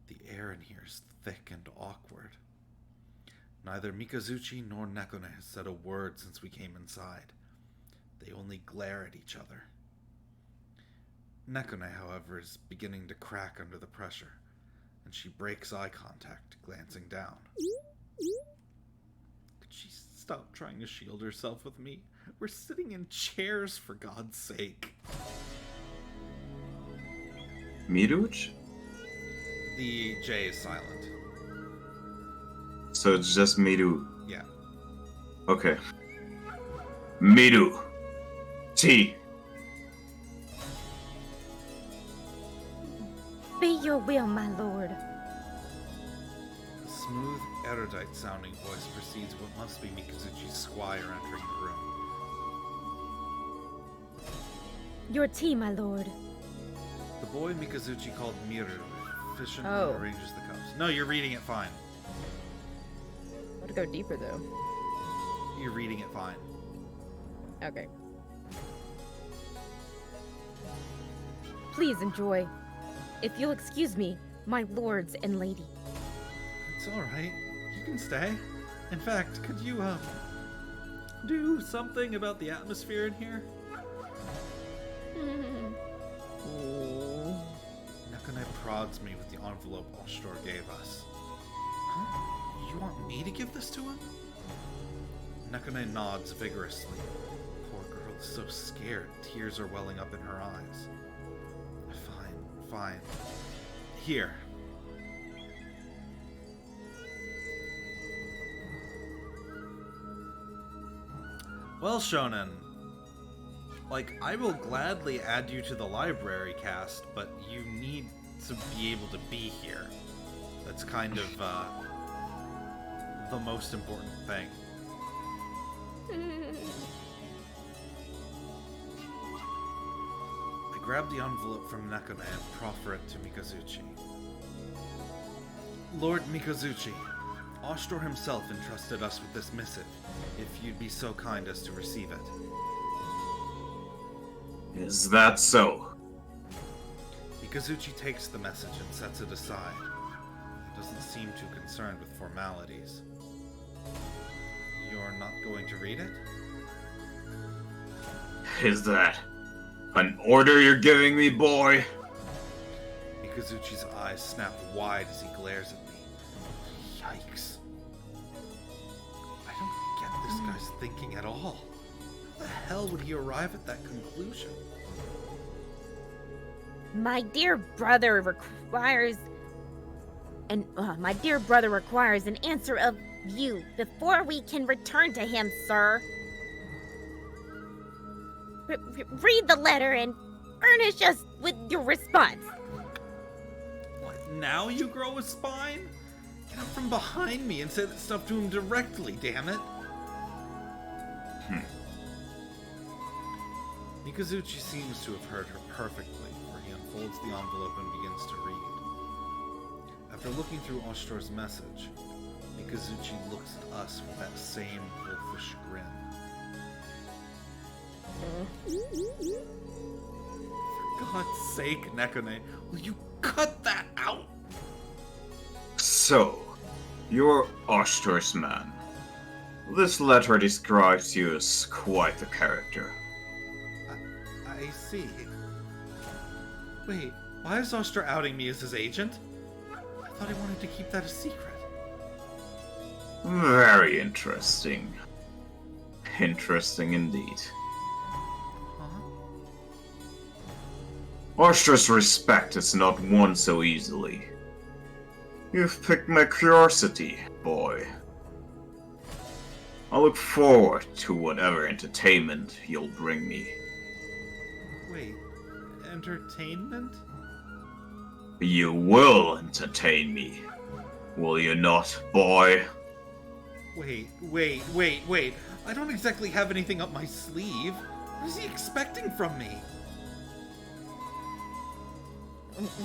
Speaker 1: The air in here is thick and awkward. Neither Mikazuchi nor Nekane has said a word since we came inside. They only glare at each other. Nekane, however, is beginning to crack under the pressure, and she breaks eye contact, glancing down. Could she stop trying to shield herself with me? We're sitting in chairs, for God's sake.
Speaker 2: Miruch?
Speaker 1: The J is silent.
Speaker 2: So it's just Miru.
Speaker 1: Yeah.
Speaker 2: Okay. Miru. T.
Speaker 8: Be your will, my lord.
Speaker 1: The smooth, erudite-sounding voice precedes what must be Mikazuchi's squire entering the room.
Speaker 8: Your tea, my lord.
Speaker 1: The boy Mikazuchi called Miru efficiently
Speaker 3: Oh.
Speaker 1: arranges the cups. No, you're reading it fine.
Speaker 3: I want to go deeper though.
Speaker 1: You're reading it fine.
Speaker 3: Okay.
Speaker 8: Please enjoy. If you'll excuse me, my lords and lady.
Speaker 1: It's alright. You can stay. In fact, could you, do something about the atmosphere in here? Nekane prods me with the envelope Oshtor gave us. Huh? You want me to give this to him? Nekane nods vigorously. Poor girl is so scared, tears are welling up in her eyes. Fine. Here. Well, Shonen, like, I will gladly add you to the library cast, but you need to be able to be here. That's kind of, the most important thing. I grab the envelope from Nekone and proffer it to Mikazuchi. Lord Mikazuchi, Oshtor himself entrusted us with this missive, if you'd be so kind as to receive it.
Speaker 2: Is that so?
Speaker 1: Mikazuchi takes the message and sets it aside. He doesn't seem too concerned with formalities. You're not going to read it?
Speaker 2: Is that an order you're giving me, boy?
Speaker 1: Mikazuchi's eyes snap wide as he glares at me. Yikes. I don't get this guy's thinking at all. How the hell would he arrive at that conclusion?
Speaker 8: My dear brother requires an answer of you before we can return to him, sir. Read the letter and furnish us with your response.
Speaker 1: What, now you grow a spine? Get up from behind me and say that stuff to him directly, damn it. Mikazuchi seems to have heard her perfectly, for he unfolds the envelope and begins to read. After looking through Oshtor's message, Mikazuchi looks at us with that same wolfish grin. For God's sake, Nekone, will you cut that out?
Speaker 2: So, you're Oshtor's man. This letter describes you as quite the character.
Speaker 1: I see. Wait, why is Oshtor outing me as his agent? I thought he wanted to keep that a secret.
Speaker 2: Very interesting. Interesting indeed.
Speaker 1: Huh?
Speaker 2: Oshtor's respect is not won so easily. You've piqued my curiosity, boy. I look forward to whatever entertainment you'll bring me.
Speaker 1: Wait, entertainment?
Speaker 2: You will entertain me, will you not, boy?
Speaker 1: Wait. I don't exactly have anything up my sleeve. What is he expecting from me?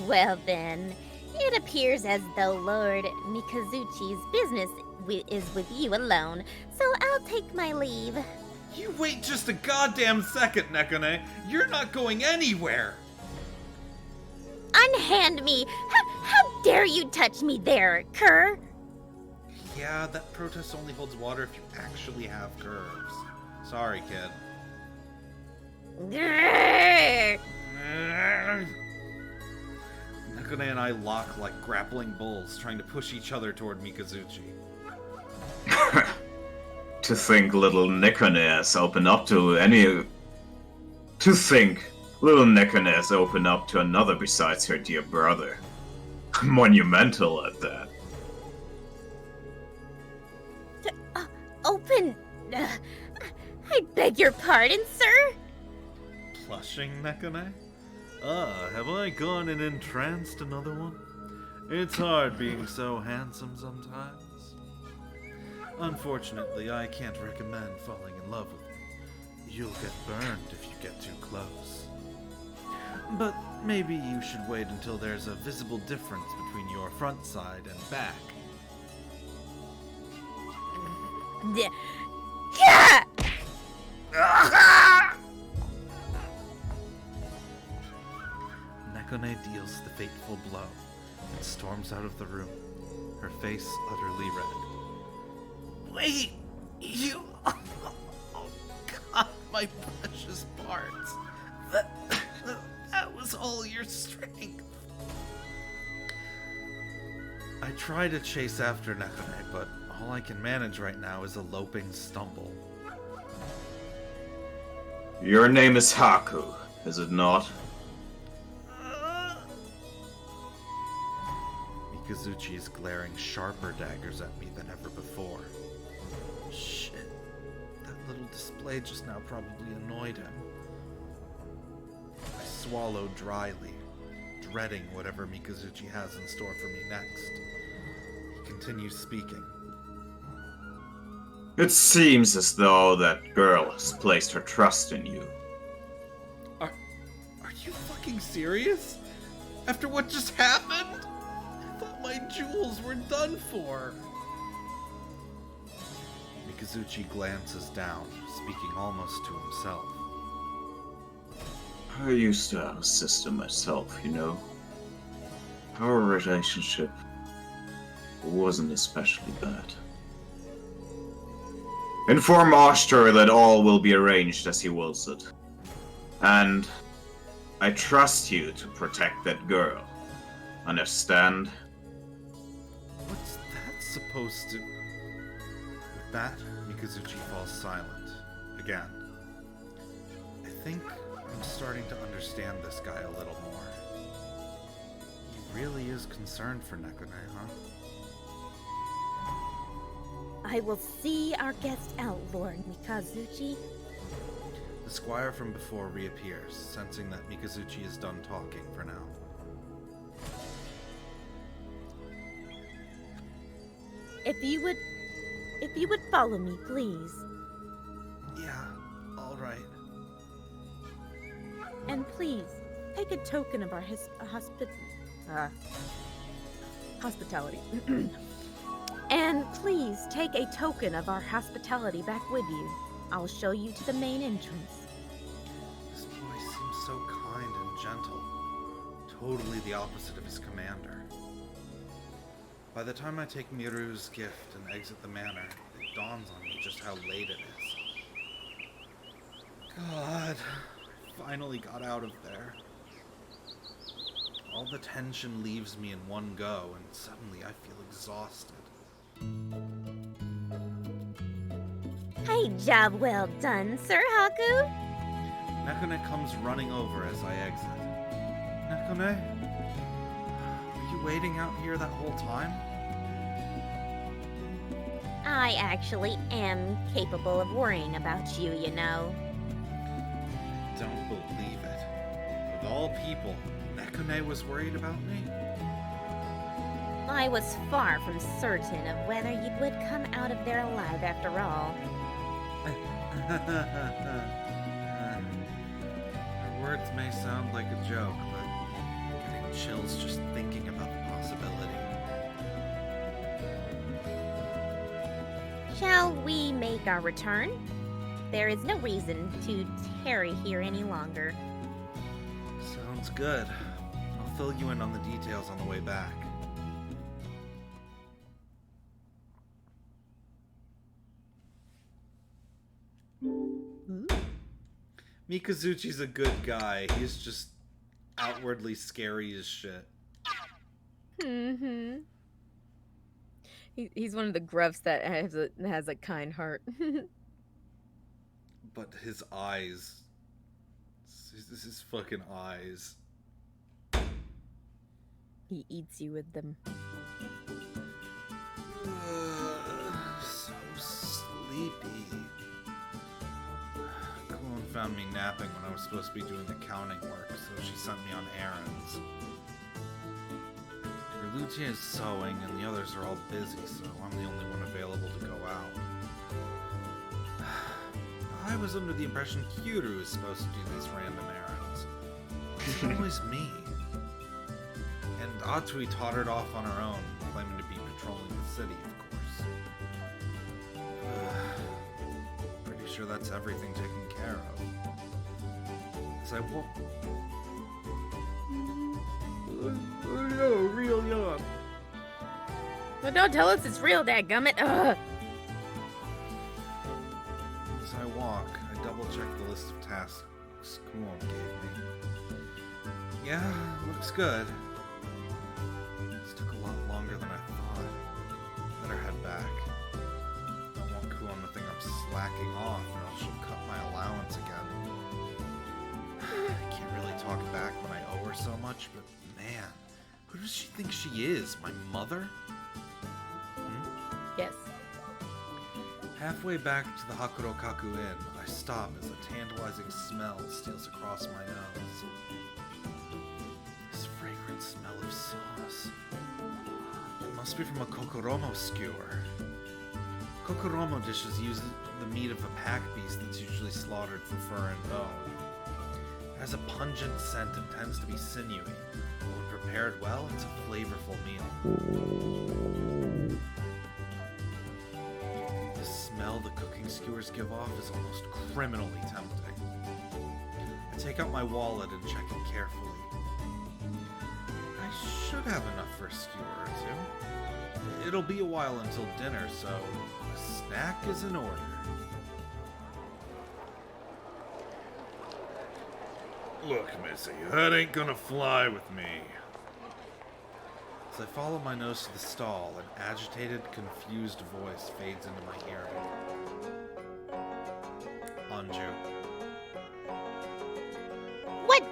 Speaker 8: Well then, it appears as though Lord Mikazuchi's business is with you alone, so I'll take my leave.
Speaker 1: You wait just a goddamn second, Nekone. You're not going anywhere.
Speaker 8: Unhand me! How dare you touch me there, cur?
Speaker 1: Yeah, that protest only holds water if you actually have curves. Sorry, kid.
Speaker 8: Grrr.
Speaker 1: Nekone and I lock like grappling bulls, trying to push each other toward Mikazuchi.
Speaker 2: To think little Nekone has opened up to any... To think little Nekone has opened up to another besides her dear brother. Monumental at that.
Speaker 8: Open... I beg your pardon, sir?
Speaker 1: Blushing, Nekone? Have I gone and entranced another one? It's hard being so handsome sometimes. Unfortunately, I can't recommend falling in love with me. You'll get burned if you get too close. But maybe you should wait until there's a visible difference between your front side and back.
Speaker 8: Yeah!
Speaker 1: Nekone deals the fateful blow and storms out of the room, her face utterly red. Wait! You... Oh, God, my precious parts. That was all your strength. I try to chase after Nekone, but all I can manage right now is a loping stumble.
Speaker 2: Your name is Haku, is it not?
Speaker 1: Mikazuchi is glaring sharper daggers at me than ever before. Shit. That little display just now probably annoyed him. I swallowed dryly, dreading whatever Mikazuchi has in store for me next. He continues speaking.
Speaker 2: It seems as though that girl has placed her trust in you.
Speaker 1: Are you fucking serious? After what just happened? I thought my jewels were done for. Mikazuchi glances down, speaking almost to himself.
Speaker 2: I used to have a sister myself, you know. Our relationship wasn't especially bad. Inform Oshter that all will be arranged as he wills it. And I trust you to protect that girl. Understand?
Speaker 1: What's that supposed to... With that, Mikazuchi falls silent. Again. I think I'm starting to understand this guy a little more. He really is concerned for Nekone, huh?
Speaker 8: I will see our guest out, Lord Mikazuchi.
Speaker 1: The squire from before reappears, sensing that Mikazuchi is done talking for now.
Speaker 8: If you would follow me, please.
Speaker 1: Yeah, alright.
Speaker 8: And please, take a token of our hospitality. And please take a token of our hospitality back with you. I'll show you to the main entrance.
Speaker 1: This boy seems so kind and gentle. Totally the opposite of his commander. By the time I take Miru's gift and exit the manor, it dawns on me just how late it is. God, I finally got out of there. All the tension leaves me in one go, and suddenly I feel exhausted.
Speaker 8: Hey, job well done, Sir Haku.
Speaker 1: Nekone comes running over as I exit. Nekone? Were you waiting out here that whole time?
Speaker 8: I actually am capable of worrying about you, you know.
Speaker 1: Don't believe it. Of all people, Nekone was worried about me?
Speaker 8: I was far from certain of whether you would come out of there alive after all.
Speaker 1: Her words may sound like a joke, but I'm getting chills just thinking about the possibility.
Speaker 8: Shall we make our return? There is no reason to tarry here any longer.
Speaker 1: Sounds good. I'll fill you in on the details on the way back. Mikazuchi's a good guy. He's just outwardly scary as shit.
Speaker 3: Mm-hmm. He's one of the gruffs that has a kind heart.
Speaker 1: But his eyes... his fucking eyes.
Speaker 3: He eats you with them.
Speaker 1: So sleepy. Cologne found me napping when I was supposed to be doing accounting work, so she sent me on errands. Lucia is sewing and the others are all busy, so I'm the only one available to go out. I was under the impression Kyuru is supposed to do these random errands. It's always me. And Atsui tottered off on her own, claiming to be patrolling the city, of course. Pretty sure that's everything taken care of. As I woke... real yawn.
Speaker 3: Well, don't tell us it's real, dadgummit. Ugh.
Speaker 1: As I walk, I double-check the list of tasks Kuon gave me. Yeah, looks good. This took a lot longer than I thought. Better head back. Don't want Kuon to think I'm slacking off, or else she'll cut my allowance again. I can't really talk back when I owe her so much, but man, who does she think she is? My mother?
Speaker 3: Yes.
Speaker 1: Halfway back to the Hakurokaku Inn, I stop as a tantalizing smell steals across my nose. This fragrant smell of sauce. It must be from a kokoromo skewer. Kokoromo dishes use the meat of a pack beast that's usually slaughtered for fur and bone. It has a pungent scent and tends to be sinewy, but when prepared well, it's a flavorful meal. The smell the cooking skewers give off is almost criminally tempting. I take out my wallet and check it carefully. I should have enough for a skewer or two. It'll be a while until dinner, so a snack is in order.
Speaker 11: Look, Missy, that ain't gonna fly with me.
Speaker 1: As I follow my nose to the stall, an agitated, confused voice fades into my hearing. Anju.
Speaker 8: What,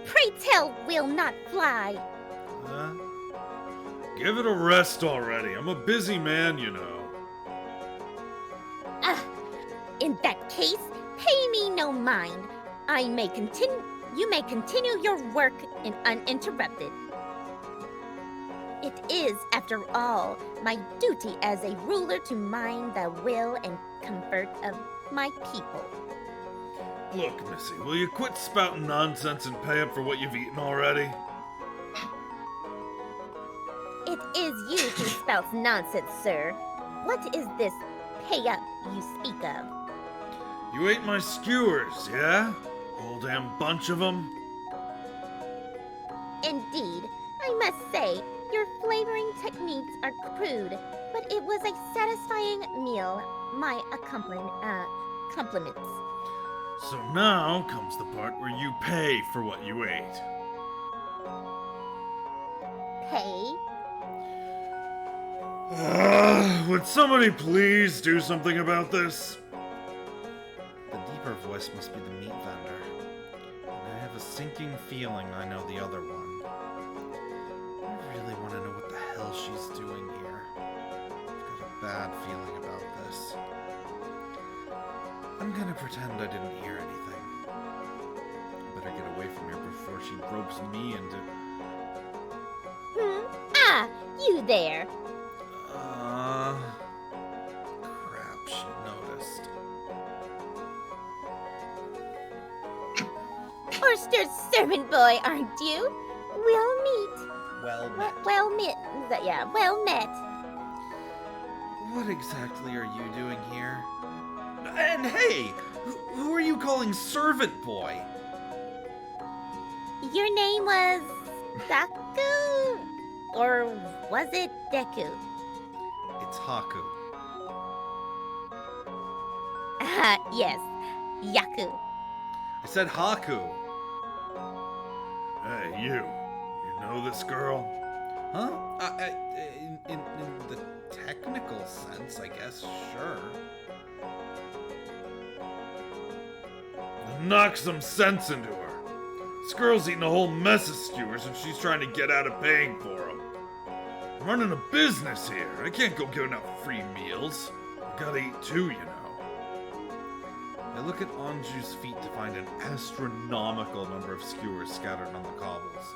Speaker 8: pray tell, will not fly?
Speaker 1: Huh?
Speaker 11: Give it a rest already. I'm a busy man, you know.
Speaker 8: In that case, pay me no mind. You may continue your work uninterrupted. It is, after all, my duty as a ruler to mind the will and comfort of my people.
Speaker 11: Look, Missy, will you quit spouting nonsense and pay up for what you've eaten already?
Speaker 8: It is you who spouts nonsense, sir. What is this pay up you speak of?
Speaker 11: You ate my skewers, yeah? Whole damn bunch of them?
Speaker 8: Indeed, I must say, your flavoring techniques are crude, but it was a satisfying meal. My compliments.
Speaker 11: So now comes the part where you pay for what you ate.
Speaker 8: Pay?
Speaker 11: Would somebody please do something about this?
Speaker 1: The deeper voice must be the meat vendor. And I have a sinking feeling I know the other one. I really want to know what the hell she's doing here. I've got a bad feeling about this. I'm gonna pretend I didn't hear anything. I better get away from here before she ropes me into...
Speaker 8: Ah, you there.
Speaker 1: Crap, she noticed.
Speaker 8: Oyster's servant boy, aren't you? Well meet.
Speaker 1: Well met.
Speaker 8: Well met. Yeah, well met.
Speaker 1: What exactly are you doing here? And hey, who are you calling servant boy?
Speaker 8: Your name was Daku? Or was it Deku?
Speaker 1: It's Haku.
Speaker 8: Yes, Yaku.
Speaker 1: I said Haku.
Speaker 11: Hey, you know this girl?
Speaker 1: Huh? In the technical sense, I guess, sure.
Speaker 11: Then knock some sense into her. This girl's eating a whole mess of skewers and she's trying to get out of paying for them. I'm running a business here. I can't go giving out free meals. I gotta eat too, you know.
Speaker 1: I look at Anju's feet to find an astronomical number of skewers scattered on the cobbles.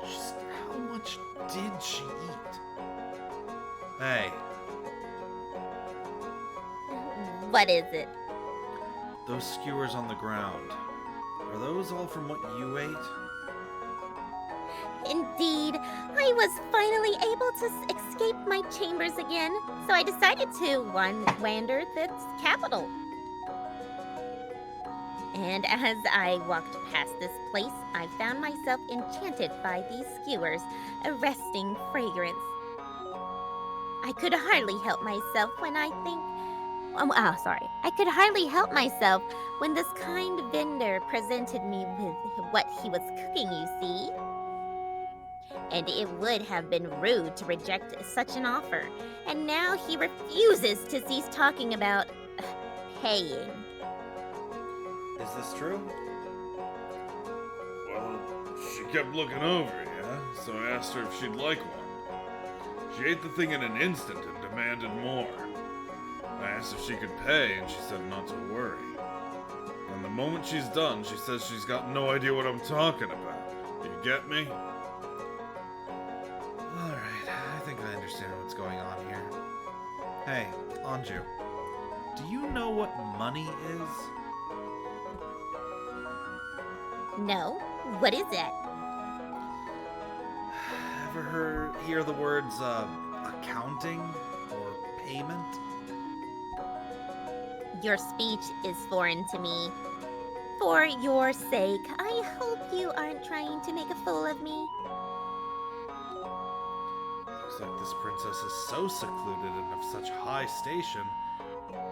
Speaker 1: Just how much did she eat? Hey,
Speaker 8: What is it?
Speaker 1: those skewers on the ground. Are those all from what you ate?
Speaker 8: Indeed, I was finally able to escape my chambers again, so I decided to wander the capital. And as I walked past this place, I found myself enchanted by these skewers' arresting fragrance. I could hardly help myself when I could hardly help myself when this kind vendor presented me with what he was cooking, you see. And it would have been rude to reject such an offer. And now he refuses to cease talking about paying.
Speaker 1: Is this true?
Speaker 11: Well, she kept looking over, yeah? So I asked her if she'd like one. She ate the thing in an instant and demanded more. I asked if she could pay, and she said not to worry. And the moment she's done, she says she's got no idea what I'm talking about. You get me?
Speaker 1: Alright, I think I understand what's going on here. Hey, Anju, do you know what money is?
Speaker 8: No? What is it?
Speaker 1: Ever hear the words, accounting or payment?
Speaker 8: Your speech is foreign to me. For your sake, I hope you aren't trying to make a fool of me.
Speaker 1: Looks like this princess is so secluded and of such high station,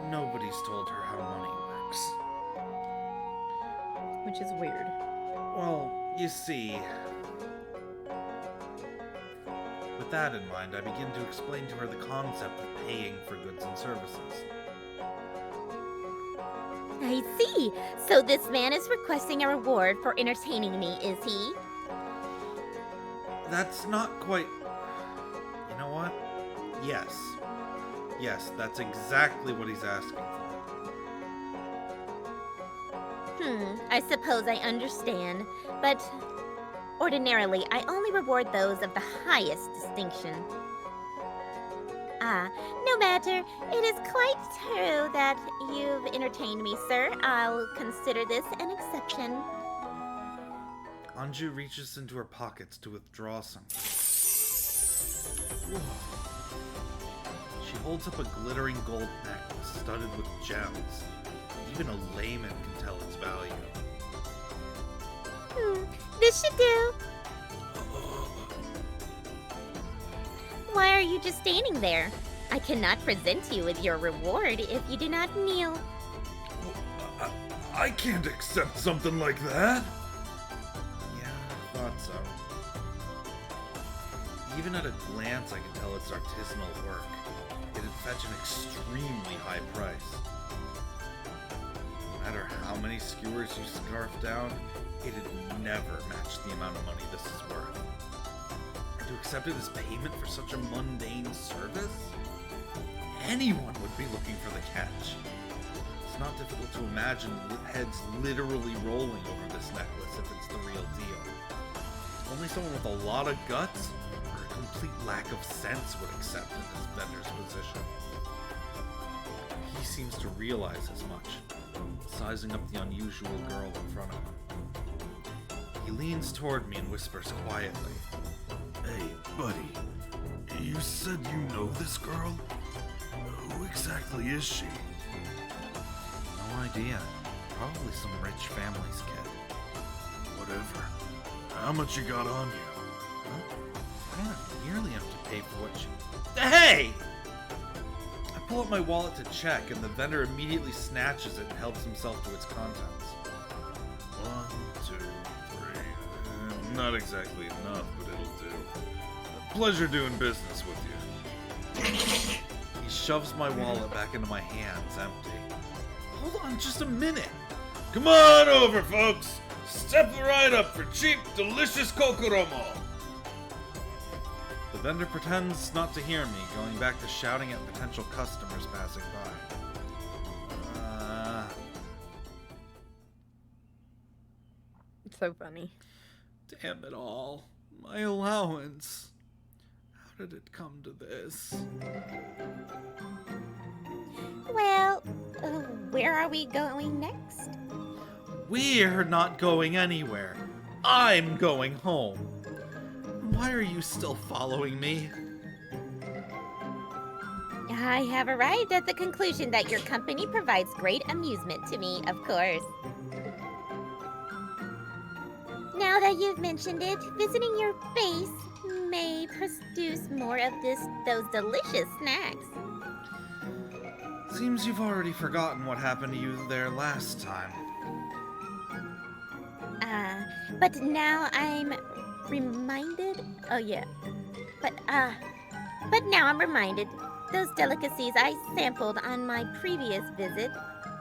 Speaker 1: nobody's told her how money works.
Speaker 3: Which is weird.
Speaker 1: Well, you see, with that in mind, I begin to explain to her the concept of paying for goods and services.
Speaker 8: I see. So this man is requesting a reward for entertaining me, is he?
Speaker 1: That's not quite... You know what? Yes. Yes, that's exactly what he's asking for.
Speaker 8: I suppose I understand, but ordinarily I only reward those of the highest distinction. No matter. It is quite true that you've entertained me, sir. I'll consider this an exception.
Speaker 1: Anju reaches into her pockets to withdraw something. Whoa. She holds up a glittering gold necklace studded with gems. Even a layman can tell its value.
Speaker 8: This should do. Why are you just standing there? I cannot present you with your reward if you do not kneel.
Speaker 11: I can't accept something like that.
Speaker 1: Yeah, I thought so. Even at a glance, I can tell it's artisanal work. It'd fetch an extremely high price. No matter how many skewers you scarf down, it'd never match the amount of money this is worth. And to accept it as payment for such a mundane service? Anyone would be looking for the catch. It's not difficult to imagine heads literally rolling over this necklace if it's the real deal. Only someone with a lot of guts or a complete lack of sense would accept in this vendor's position. He seems to realize as much, sizing up the unusual girl in front of him. He leans toward me and whispers quietly,
Speaker 11: Hey, buddy, you said you know this girl? Who exactly is she?
Speaker 1: no idea. Probably some rich family's kid.
Speaker 11: Whatever. How much you got on you?
Speaker 1: Huh? I don't have nearly enough to pay for what she... Hey! I pull up my wallet to check, and the vendor immediately snatches it and helps himself to its contents.
Speaker 11: 1, 2, 3. Not exactly enough, but it'll do. A pleasure doing business with you.
Speaker 1: He shoves my wallet back into my hands, empty. Hold on just a minute.
Speaker 11: Come on over, folks. Step right up for cheap, delicious kokuromo.
Speaker 1: The vendor pretends not to hear me, going back to shouting at potential customers passing by.
Speaker 3: It's so funny.
Speaker 1: Damn it all. My allowance. How did it come to this?
Speaker 8: Well, where are we going next?
Speaker 1: We're not going anywhere. I'm going home. Why are you still following me?
Speaker 8: I have arrived at the conclusion that your company provides great amusement to me, of course. Now that you've mentioned it, visiting your base may produce more of those delicious snacks.
Speaker 1: Seems you've already forgotten what happened to you there last time.
Speaker 8: But now I'm reminded. Oh yeah. But now I'm reminded. Those delicacies I sampled on my previous visit,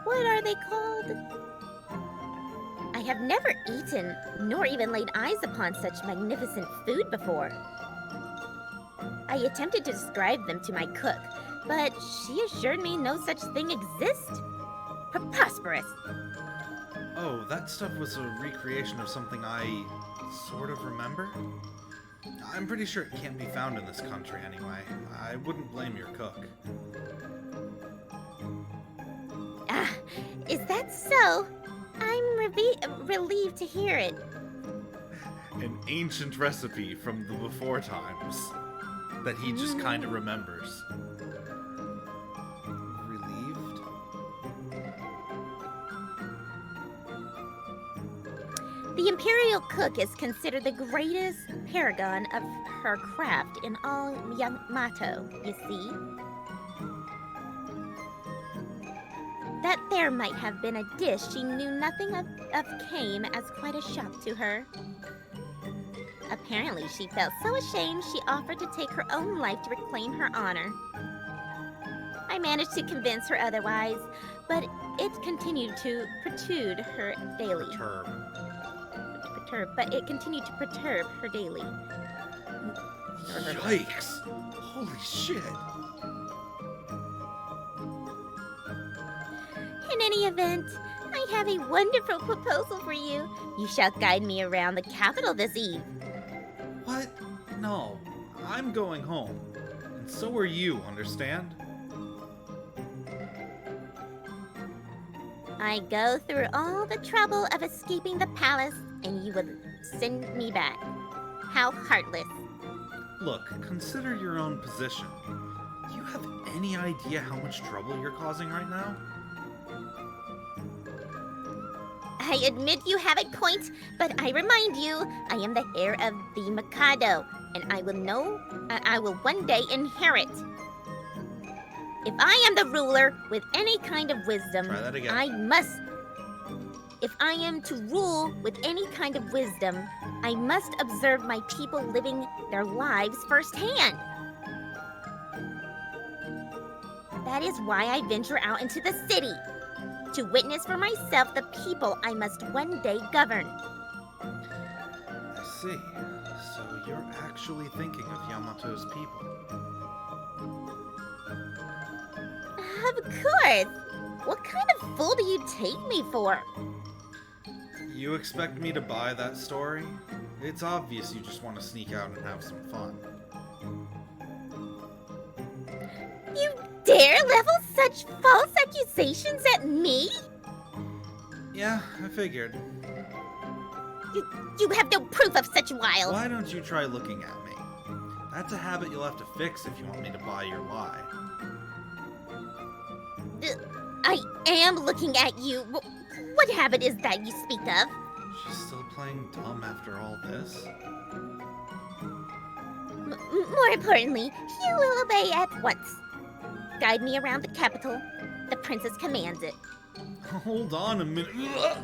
Speaker 8: what are they called? I have never eaten, nor even laid eyes upon such magnificent food before. I attempted to describe them to my cook, but she assured me no such thing exists. Preposterous.
Speaker 1: Oh, that stuff was a recreation of something I sort of remember? I'm pretty sure it can't be found in this country anyway. I wouldn't blame your cook.
Speaker 8: Ah, is that so? I'm relieved to hear it.
Speaker 1: An ancient recipe from the before times that he just kind of remembers. Relieved?
Speaker 8: The Imperial Cook is considered the greatest paragon of her craft in all Yamato, you see. That there might have been a dish she knew nothing of came as quite a shock to her. Apparently, she felt so ashamed she offered to take her own life to reclaim her honor. I managed to convince her otherwise, but it continued to perturb her daily. But it continued to perturb her daily.
Speaker 1: Yikes! Holy shit!
Speaker 8: In any event, I have a wonderful proposal for you. You shall guide me around the capital this eve.
Speaker 1: What? No. I'm going home. And so are you, understand?
Speaker 8: I go through all the trouble of escaping the palace, and you would send me back. How heartless.
Speaker 1: Look, consider your own position. Do you have any idea how much trouble you're causing right now?
Speaker 8: I admit you have a point, but I remind you, I am the heir of the Mikado, and I will one day inherit. If I am the ruler with any kind of wisdom,
Speaker 1: Try that again.
Speaker 8: If I am to rule with any kind of wisdom, I must observe my people living their lives firsthand. That is why I venture out into the city, to witness for myself the people I must one day govern.
Speaker 1: I see. So you're actually thinking of Yamato's people.
Speaker 8: Of course! What kind of fool do you take me for?
Speaker 1: You expect me to buy that story? It's obvious you just want to sneak out and have some fun.
Speaker 8: You dare level such false accusations at me?
Speaker 1: Yeah, I figured.
Speaker 8: You have no proof of such wiles.
Speaker 1: Why don't you try looking at me? That's a habit you'll have to fix if you want me to buy your lie.
Speaker 8: I am looking at you. What habit is that you speak of?
Speaker 1: She's still playing dumb after all this?
Speaker 8: More importantly, you will obey at once. Guide me around the capital. The princess commands it.
Speaker 1: Hold on a minute. Ugh!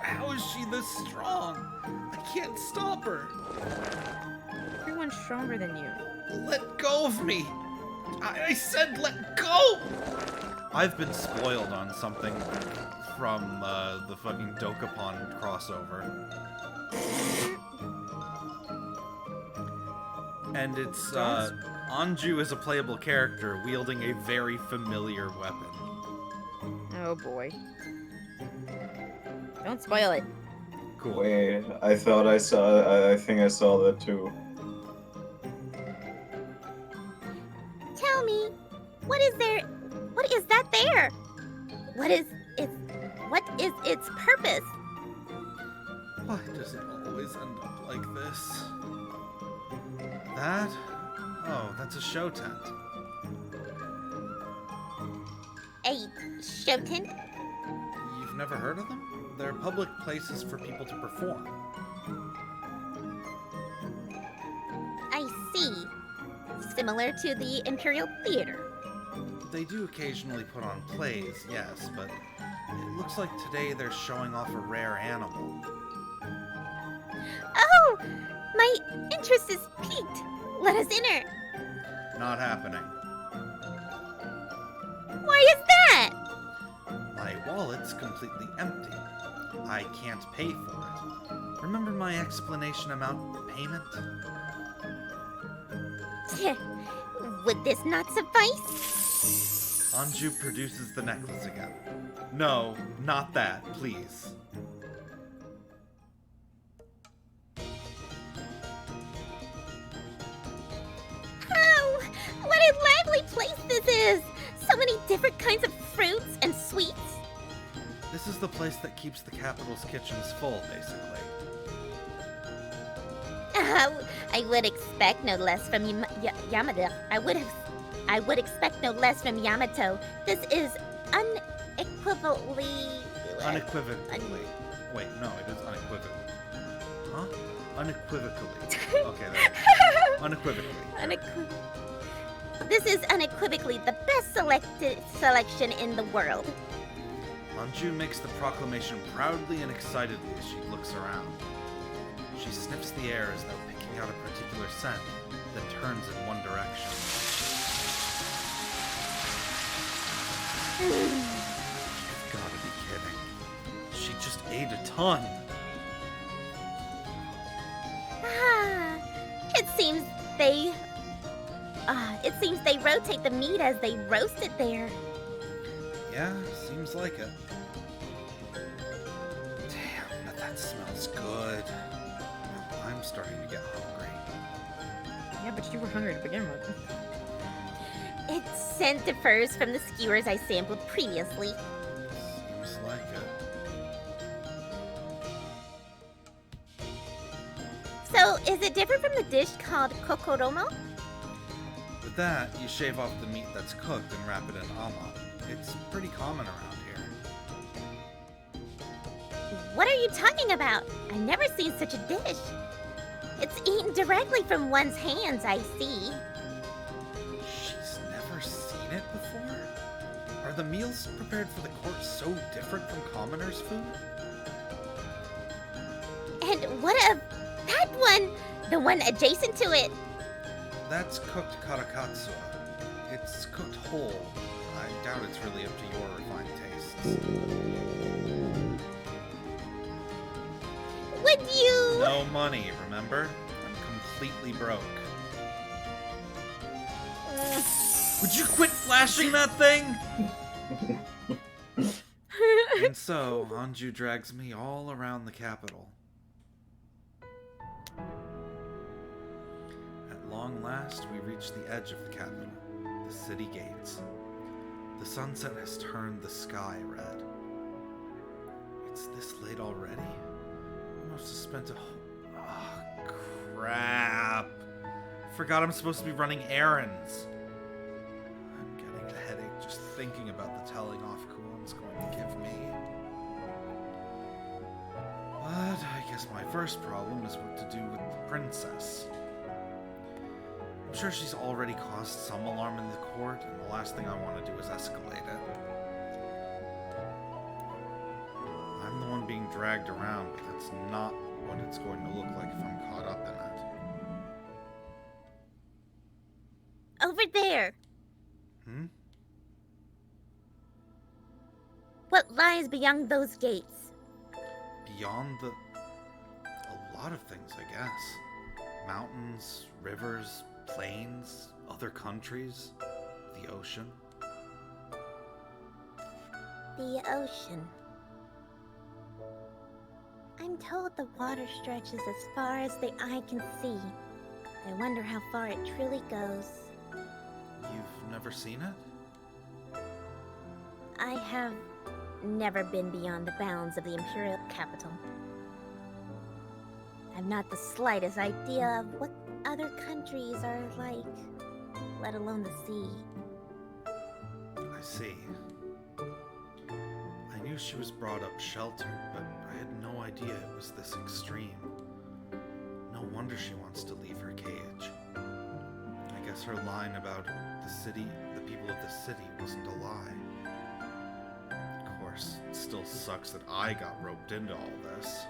Speaker 1: How is she this strong? I can't stop her.
Speaker 3: Everyone's stronger than you.
Speaker 1: Let go of me. I said let go. I've been spoiled on something from the fucking Dokapon crossover. And it's Anju is a playable character wielding a very familiar weapon.
Speaker 3: Oh boy. Don't spoil it.
Speaker 1: Cool.
Speaker 2: Wait, I thought I saw. I think I saw that too.
Speaker 8: Tell me, what is that there? What is its purpose?
Speaker 1: Why does it always end up like this? That? Oh, that's a show tent.
Speaker 8: A show tent?
Speaker 1: You've never heard of them? They're public places for people to perform.
Speaker 8: I see. Similar to the Imperial Theater.
Speaker 1: They do occasionally put on plays, yes, but it looks like today they're showing off a rare animal.
Speaker 8: Oh! My interest is piqued. Let us enter.
Speaker 1: Not happening.
Speaker 8: Why is that?
Speaker 1: My wallet's completely empty. I can't pay for it. Remember my explanation about payment?
Speaker 8: Would this not suffice?
Speaker 1: Anju produces the necklace again. No, not that, please.
Speaker 8: Oh, what a lively place this is! So many different kinds of fruits and sweets.
Speaker 1: This is the place that keeps the capital's kitchens full, basically.
Speaker 8: I would expect no less from Yamato. I would expect no less from Yamato. This is unequivocally.
Speaker 1: Unequivocally. Wait, no, it is unequivocally. Huh? Unequivocally. Okay, there. Unequivocally.
Speaker 8: This is unequivocally the best selection in the world.
Speaker 1: Anju makes the proclamation proudly and excitedly as she looks around. She sniffs the air as though picking out a particular scent, then turns in one direction. You've gotta be kidding. She just ate a ton.
Speaker 8: It seems they rotate the meat as they roast it there.
Speaker 1: Yeah, seems like it. Damn, but that smells good. I'm starting to get hungry.
Speaker 3: Yeah, but you were hungry to begin with.
Speaker 8: Its scent differs from the skewers I sampled previously.
Speaker 1: Seems like it.
Speaker 8: So, is it different from the dish called kokoromo?
Speaker 1: With that, you shave off the meat that's cooked and wrap it in ama. It's pretty common around here.
Speaker 8: What are you talking about? I've never seen such a dish. It's eaten directly from one's hands, I see.
Speaker 1: She's never seen it before? Are the meals prepared for the court so different from commoners' food?
Speaker 8: And what of that one? The one adjacent to it?
Speaker 1: That's cooked karakatsuo. It's cooked whole. I doubt it's really up to your refined tastes.
Speaker 8: Would you...
Speaker 1: No money, remember? I'm completely broke. Would you quit flashing that thing? And so, Anju drags me all around the capital. At long last, we reach the edge of the capital, the city gates. The sunset has turned the sky red. It's this late already? I must have spent a whole... Oh, crap. Forgot I'm supposed to be running errands. I'm getting a headache just thinking about the telling off Kuon's going to give me. But I guess my first problem is what to do with the princess. I'm sure she's already caused some alarm in the court, and the last thing I want to do is escalate it. I'm the one being dragged around, but that's not what it's going to look like if I'm caught up in it.
Speaker 8: Over there.
Speaker 1: Hmm?
Speaker 8: What lies beyond those gates?
Speaker 1: Beyond the... A lot of things, I guess. Mountains, rivers, plains, other countries, the ocean.
Speaker 8: The ocean. I'm told the water stretches as far as the eye can see. I wonder how far it truly goes.
Speaker 1: You've never seen it?
Speaker 8: I have never been beyond the bounds of the Imperial capital. I've not the slightest idea of what other countries are like, let alone the sea.
Speaker 1: I see. I knew she was brought up sheltered, but I had no idea it was this extreme. No wonder she wants to leave her cage. I guess her line about the city, the people of the city, wasn't a lie. Of course, it still sucks that I got roped into all this.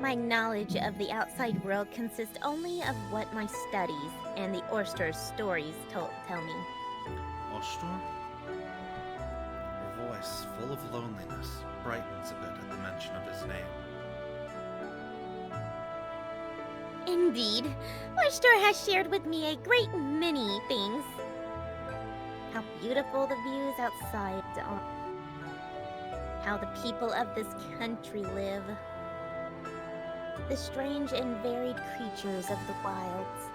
Speaker 8: My knowledge of the outside world consists only of what my studies and the Oyster's stories tell me.
Speaker 1: Ostor? Her voice, full of loneliness, brightens a bit at the mention of his name.
Speaker 8: Indeed. Washtor has shared with me a great many things. How beautiful the views outside are. How the people of this country live. The strange and varied creatures of the wilds.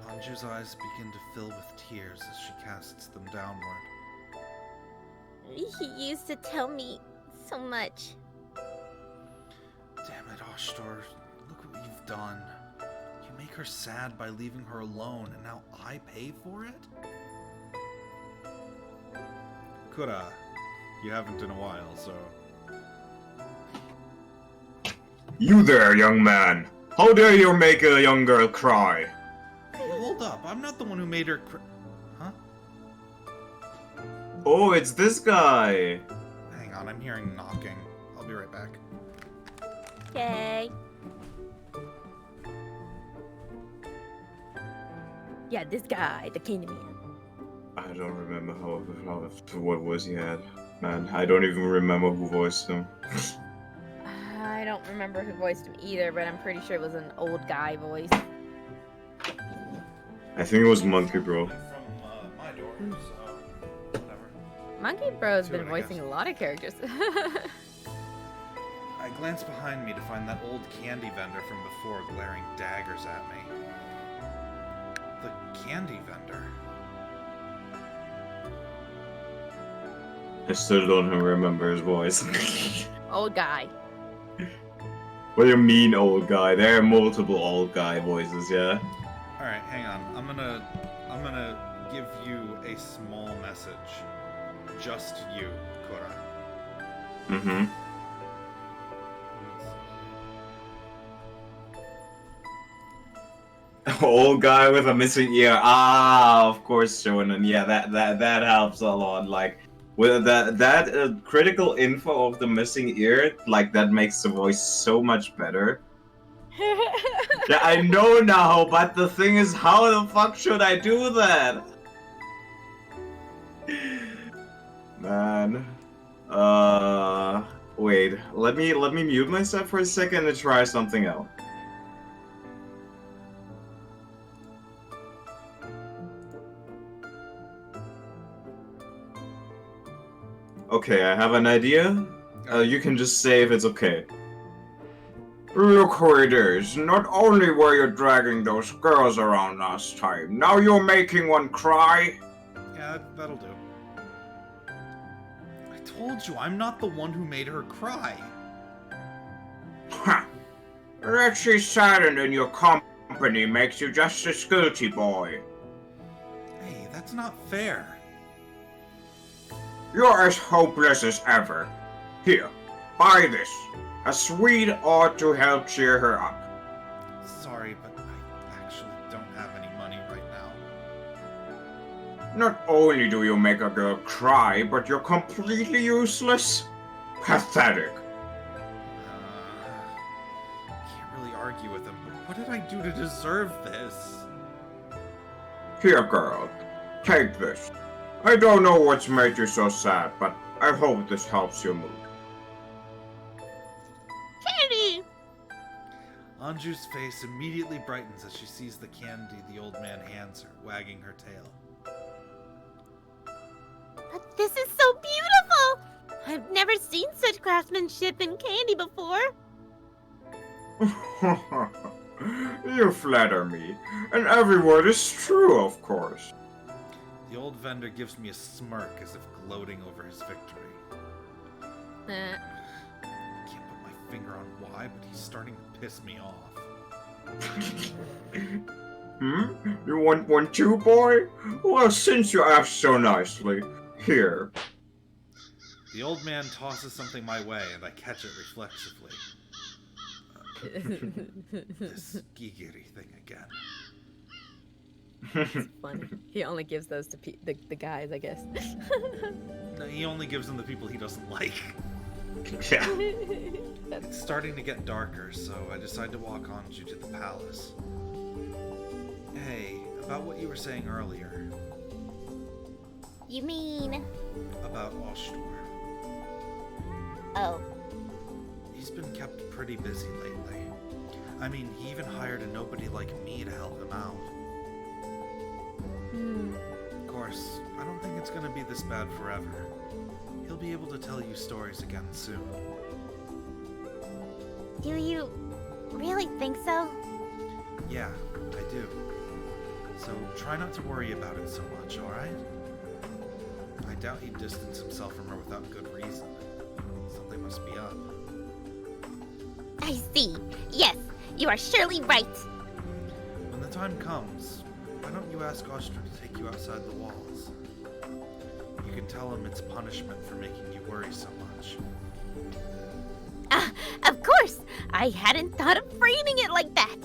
Speaker 1: Anju's eyes begin to fill with tears as she casts them downward.
Speaker 8: He used to tell me so much.
Speaker 1: Damn it, Ashtor. Look what you've done. You make her sad by leaving her alone, and now I pay for it? Kura, you haven't in a while, so...
Speaker 2: You there, young man! How dare you make a young girl cry?
Speaker 1: Hey, hold up. I'm not the one who made her Huh?
Speaker 2: Oh, it's this guy!
Speaker 1: Hang on, I'm hearing knocking. I'll be right back.
Speaker 8: Okay.
Speaker 3: Yeah, this guy, the Candyman.
Speaker 2: I don't remember what voice he had. Man, I don't even remember who voiced him.
Speaker 3: I don't remember who voiced him either, but I'm pretty sure it was an old guy voice.
Speaker 2: I think it was Monkey Bro.
Speaker 1: From my door, so whatever.
Speaker 3: Monkey Bro's
Speaker 1: See
Speaker 3: been
Speaker 1: what I
Speaker 3: voicing
Speaker 1: guess.
Speaker 3: a lot of characters.
Speaker 1: I glance behind me to find that old candy vendor from before glaring daggers at me. The candy vendor?
Speaker 2: I still don't remember his voice.
Speaker 3: Old guy.
Speaker 2: What do you mean, old guy? There are multiple old guy voices, yeah?
Speaker 1: Alright, hang on. I'm gonna give you a small message. Just you, Kura.
Speaker 2: Mm-hmm. Old guy with a missing ear. Ah, of course, Shonen. Yeah, that helps a lot. Like, with that critical info of the missing ear, like that makes the voice so much better. Yeah, I know now, but the thing is, how the fuck should I do that? Man. Wait. Let me mute myself for a second and try something out. Okay, I have an idea. You can just say if it's okay. Look who it is. Not only were you dragging those girls around last time, now you're making one cry?
Speaker 1: Yeah, that'll do. I told you, I'm not the one who made her cry.
Speaker 2: Ha! That she's saddened in your company makes you just a guilty boy.
Speaker 1: Hey, that's not fair.
Speaker 2: You're as hopeless as ever. Here, buy this. A sweet ought to help cheer her up.
Speaker 1: Sorry, but I actually don't have any money right now.
Speaker 2: Not only do you make a girl cry, but you're completely useless. Pathetic.
Speaker 1: Can't really argue with him, but what did I do to deserve this?
Speaker 2: Here, girl. Take this. I don't know what's made you so sad, but I hope this helps your mood.
Speaker 8: Candy!
Speaker 1: Anju's face immediately brightens as she sees the candy the old man hands her, wagging her tail.
Speaker 8: But this is so beautiful! I've never seen such craftsmanship in candy before.
Speaker 2: You flatter me, and every word is true, of course.
Speaker 1: The old vendor gives me a smirk as if gloating over his victory.
Speaker 3: Eh.
Speaker 1: Can't put my finger on why, but he's starting to piss me off.
Speaker 2: You want one too, boy? Well, since you asked so nicely, here.
Speaker 1: The old man tosses something my way, and I catch it reflexively. This gigiri thing again.
Speaker 3: It's funny. He only gives those to the guys, I guess.
Speaker 1: No, he only gives them the people he doesn't like.
Speaker 2: Yeah.
Speaker 1: It's starting to get darker, so I decide to walk Anju to the palace. Hey, about what you were saying earlier.
Speaker 8: You mean...
Speaker 1: About Ashtor.
Speaker 8: Oh.
Speaker 1: He's been been kept pretty busy lately. I mean, he even hired a nobody like me to help him out. Of course, I don't think it's gonna be this bad forever. He'll be able to tell you stories again soon.
Speaker 8: Do you really think so?
Speaker 1: Yeah, I do. So try not to worry about it so much, alright? I doubt he'd distance himself from her without good reason. Something must be up.
Speaker 8: I see. Yes, you are surely right.
Speaker 1: When the time comes, why don't you ask Ostra to take you outside the walls? You can tell him it's punishment for making you worry so much.
Speaker 8: Of course! I hadn't thought of framing it like that.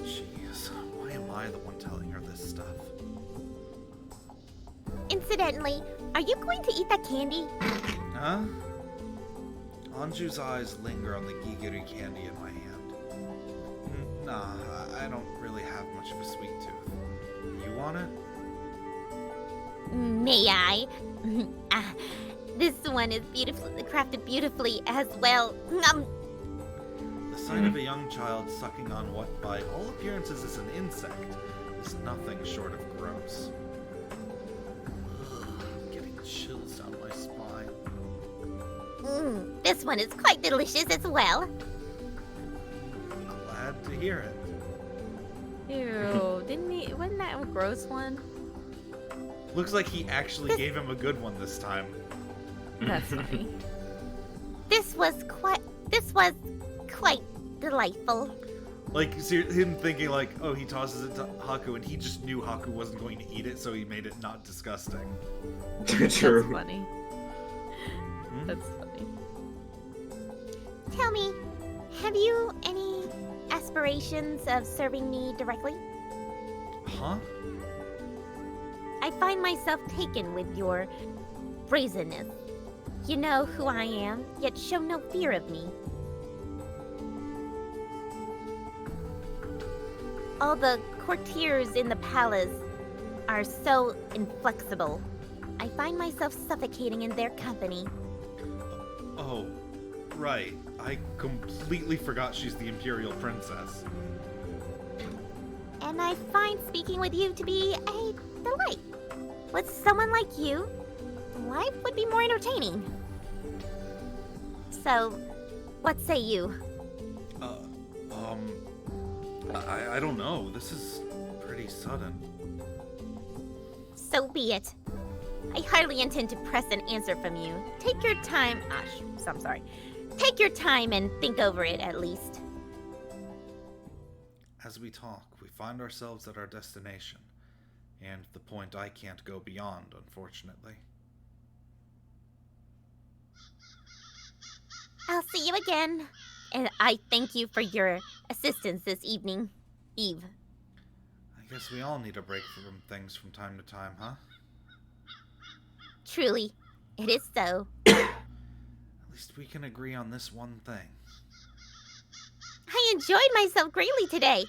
Speaker 1: Jeez, why am I the one telling her this stuff?
Speaker 8: Incidentally, are you going to eat that candy?
Speaker 1: Huh? Anju's eyes linger on the gigiri candy in my hand. Nah, I don't really have much of a sweet tooth. You want it?
Speaker 8: May I? This one is beautifully crafted beautifully as well.
Speaker 1: The sight of a young child sucking on what, by all appearances, is an insect is nothing short of gross. Ugh, I'm getting chills down my spine.
Speaker 8: This one is quite delicious as well.
Speaker 1: Glad to hear it.
Speaker 3: Ew, wasn't that a gross one?
Speaker 1: Looks like he actually gave him a good one this time.
Speaker 3: That's funny.
Speaker 8: This was quite delightful.
Speaker 1: Like, him thinking like, oh, he tosses it to Haku, and he just knew Haku wasn't going to eat it, so he made it not disgusting.
Speaker 2: True.
Speaker 3: That's funny. That's funny.
Speaker 8: Tell me, have you any aspirations of serving me directly?
Speaker 1: Huh?
Speaker 8: I find myself taken with your brazenness. You know who I am, yet show no fear of me. All the courtiers in the palace are so inflexible. I find myself suffocating in their company.
Speaker 1: Oh, right. I completely forgot she's the Imperial Princess.
Speaker 8: And I find speaking with you to be a delight. With someone like you, life would be more entertaining. So, what say you?
Speaker 1: I don't know. This is pretty sudden.
Speaker 8: So be it. I hardly intend to press an answer from you. Take your time. I'm sorry. Take your time and think over it at least.
Speaker 1: As we talk, we find ourselves at our destination, and the point I can't go beyond, unfortunately.
Speaker 8: I'll see you again. And I thank you for your assistance this evening, Eve.
Speaker 1: I guess we all need a break from things from time to time, huh?
Speaker 8: Truly, it is so.
Speaker 1: At least we can agree on this one thing.
Speaker 8: I enjoyed myself greatly today.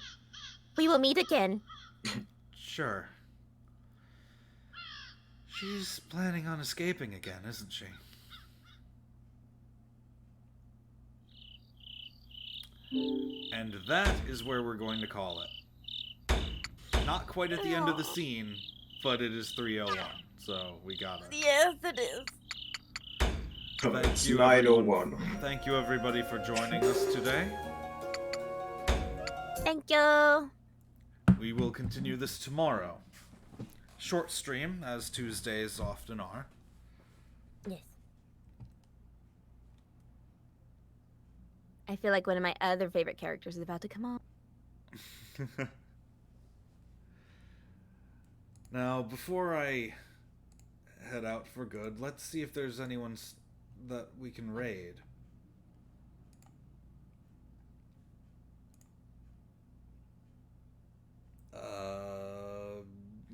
Speaker 8: We will meet again.
Speaker 1: Sure. She's planning on escaping again, isn't she? And that is where we're going to call it. Not quite at the end of the scene, but it is 3:01, so we got it.
Speaker 8: Yes, it is.
Speaker 2: It's 9:01.
Speaker 1: Thank you, everybody, for joining us today.
Speaker 8: Thank you.
Speaker 1: We will continue this tomorrow. Short stream, as Tuesdays often are.
Speaker 8: Yes. I feel like one of my other favorite characters is about to come on.
Speaker 1: Now, before I head out for good, let's see if there's anyone that we can raid.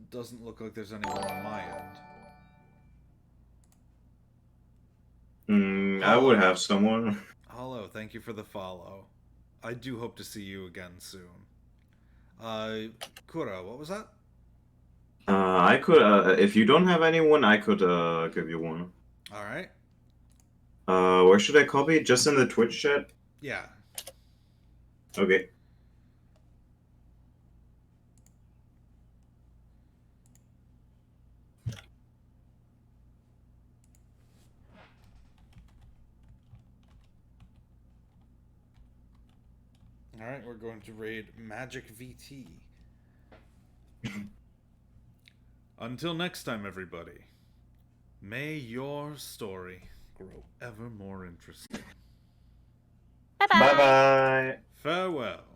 Speaker 1: Doesn't look like there's anyone on my end.
Speaker 2: I would have someone.
Speaker 1: Hello, thank you for the follow. I do hope to see you again soon. Kura, what was that?
Speaker 2: I could, if you don't have anyone, I could give you one.
Speaker 1: Alright.
Speaker 2: Where should I copy? Just in the Twitch chat?
Speaker 1: Yeah.
Speaker 2: Okay.
Speaker 1: Alright, we're going to raid Magic VT. Until next time, everybody, may your story grow ever more interesting.
Speaker 8: Bye-bye.
Speaker 2: Bye bye.
Speaker 1: Farewell.